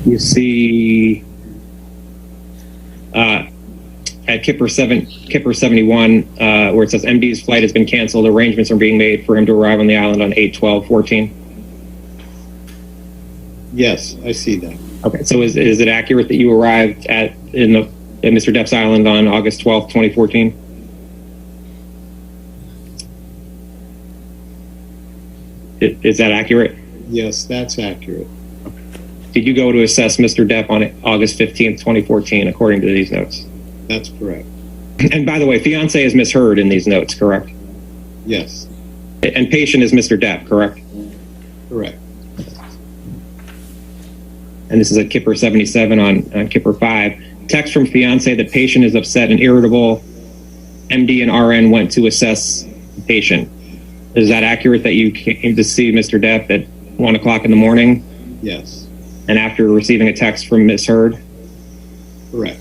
You see at Kipper 71, where it says MD's flight has been canceled. Arrangements are being made for him to arrive on the island on 8/12/14. Yes, I see that. Okay, so is it accurate that you arrived at Mr. Depp's island on August 12th, 2014? Is that accurate? Yes, that's accurate. Did you go to assess Mr. Depp on August 15th, 2014, according to these notes? That's correct. And by the way, fiance is misheard in these notes, correct? Yes. And patient is Mr. Depp, correct? Correct. And this is at Kipper 77 on Kipper 5. Text from fiance that patient is upset and irritable. MD and RN went to assess the patient. Is that accurate that you came to see Mr. Depp at 1 o'clock in the morning? Yes. And after receiving a text from Ms. Heard? Correct.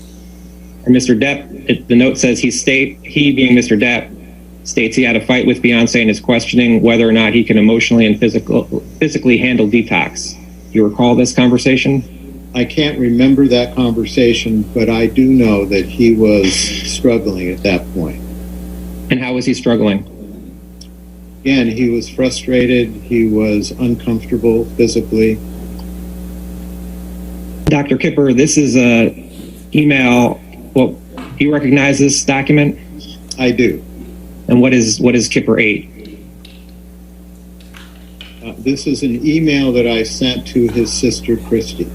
And Mr. Depp, the note says he being Mr. Depp, states he had a fight with fiance and is questioning whether or not he can emotionally and physically handle detox. Do you recall this conversation? I can't remember that conversation, but I do know that he was struggling at that point. And how was he struggling? Again, he was frustrated. He was uncomfortable physically. Dr. Kipper, this is a email. Well, do you recognize this document? I do. And what is Kipper 8? This is an email that I sent to his sister, Christy.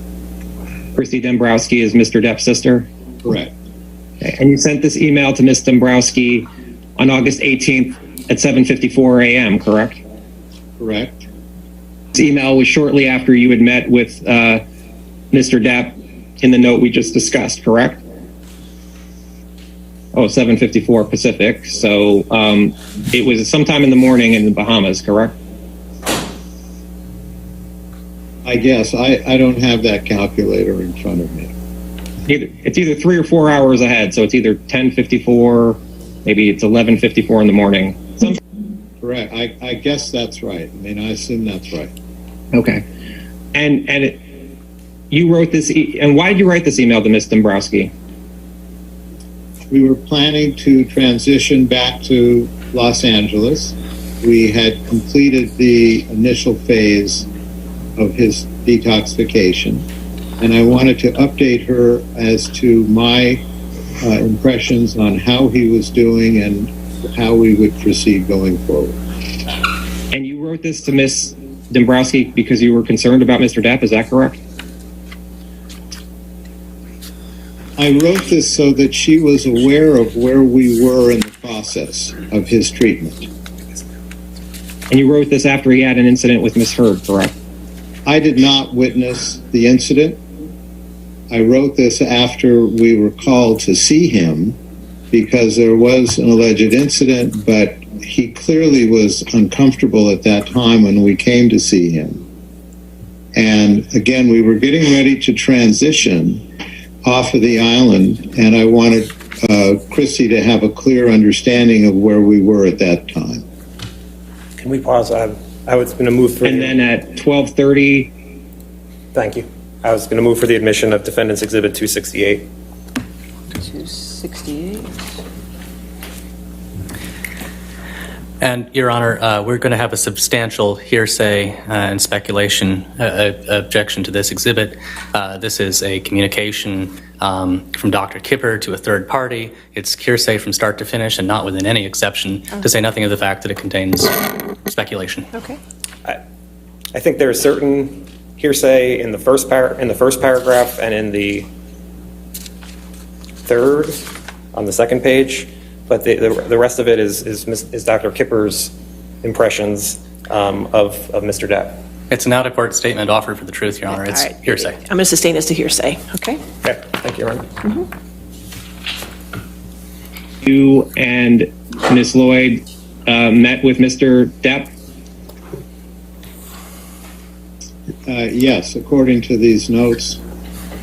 Christy Dombrowski is Mr. Depp's sister? Correct. Okay. And you sent this email to Ms. Dombrowski on August 18th at 7:54 a.m., correct? Correct. This email was shortly after you had met with Mr. Depp in the note we just discussed, correct? Oh, 7:54 Pacific. So it was sometime in the morning in the Bahamas, correct? I guess. I don't have that calculator in front of me. It's either 3 or 4 hours ahead. So it's either 10:54, maybe it's 11:54 in the morning. Correct. I guess that's right. I mean, I assume that's right. Okay. And you wrote this, and why did you write this email to Ms. Dombrowski? We were planning to transition back to Los Angeles. We had completed the initial phase of his detoxification, and I wanted to update her as to my impressions on how he was doing and how we would proceed going forward. And you wrote this to Ms. Dombrowski because you were concerned about Mr. Depp, is that correct? I wrote this so that she was aware of where we were in the process of his treatment. And you wrote this after he had an incident with Ms. Heard, correct? I did not witness the incident. I wrote this after we were called to see him because there was an alleged incident, but he clearly was uncomfortable at that time when we came to see him. And again, we were getting ready to transition off of the island, and I wanted Christy to have a clear understanding of where we were at that time. Can we pause? I was going to move through. And then at 12:30, thank you. I was going to move for the admission of Defendants Exhibit 268. 268. And, Your Honor, we're going to have a substantial hearsay and speculation objection to this exhibit. This is a communication from Dr. Kipper to a third party. It's hearsay from start to finish and not within any exception, to say nothing of the fact that it contains speculation. Okay. I think there is certain hearsay in the first paragraph and in the third on the second page. But the rest of it is Dr. Kipper's impressions of Mr. Depp. It's an out-of-court statement offered for the truth, Your Honor. It's hearsay. I'm going to sustain this to hearsay. Okay. Okay. Thank you, Your Honor. You and Ms. Lloyd met with Mr. Depp? Yes, according to these notes,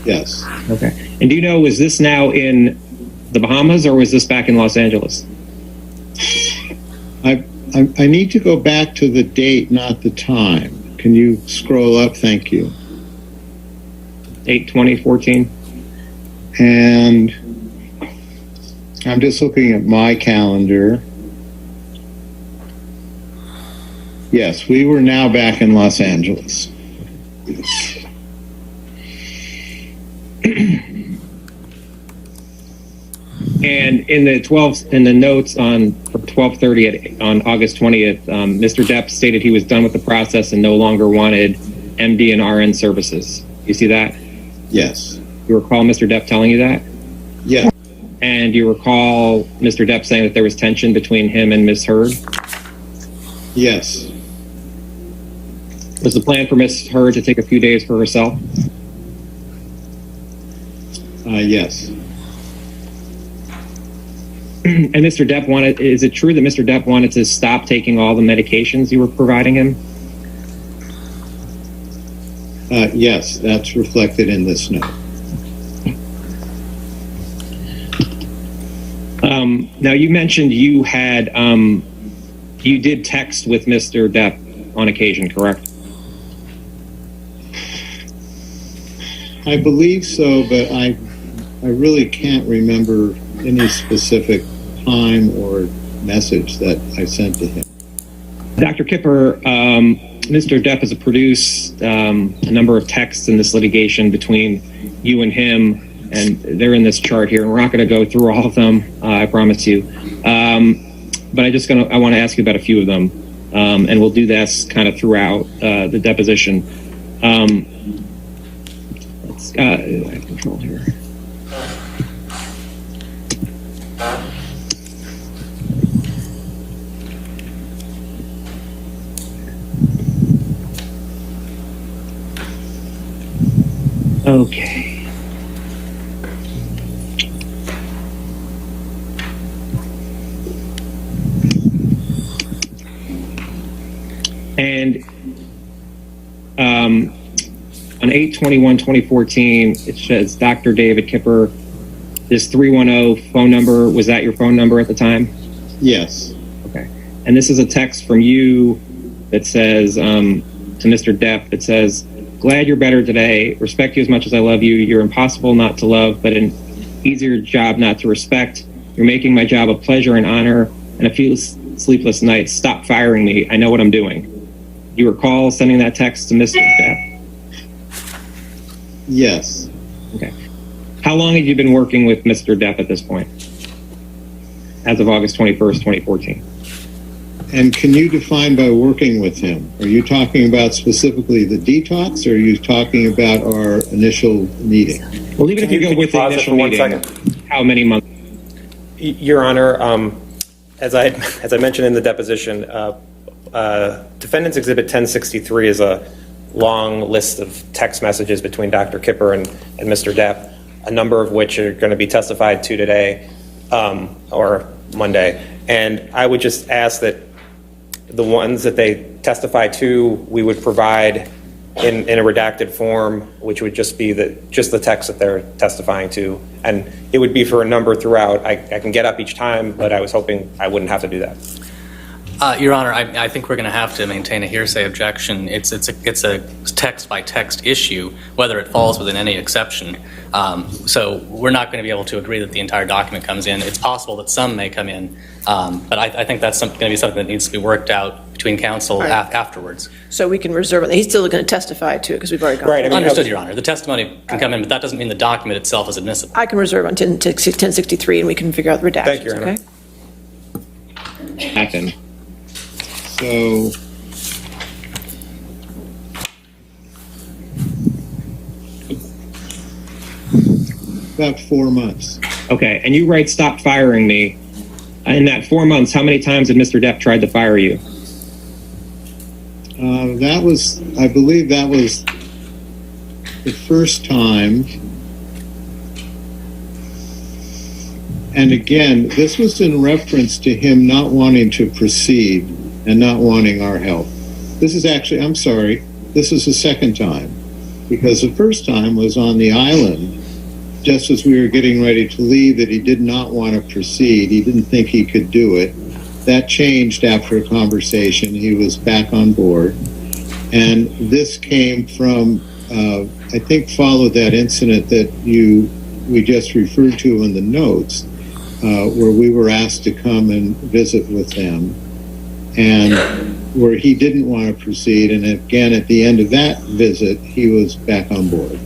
yes. Okay. And do you know, was this now in the Bahamas or was this back in Los Angeles? I need to go back to the date, not the time. Can you scroll up? Thank you. 8/20/14. And I'm just looking at my calendar. Yes, we were now back in Los Angeles. And in the notes on 12:30 on August 20th, Mr. Depp stated he was done with the process and no longer wanted MD and RN services. You see that? Yes. You recall Mr. Depp telling you that? Yes. And you recall Mr. Depp saying that there was tension between him and Ms. Heard? Yes. Was the plan for Ms. Heard to take a few days for herself? Yes. And Mr. Depp is it true that Mr. Depp wanted to stop taking all the medications you were providing him? Yes, that's reflected in this note. Now you mentioned you did text with Mr. Depp on occasion, correct? I believe so, but I really can't remember any specific time or message that I sent to him. Dr. Kipper, Mr. Depp has produced a number of texts in this litigation between you and him, and they're in this chart here, and we're not going to go through all of them, I promise you. But I want to ask you about a few of them, and we'll do this kind of throughout the deposition. I have control here. Okay. And on 8/21/2014, it says Dr. David Kipper. This 310 phone number, was that your phone number at the time? Yes. Okay. And this is a text from you that says to Mr. Depp that says, "Glad you're better today. Respect you as much as I love you. You're impossible not to love, but an easier job not to respect. You're making my job a pleasure and honor, and a few sleepless nights. Stop firing me. I know what I'm doing." Do you recall sending that text to Mr. Depp? Yes. Okay. How long have you been working with Mr. Depp at this point? As of August 21st, 2014. And can you define by working with him? Are you talking about specifically the detox, or are you talking about our initial meeting? Well, even if you go with the initial meeting, how many months? Your Honor, as I mentioned in the deposition, Defendant's Exhibit 1063 is a long list of text messages between Dr. Kipper and Mr. Depp, a number of which are going to be testified to today or Monday. And I would just ask that the ones that they testify to, we would provide in a redacted form, which would just be the text that they're testifying to. And it would be for a number throughout. I can get up each time, but I was hoping I wouldn't have to do that. Your Honor, I think we're going to have to maintain a hearsay objection. It's a text by text issue, whether it falls within any exception. So we're not going to be able to agree that the entire document comes in. It's possible that some may come in, but I think that's going to be something that needs to be worked out between counsel afterwards. So we can reserve it. He's still going to testify to it because we've already gone. Right. Understood, Your Honor. The testimony can come in, but that doesn't mean the document itself is admissible. I can reserve on 1063 and we can figure out the redactions. Thank you, Your Honor. Okay. Happen. So about 4 months. Okay, and you write "stop firing me." In that 4 months, how many times had Mr. Depp tried to fire you? I believe that was the first time. And again, this was in reference to him not wanting to proceed and not wanting our help. This is actually, I'm sorry, this is the second time. Because the first time was on the island, just as we were getting ready to leave, that he did not want to proceed. He didn't think he could do it. That changed after a conversation. He was back on board. And this came from, I think, followed that incident that we just referred to in the notes. where we were asked to come and visit with them, and where he didn't want to proceed. And again, at the end of that visit, he was back on board.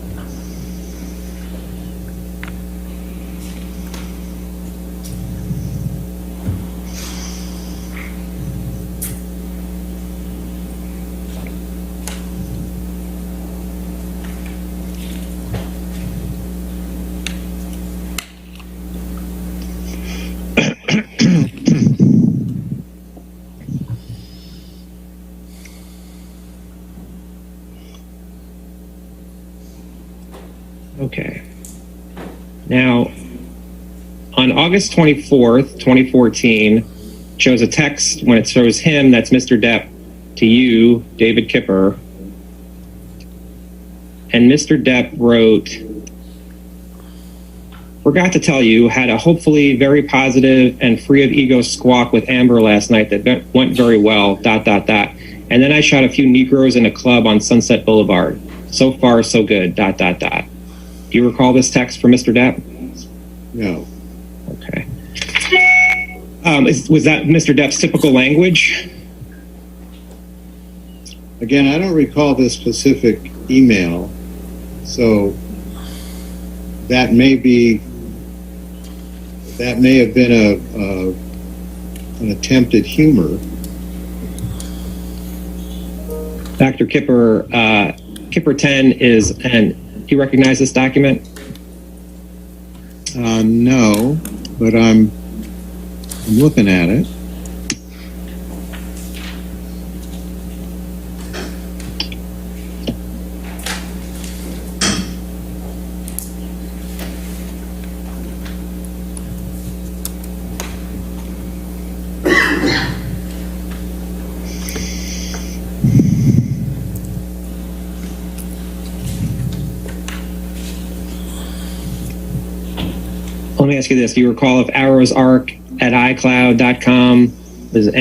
Okay. Now, on August 24th, 2014, shows a text when it shows him, that's Mr. Depp, to you, David Kipper. And Mr. Depp wrote, forgot to tell you, had a hopefully very positive and free of ego squawk with Amber last night that went very well, ... And then I shot a few Negroes in a club on Sunset Boulevard. So far, so good, ... Do you recall this text from Mr. Depp? No. Okay. Was that Mr. Depp's typical language? Again, I don't recall this specific email, so that may have been an attempt at humor. Dr. Kipper, Kipper 10 is an. Do you recognize this document? No, but I'm looking at it. Let me ask you this. Do you recall if arrowsarc at iCloud.com is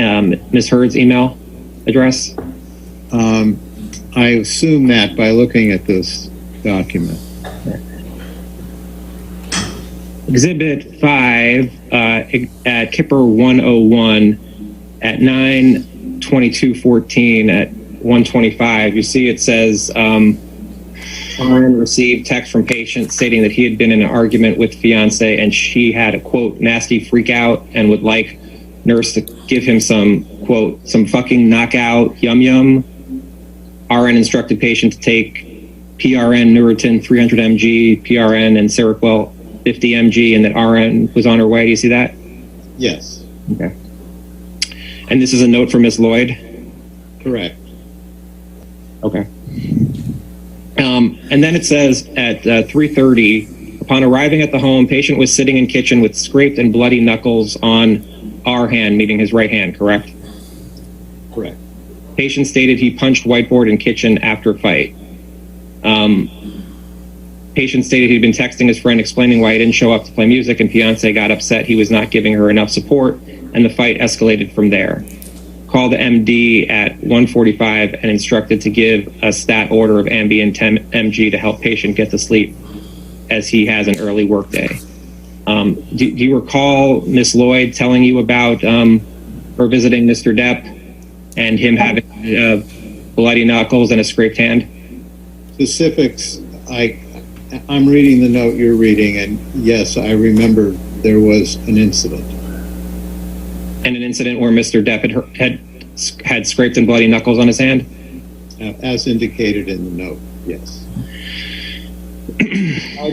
Ms. Hurd's email address? I assume that by looking at this document. Exhibit 5 at Kipper 101 at 9/22/14 at 1:25. You see it says Ryan received text from patient stating that he had been in an argument with fiance and she had a quote nasty freak out and would like nurse to give him some quote some fucking knockout yum yum. RN instructed patient to take PRN Neurotin 300 mg, PRN and Seroquel 50 mg, and that RN was on her way. Do you see that? Yes. Okay. And this is a note from Miss Lloyd? Correct. Okay. And then it says at 3:30, upon arriving at the home, patient was sitting in kitchen with scraped and bloody knuckles on our hand, meaning his right hand, correct? Correct. Patient stated he punched whiteboard in kitchen after fight. Patient stated he'd been texting his friend explaining why he didn't show up to play music, and fiance got upset he was not giving her enough support, and the fight escalated from there. Called the MD at 1:45 and instructed to give a stat order of Ambien 10 mg to help patient get to sleep as he has an early work day. Do you recall Miss Lloyd telling you about her visiting Mr. Depp and him having bloody knuckles and a scraped hand? Specifics, I'm reading the note you're reading, and yes, I remember there was an incident. And an incident where Mr. Depp had scraped and bloody knuckles on his hand? As indicated in the note, yes. I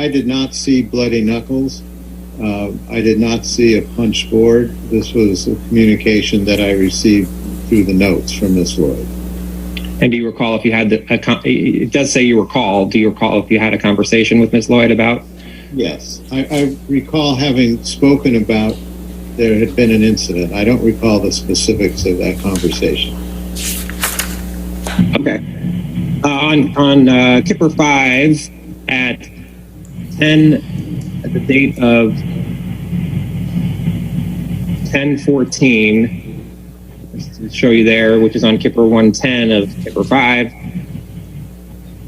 did not see bloody knuckles. I did not see a punch board. This was a communication that I received through the notes from Miss Lloyd. And do you recall if you had it does say you recall, do you recall if you had a conversation with Miss Lloyd about? Yes, I recall having spoken about there had been an incident. I don't recall the specifics of that conversation. Okay. On Kipper 5 at 10, at the date of 10/14, to show you there, which is on Kipper 110 of Kipper 5,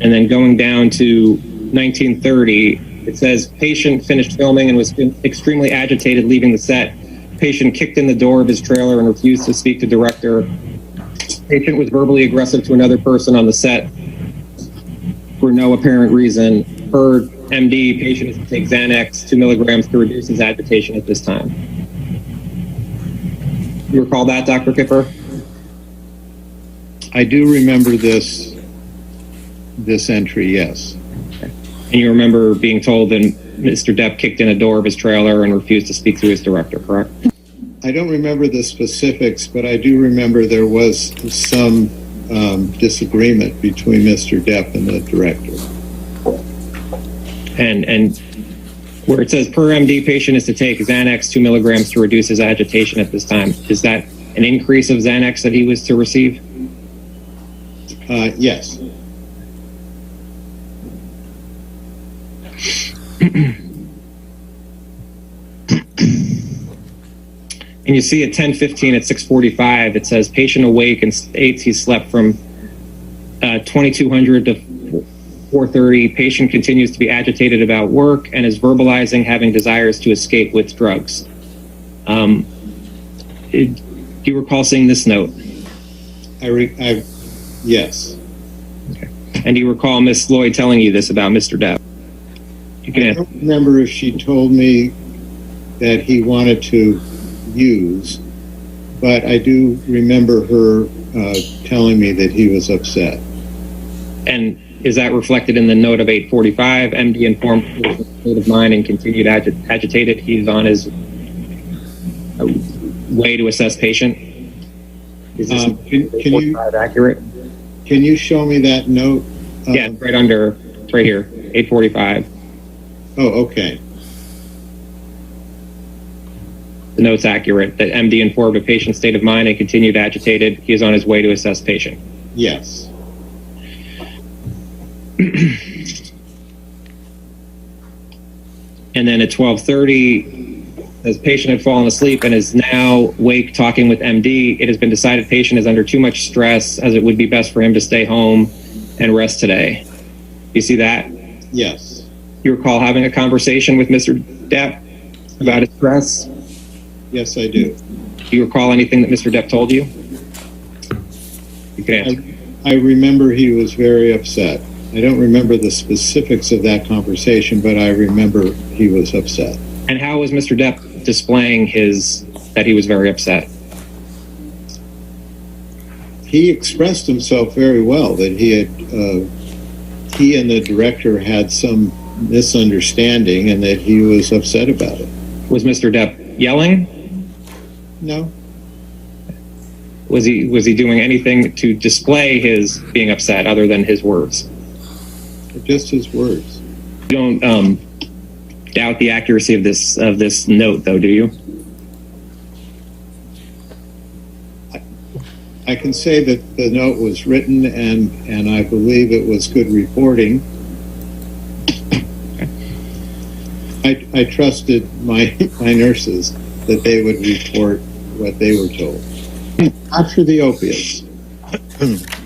and then going down to 1930, It says, patient finished filming and was extremely agitated leaving the set. Patient kicked in the door of his trailer and refused to speak to director. Patient was verbally aggressive to another person on the set for no apparent reason. Per MD, patient is to take Xanax 2 milligrams to reduce his agitation at this time. You recall that, Dr. Kipper? I do remember this entry, yes. And you remember being told that Mr. Depp kicked in a door of his trailer and refused to speak to his director, correct? I don't remember the specifics, but I do remember there was some disagreement between Mr. Depp and the director. And where it says per MD, patient is to take Xanax 2 milligrams to reduce his agitation at this time. Is that an increase of Xanax that he was to receive? Yes. And you see at 10:15 at 6:45, it says patient awake and states he slept from 2200 to 4:30. Patient continues to be agitated about work and is verbalizing having desires to escape with drugs. Do you recall seeing this note? Yes. Okay. And do you recall Miss Lloyd telling you this about Mr. Depp? I don't remember if she told me that he wanted to use, but I do remember her telling me that he was upset. And is that reflected in the note of 8:45? MD informed his state of mind and continued agitated. He's on his way to assess patient. Is this can you accurate? Can you show me that note? Yeah, it's right under, it's right here, 8:45. Oh, okay. The note's accurate, that MD informed a patient's state of mind and continued agitated. He is on his way to assess patient. Yes. And then at 12:30, as patient had fallen asleep and is now awake talking with MD, it has been decided patient is under too much stress as it would be best for him to stay home and rest today. You see that? Yes. You recall having a conversation with Mr. Depp about his stress? Yes, I do. Do you recall anything that Mr. Depp told you? You can answer. I remember he was very upset. I don't remember the specifics of that conversation, but I remember he was upset. And how was Mr. Depp displaying that he was very upset? He expressed himself very well, that he and the director had some misunderstanding and that he was upset about it. Was Mr. Depp yelling? No. Was he doing anything to display his being upset other than his words? Just his words. You don't doubt the accuracy of this note, though, do you? I can say that the note was written and I believe it was good reporting. I trusted my nurses that they would report what they were told. Not for the opiates.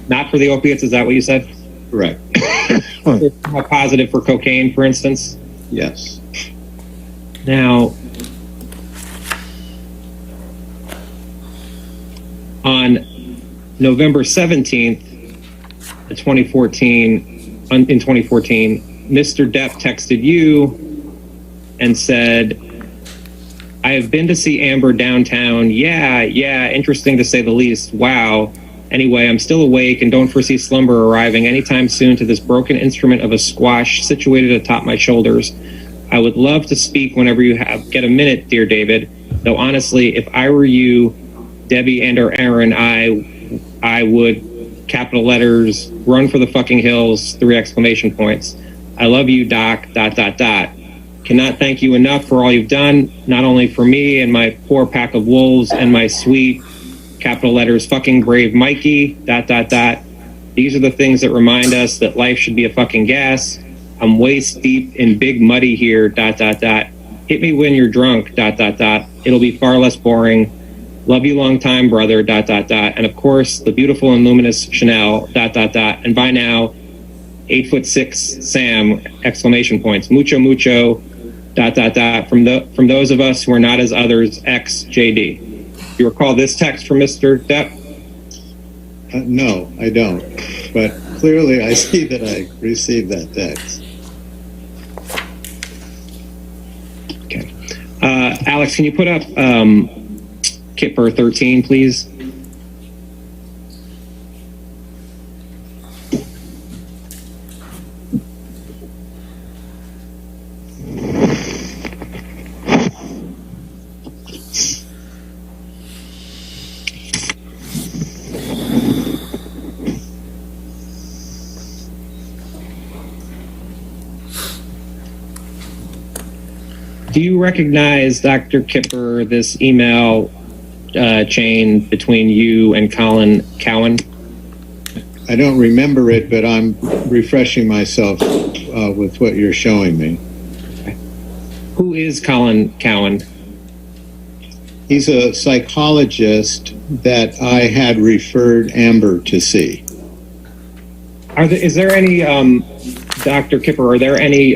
Not for the opiates, is that what you said? Correct. How positive for cocaine, for instance? Yes. Now, on November 17th, 2014, Mr. Depp texted you and said, I have been to see Amber downtown. Yeah, interesting to say the least. Wow. Anyway, I'm still awake and don't foresee slumber arriving anytime soon to this broken instrument of a squash situated atop my shoulders. I would love to speak whenever you get a minute, dear David. Though honestly, if I were you, Debbie and or Aaron, I would, capital letters, run for the fucking hills, 3 exclamation points. I love you, Doc, ... Cannot thank you enough for all you've done, not only for me and my poor pack of wolves and my sweet, capital letters, fucking brave Mikey, ... These are the things that remind us that life should be a fucking gas. I'm waist deep in big muddy here, ... Hit me when you're drunk, ... It'll be far less boring. Love you long time, brother, ... And of course, the beautiful and luminous Chanel, ... And by now, 8'6" Sam, exclamation points, mucho, from those of us who are not as others, X, JD. You recall this text from Mr. Depp? No, I don't. But clearly I see that I received that text. Okay. Alex, can you put up Kipper 13, please? Do you recognize, Dr. Kipper, this email chain between you and Colin Cowan? I don't remember it, but I'm refreshing myself with what you're showing me. Who is Colin Cowan? He's a psychologist that I had referred Amber to see. Is there any, Dr. Kipper, are there any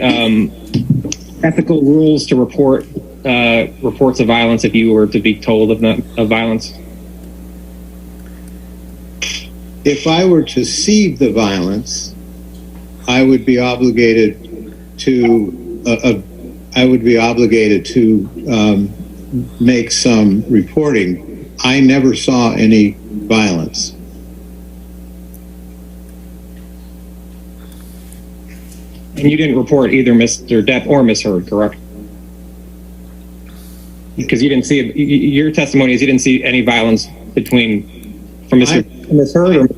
ethical rules to report reports of violence if you were to be told of violence? If I were to see the violence, I would be obligated to make some reporting. I never saw any violence. And you didn't report either Mr. Depp or Ms. Heard, correct? Because you didn't see, your testimony is you didn't see any violence from Ms. Heard or Ms.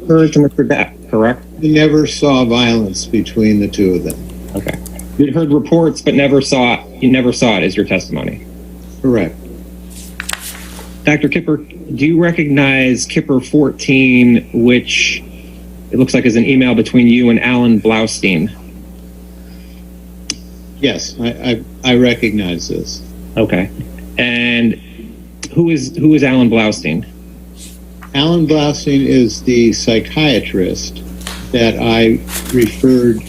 Heard to Mr. Depp, correct? I never saw violence between the two of them. Okay. You'd heard reports but never saw it as your testimony. Correct. Dr. Kipper, do you recognize Kipper 14, which it looks like is an email between you and Alan Blaustein? Yes, I recognize this. Okay. And who is Alan Blaustein? Alan Blaustein is the psychiatrist that I referred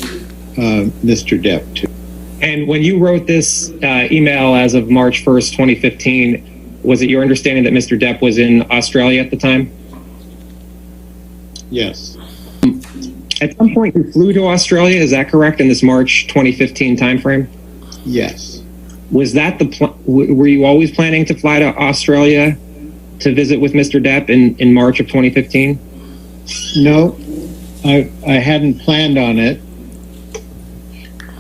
Mr. Depp to. And when you wrote this email as of March 1st, 2015, was it your understanding that Mr. Depp was in Australia at the time? Yes. At some point you flew to Australia, is that correct, in this March 2015 timeframe? Yes. Was that were you always planning to fly to Australia to visit with Mr. Depp in March of 2015? No, I hadn't planned on it.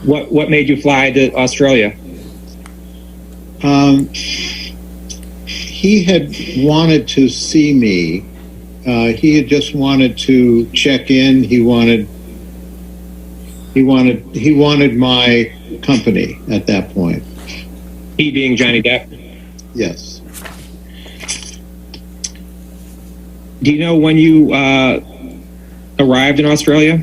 What made you fly to Australia? He had wanted to see me. He had just wanted to check in. He wanted my company at that point. He being Johnny Depp? Yes. Do you know when you arrived in Australia?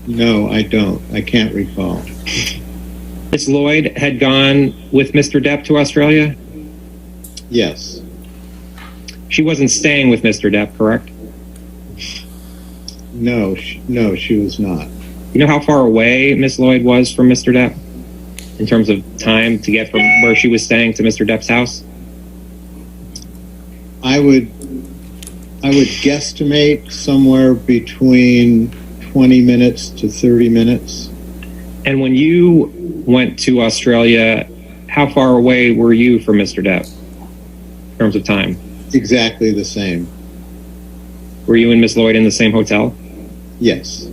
No, I don't. I can't recall. Ms. Lloyd had gone with Mr. Depp to Australia? Yes. She wasn't staying with Mr. Depp, correct? No, she was not. You know how far away Ms. Lloyd was from Mr. Depp in terms of time to get from where she was staying to Mr. Depp's house? I would guesstimate somewhere between 20 minutes to 30 minutes. And when you went to Australia, how far away were you from Mr. Depp in terms of time? Exactly the same. Were you and Ms. Lloyd in the same hotel? Yes.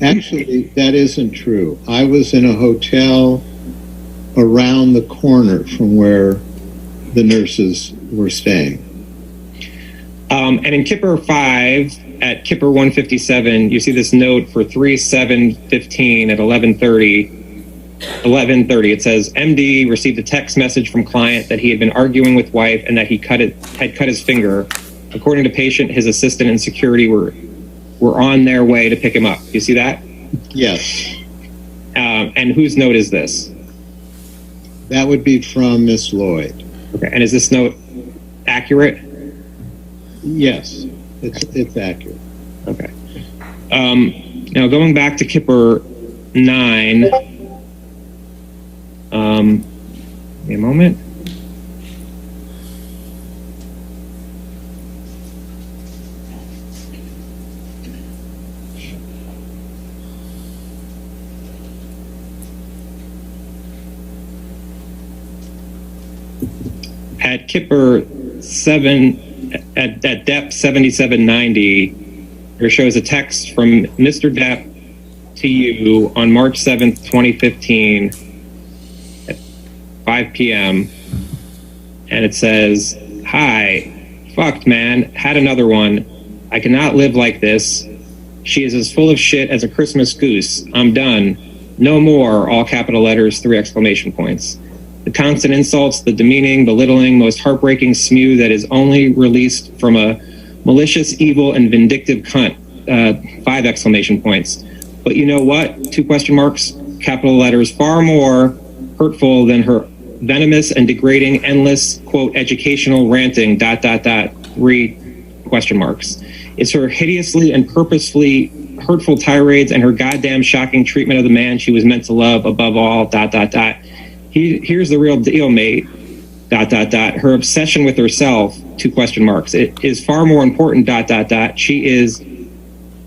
Actually, that isn't true. I was in a hotel around the corner from where the nurses were staying. And in Kipper 5, at Kipper 157, you see this note for 3/7/15 at 11:30 11:30. It says, MD received a text message from client that he had been arguing with wife and that he had cut his finger. According to patient, his assistant and security were on their way to pick him up. You see that? Yes. And whose note is this? That would be from Miss Lloyd. Okay. And is this note accurate? Yes, it's accurate. Okay. Now going back to Kipper 9. Give me a moment. At Kipper 7, at Depp 7790, there shows a text from Mr. Depp to you on March 7th, 2015 at 5 p.m. And it says, "Hi, fucked man, had another one. I cannot live like this. She is as full of shit as a Christmas goose. I'm done. No more," all capital letters, 3 exclamation points. The constant insults, the demeaning, belittling, most heartbreaking spew that is only released from a malicious, evil, and vindictive cunt, 5 exclamation points. But you know what? 2 question marks, capital letters, far more hurtful than her venomous and degrading, endless, quote, educational ranting, ... 3 question marks. It's her hideously and purposefully hurtful tirades and her goddamn shocking treatment of the man she was meant to love above all, ... Here's the real deal, mate, ... Her obsession with herself, 2 question marks. It is far more important, ... She is,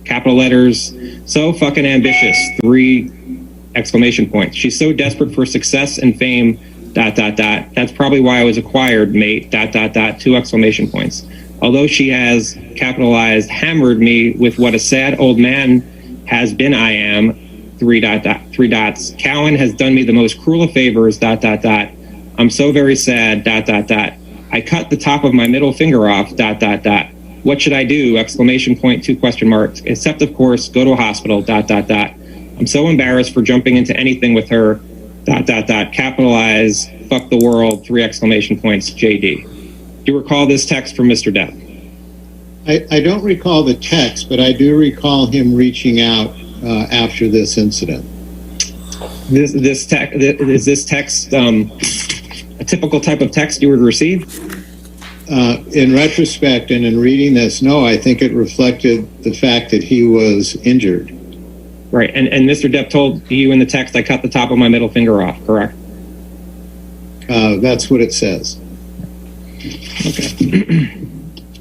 capital letters, so fucking ambitious, 3 exclamation points. She's so desperate for success and fame, ... That's probably why I was acquired, mate, ... 2 exclamation points. Although she has, capitalized, hammered me with what a sad old man has been I am, 3 dots. Cowan has done me the most cruel of favors, ... I'm so very sad, ... I cut the top of my middle finger off, ... What should I do? Exclamation point, 2 question marks. Except, of course, go to a hospital, ... I'm so embarrassed for jumping into anything with her, ... Capitalize, fuck the world, 3 exclamation points, JD. Do you recall this text from Mr. Depp? I don't recall the text, but I do recall him reaching out after this incident. Is this text a typical type of text you would receive? In retrospect and in reading this, no, I think it reflected the fact that he was injured. Right, and Mr. Depp told you in the text, "I cut the top of my middle finger off," correct? That's what it says. Okay.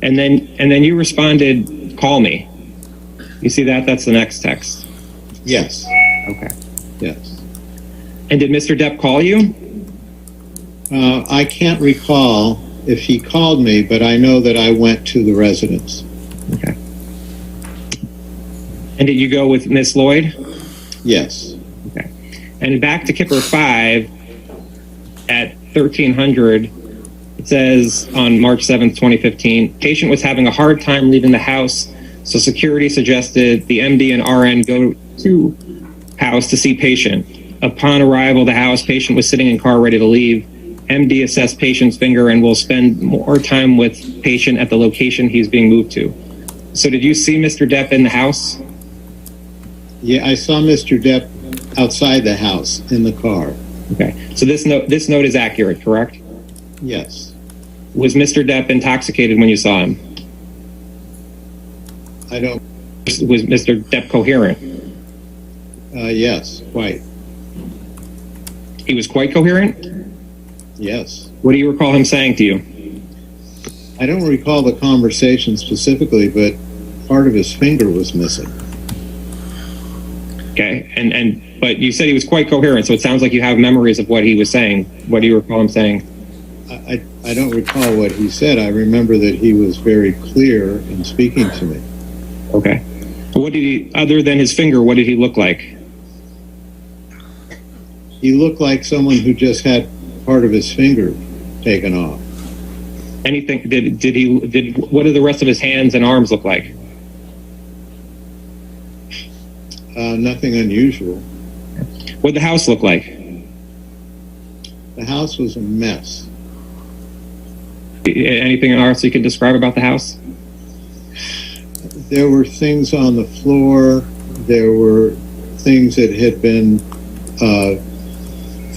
and then you responded, "Call me." You see that? That's the next text. Yes. Okay. Yes. And did Mr. Depp call you? I can't recall if he called me, but I know that I went to the residence. Okay. And did you go with Miss Lloyd? Yes. Okay. And back to Kipper 5 at 1300, it says on March 7th, 2015, patient was having a hard time leaving the house, so security suggested the MD and RN go to house to see patient. Upon arrival at the house, patient was sitting in car ready to leave. MD assessed patient's finger and will spend more time with patient at the location he's being moved to. So did you see Mr. Depp in the house? Yeah, I saw Mr. Depp outside the house in the car. Okay. So this note is accurate, correct? Yes. Was Mr. Depp intoxicated when you saw him? I don't. Was Mr. Depp coherent? Yes, quite. He was quite coherent? Yes. What do you recall him saying to you? I don't recall the conversation specifically, but part of his finger was missing. Okay, but you said he was quite coherent, so it sounds like you have memories of what he was saying. What do you recall him saying? I don't recall what he said. I remember that he was very clear in speaking to me. Okay. What did he, other than his finger, what did he look like? He looked like someone who just had part of his finger taken off. Anything, what did the rest of his hands and arms look like? Nothing unusual. What did the house look like? The house was a mess. Anything else you can describe about the house? There were things on the floor. There were things that had been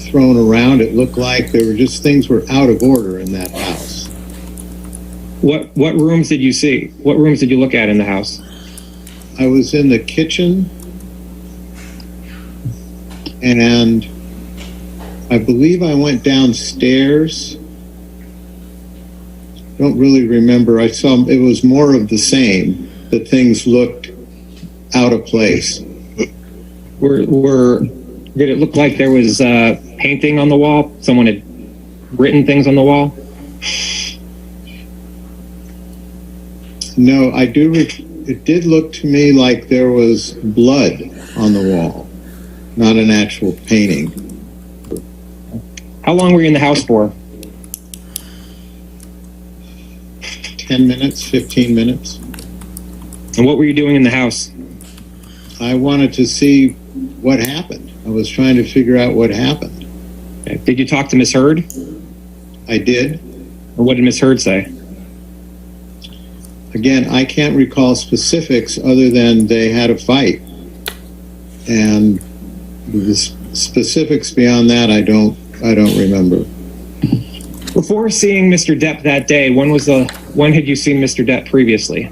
thrown around. It looked like there were just things were out of order in that house. What rooms did you see? What rooms did you look at in the house? I was in the kitchen, and I believe I went downstairs. Don't really remember. I saw it was more of the same. That things looked out of place. Did it look like there was painting on the wall? Someone had written things on the wall? No, it did look to me like there was blood on the wall, not an actual painting. How long were you in the house for? 10 minutes, 15 minutes. And what were you doing in the house? I wanted to see what happened. I was trying to figure out what happened. Okay. Did you talk to Miss Heard? I did. Or what did Miss Heard say? Again, I can't recall specifics other than they had a fight. And the specifics beyond that, I don't remember. Before seeing Mr. Depp that day, when had you seen Mr. Depp previously?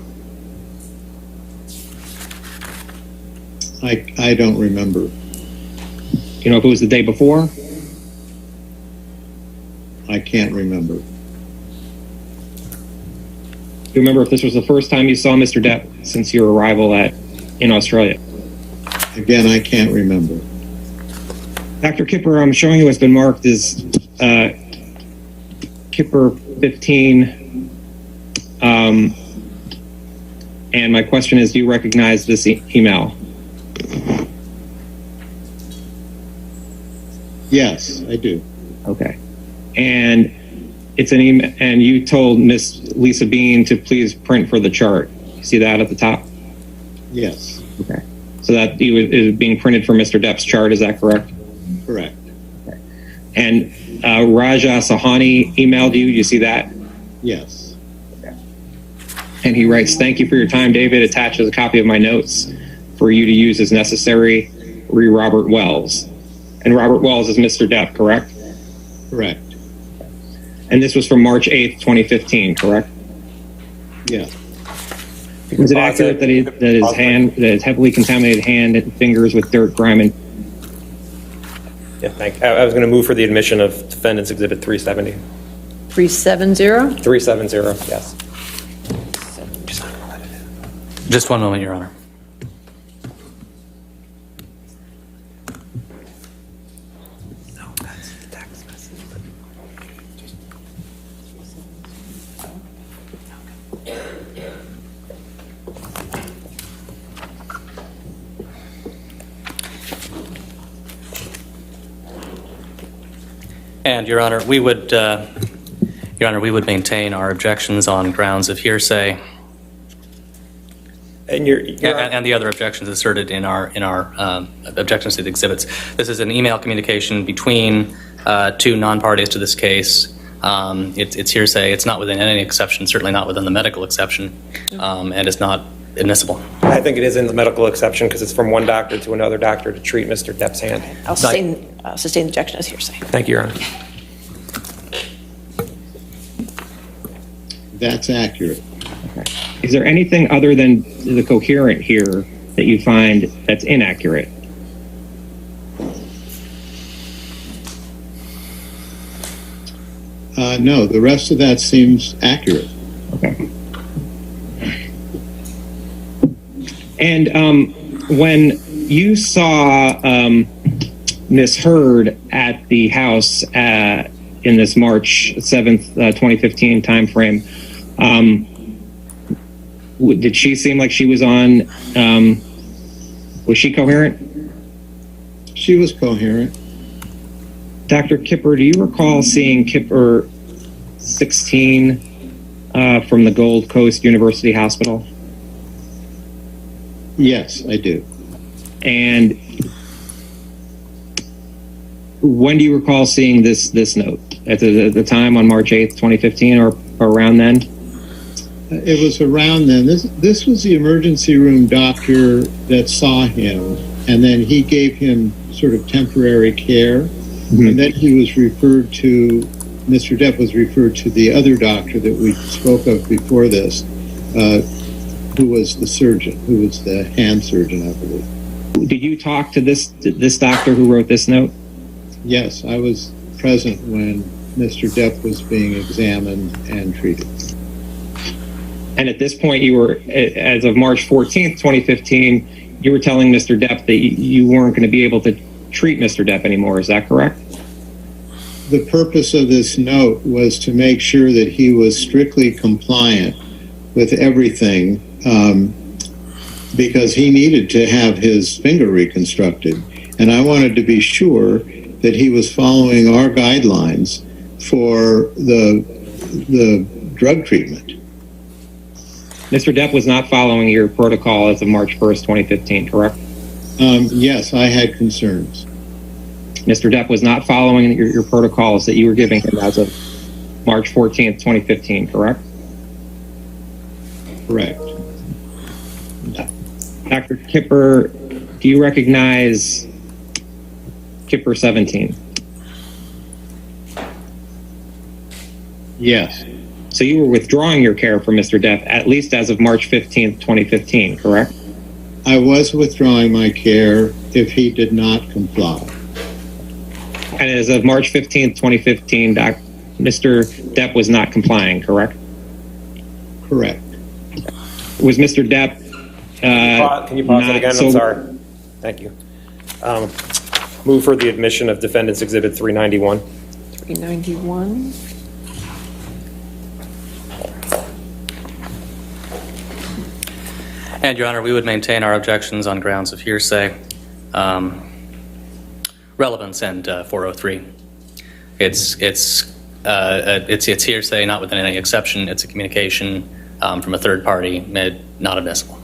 I don't remember. You know if it was the day before? I can't remember. Do you remember if this was the first time you saw Mr. Depp since your arrival in Australia? Again, I can't remember. Dr. Kipper, I'm showing you what's been marked as Kipper 15. And my question is, do you recognize this email? Yes, I do. Okay. And it's an email, and you told Miss Lisa Bean to please print for the chart. You see that at the top? Yes. Okay. So that is being printed for Mr. Depp's chart, is that correct? Correct. Okay. And Raja Sahani emailed you. You see that? Yes. Okay. And he writes, "Thank you for your time, David. Attaches a copy of my notes for you to use as necessary. Re Robert Wells." And Robert Wells is Mr. Depp, correct? Correct. And this was from March 8th, 2015, correct? Yeah. Is it accurate that his heavily contaminated hand and fingers with dirt, grime, and... Yeah, thank you. I was going to move for the admission of Defendant's Exhibit 370. 370? 370, yes. Just one moment, Your Honor. And Your Honor, we would maintain our objections on grounds of hearsay, and the other objections asserted in our objections to the exhibits. This is an email communication between two non-parties to this case. It's hearsay. It's not within any exception, certainly not within the medical exception, and it's not admissible. I think it is in the medical exception because it's from one doctor to another doctor to treat Mr. Depp's hand. I'll sustain the objection as hearsay. Thank you, Your Honor. That's accurate. Okay. Is there anything other than the coherent here that you find that's inaccurate? No, the rest of that seems accurate. Okay. And when you saw Miss Heard at the house in this March 7th, 2015 timeframe, did she seem like she was on, was she coherent? She was coherent. Dr. Kipper, do you recall seeing Kipper 16 from the Gold Coast University Hospital? Yes, I do. And when do you recall seeing this note? At the time on March 8th, 2015, or around then? It was around then. This was the emergency room doctor that saw him, and then he gave him sort of temporary care, and then he was referred to, Mr. Depp was referred to the other doctor that we spoke of before this, who was the surgeon, who was the hand surgeon, I believe. Did you talk to this doctor who wrote this note? Yes, I was present when Mr. Depp was being examined and treated. And at this point, you were, as of March 14th, 2015, you were telling Mr. Depp that you weren't going to be able to treat Mr. Depp anymore. Is that correct? The purpose of this note was to make sure that he was strictly compliant with everything, because he needed to have his finger reconstructed. And I wanted to be sure that he was following our guidelines for the drug treatment. Mr. Depp was not following your protocol as of March 1st, 2015, correct? Yes, I had concerns. Mr. Depp was not following your protocols that you were giving him as of March 14th, 2015, correct? Correct. Dr. Kipper, do you recognize Kipper 17? Yes. So you were withdrawing your care for Mr. Depp at least as of March 15th, 2015, correct? I was withdrawing my care if he did not comply. And as of March 15th, 2015, Mr. Depp was not complying, correct? Correct. Was Mr. Depp... Can you pause it again? I'm sorry. Thank you. Move for the admission of Defendant's Exhibit 391. 391. And, Your Honor, we would maintain our objections on grounds of hearsay, relevance, and 403. It's hearsay, not within any exception. It's a communication from a third party, not admissible.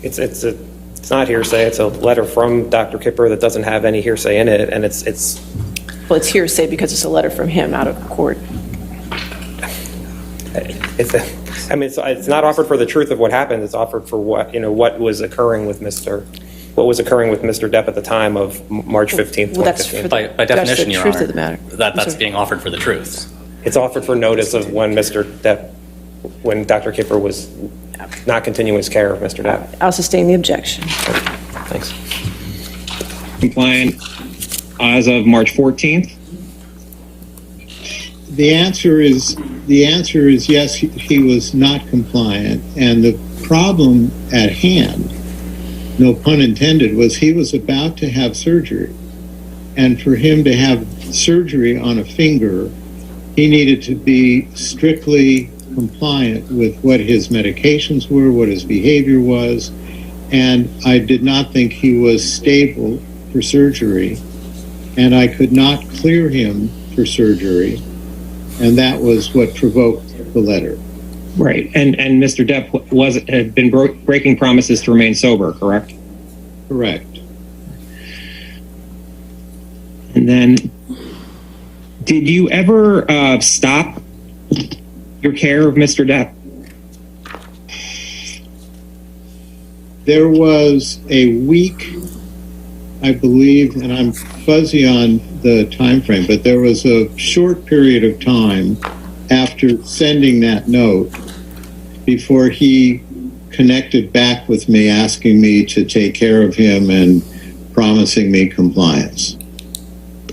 It's not hearsay. It's a letter from Dr. Kipper that doesn't have any hearsay in it, and it's. Well, it's hearsay because it's a letter from him out of court. It's not offered for the truth of what happened. It's offered for what was occurring with Mr. Depp at the time of March 15th, 2015. By definition, Your Honor, of the matter. That's being offered for the truth. It's offered for notice of when when Dr. Kipper was not continuing his care of Mr. Depp. I'll sustain the objection. Thanks. Compliant as of March 14th? The answer is yes, he was not compliant. And the problem at hand, no pun intended, was he was about to have surgery. And for him to have surgery on a finger, he needed to be strictly compliant with what his medications were, what his behavior was. And I did not think he was stable for surgery. And I could not clear him for surgery. And that was what provoked the letter. Right. And Mr. Depp had been breaking promises to remain sober, correct? Correct. And then, did you ever stop your care of Mr. Depp? There was a week, I believe, and I'm fuzzy on the time frame, but there was a short period of time after sending that note before he connected back with me, asking me to take care of him and promising me compliance.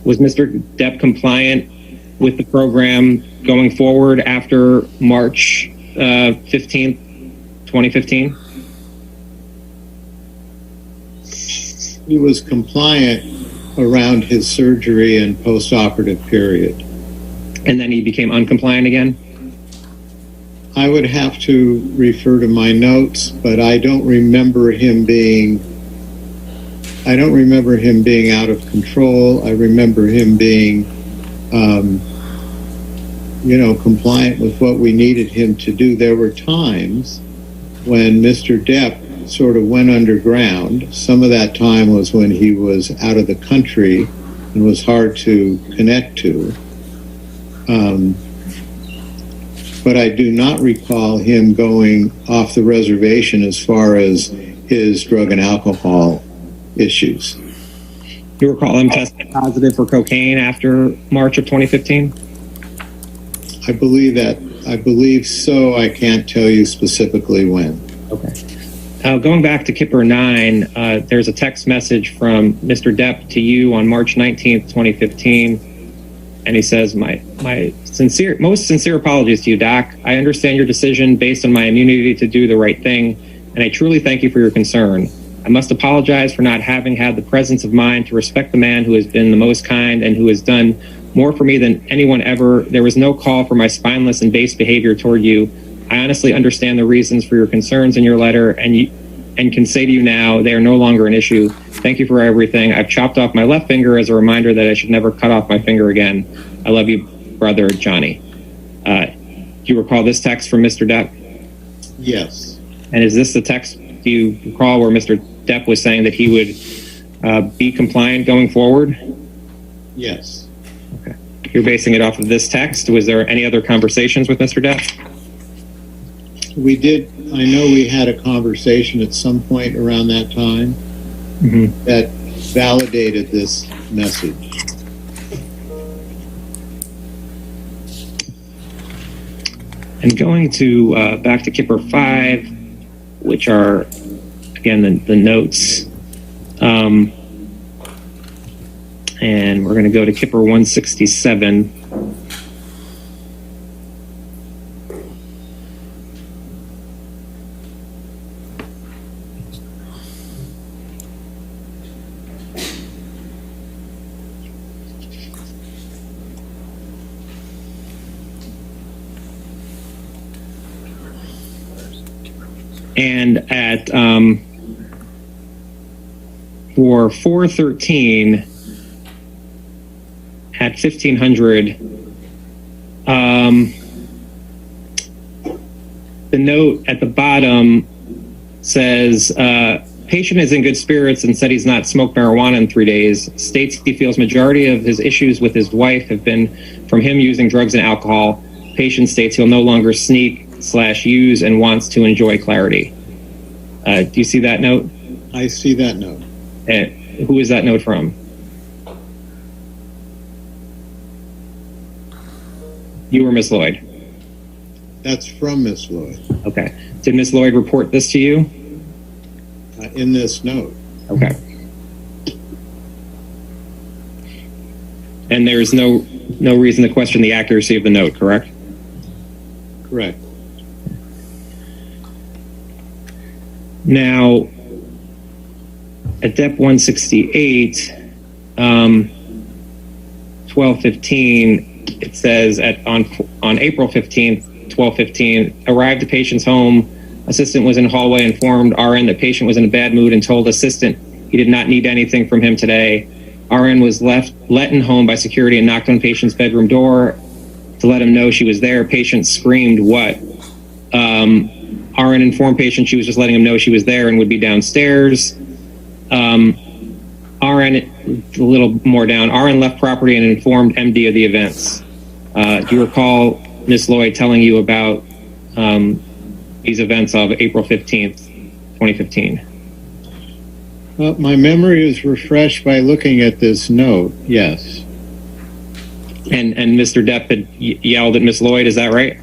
Was Mr. Depp compliant with the program going forward after March 15th, 2015? He was compliant around his surgery and post-operative period. And then he became uncompliant again? I would have to refer to my notes, but I don't remember him being out of control. I remember him being, compliant with what we needed him to do. There were times when Mr. Depp sort of went underground. Some of that time was when he was out of the country and was hard to connect to. But I do not recall him going off the reservation as far as his drug and alcohol issues. You recall him testing positive for cocaine after March of 2015? I believe so. I can't tell you specifically when. Okay. Going back to Kipper 9, there's a text message from Mr. Depp to you on March 19th, 2015. And he says, my most sincere apologies to you, Doc. I understand your decision based on my immunity to do the right thing, and I truly thank you for your concern. I must apologize for not having had the presence of mind to respect the man who has been the most kind and who has done more for me than anyone ever. There was no call for my spineless and base behavior toward you. I honestly understand the reasons for your concerns in your letter, and can say to you now, they are no longer an issue. Thank you for everything. I've chopped off my left finger as a reminder that I should never cut off my finger again. I love you, brother Johnny. Do you recall this text from Mr. Depp? Yes. And is this the text, do you recall, where Mr. Depp was saying that he would be compliant going forward? Yes. Okay. You're basing it off of this text. Was there any other conversations with Mr. Depp? We did. I know we had a conversation at some point around that time that validated this message. And going to back to Kipper 5, which are, again, the notes. And we're going to go to Kipper 167. And at for 413 at 1500, the note at the bottom says, patient is in good spirits and said he's not smoked marijuana in 3 days. States he feels majority of his issues with his wife have been from him using drugs and alcohol. Patient states he'll no longer sneak/use and wants to enjoy clarity. Do you see that note? I see that note. Who is that note from? You or Miss Lloyd? That's from Miss Lloyd. Okay. Did Miss Lloyd report this to you? In this note. Okay. And there's no reason to question the accuracy of the note, correct? Correct. Now, at Dep 168, 1215, it says on April 15th, 1215, arrived at patient's home. Assistant was in hallway, informed RN that patient was in a bad mood and told assistant he did not need anything from him today. RN was let in home by security and knocked on patient's bedroom door to let him know she was there. Patient screamed, "What?" RN informed patient she was just letting him know she was there and would be downstairs. RN, a little more down, RN left property and informed MD of the events. Do you recall Ms. Lloyd telling you about these events of April 15th, 2015? Well, my memory is refreshed by looking at this note, yes. And Mr. Depp had yelled at Ms. Lloyd, is that right?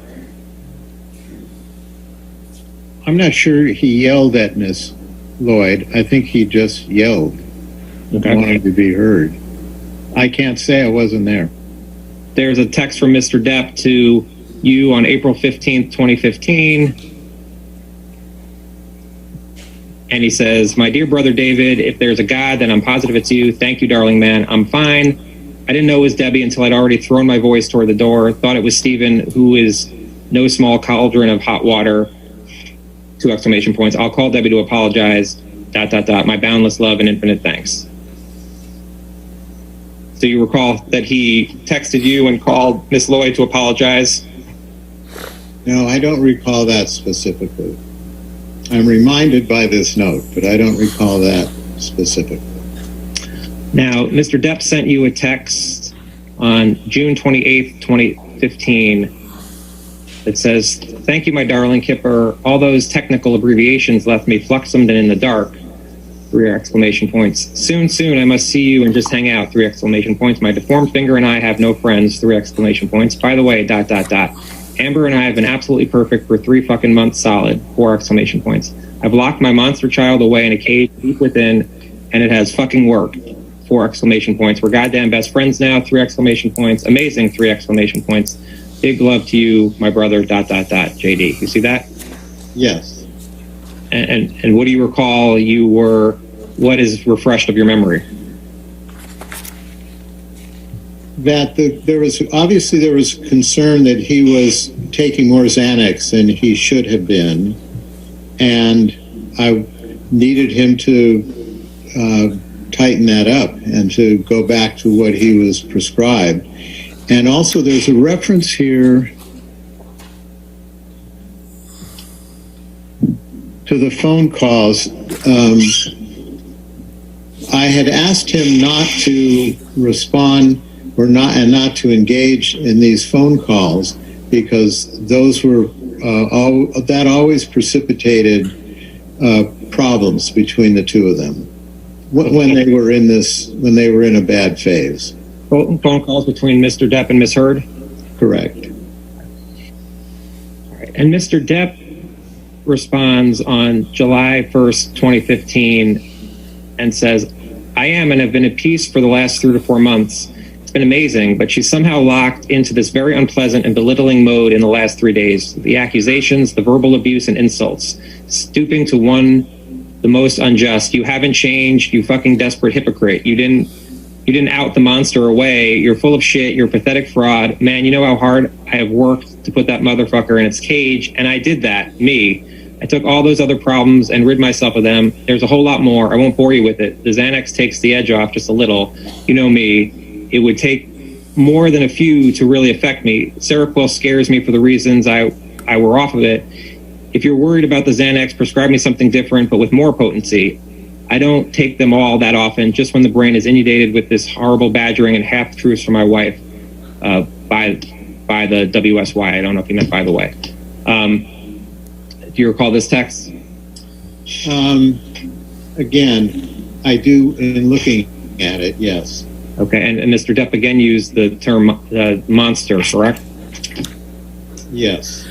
I'm not sure he yelled at Miss Lloyd. I think he just yelled. Okay. Wanted to be heard. I can't say I wasn't there. There's a text from Mr. Depp to you on April 15th, 2015. And he says, "My dear brother David, if there's a God, then I'm positive it's you. Thank you, darling man. I'm fine. I didn't know it was Debbie until I'd already thrown my voice toward the door. Thought it was Stephen, who is no small cauldron of hot water." 2 exclamation points. "I'll call Debbie to apologize. ... My boundless love and infinite thanks." So you recall that he texted you and called Miss Lloyd to apologize? No, I don't recall that specifically. I'm reminded by this note, but I don't recall that specifically. Now, Mr. Depp sent you a text on June 28th, 2015 that says, "Thank you, my darling Kipper. All those technical abbreviations left me fluxumed and in the dark." 3 exclamation points. "Soon, soon, I must see you and just hang out." 3 exclamation points. "My deformed finger and I have no friends." 3 exclamation points. "By the way, ... Amber and I have been absolutely perfect for 3 fucking months solid." 4 exclamation points. "I've locked my monster child away in a cage deep within, and it has fucking worked." 4 exclamation points. "We're goddamn best friends now." 3 exclamation points. "Amazing." 3 exclamation points. "Big love to you, my brother, ... JD." You see that? Yes. And what do you recall what is refreshed of your memory? That there was concern that he was taking more Xanax than he should have been, and I needed him to tighten that up and to go back to what he was prescribed. And also there's a reference here to the phone calls. I had asked him not to respond not to engage in these phone calls because those were that always precipitated problems between the two of them when they were in a bad phase. Phone calls between Mr. Depp and Ms. Heard? Correct. All right. And Mr. Depp responds on July 1st, 2015 and says, "I am and have been at peace for the last 3 to 4 months. It's been amazing, but she's somehow locked into this very unpleasant and belittling mode in the last 3 days. The accusations, the verbal abuse and insults, stooping to one the most unjust. You haven't changed, you fucking desperate hypocrite. You didn't out the monster away. You're full of shit. You're a pathetic fraud. Man, you know how hard I have worked to put that motherfucker in its cage, and I did that. Me. I took all those other problems and rid myself of them. There's a whole lot more. I won't bore you with it. The Xanax takes the edge off just a little. You know me. It would take more than a few to really affect me. Seroquel scares me for the reasons I were off of it. If you're worried about the Xanax, prescribe me something different, but with more potency. I don't take them all that often, just when the brain is inundated with this horrible badgering and half-truths from my wife by the WSY. I don't know if you meant by the way. Do you recall this text? Again, I do in looking at it, yes. Okay, and Mr. Depp again used the term monster, correct? Yes.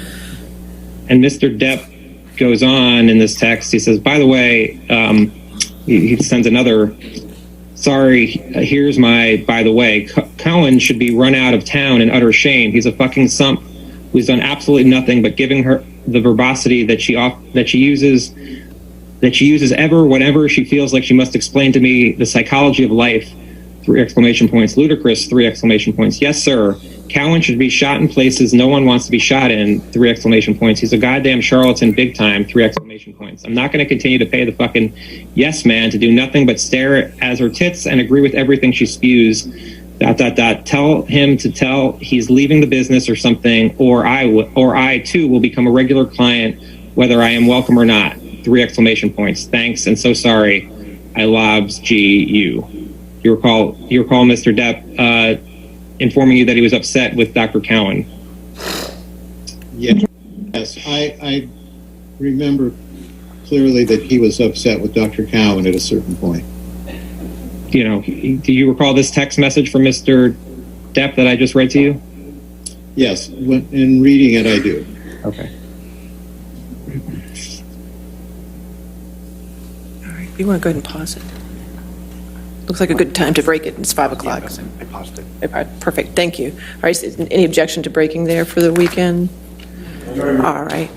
And Mr. Depp goes on in this text, he says, by the way, he sends another, sorry, here's my, by the way, Cohen should be run out of town in utter shame. He's a fucking sump who's done absolutely nothing but giving her the verbosity that she uses ever, whenever she feels like she must explain to me the psychology of life. 3 exclamation points. Ludicrous. 3 exclamation points. Yes, sir. Cowan should be shot in places no one wants to be shot in. 3 exclamation points. He's a goddamn charlatan big time. 3 exclamation points. I'm not going to continue to pay the fucking yes man to do nothing but stare at her tits and agree with everything she spews. ... Tell him to tell he's leaving the business or something, or I too will become a regular client, whether I am welcome or not. 3 exclamation points. Thanks and so sorry. I lobs G.U. You recall Mr. Depp informing you that he was upset with Dr. Cowan. Yes, I remember clearly that he was upset with Dr. Cowan at a certain point. Do you recall this text message from Mr. Depp that I just read to you? Yes, in reading it, I do. Okay. All right, you want to go ahead and pause it? Looks like a good time to break it. It's 5 o'clock. Yeah, I paused it. All right, perfect. Thank you. All right, any objection to breaking there for the weekend? All right.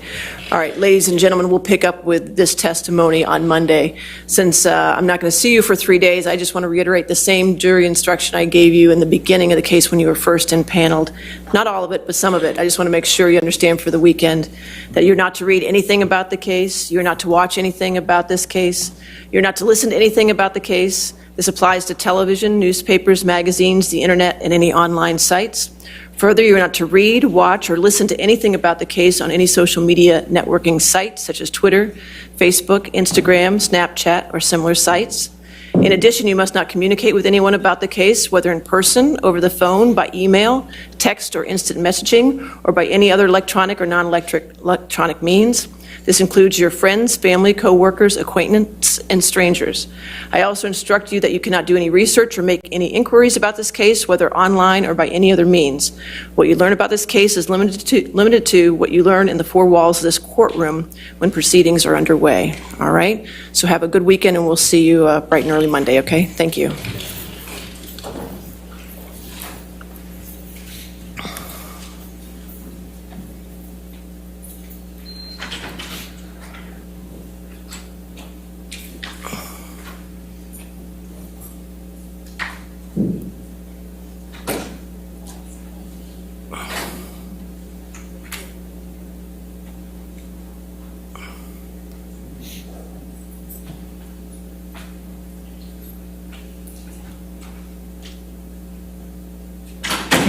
All right, ladies and gentlemen, we'll pick up with this testimony on Monday. Since I'm not going to see you for 3 days, I just want to reiterate the same jury instruction I gave you in the beginning of the case when you were first impaneled. Not all of it, but some of it. I just want to make sure you understand for the weekend that you're not to read anything about the case, you're not to watch anything about this case, you're not to listen to anything about the case. This applies to television, newspapers, magazines, the internet, and any online sites. Further, you're not to read, watch, or listen to anything about the case on any social media networking sites such as Twitter, Facebook, Instagram, Snapchat, or similar sites. In addition, you must not communicate with anyone about the case, whether in person, over the phone, by email, text or instant messaging, or by any other electronic or non-electronic means. This includes your friends, family, co-workers, acquaintances, and strangers. I also instruct you that you cannot do any research or make any inquiries about this case, whether online or by any other means. What you learn about this case is limited to what you learn in the four walls of this courtroom when proceedings are underway. All right? So have a good weekend, and we'll see you bright and early Monday, okay? Thank you.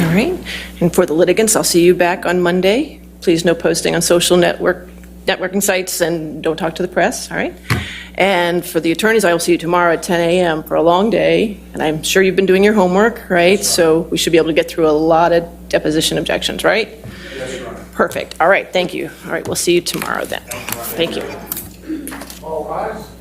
All right, and for the litigants, I'll see you back on Monday. Please no posting on social networking sites, and don't talk to the press, all right? And for the attorneys, I will see you tomorrow at 10 a.m. for a long day, and I'm sure you've been doing your homework, right? So we should be able to get through a lot of deposition objections, right? Yes, Your Honor. Perfect, all right, thank you. All right, we'll see you tomorrow then. Thank you. All rise.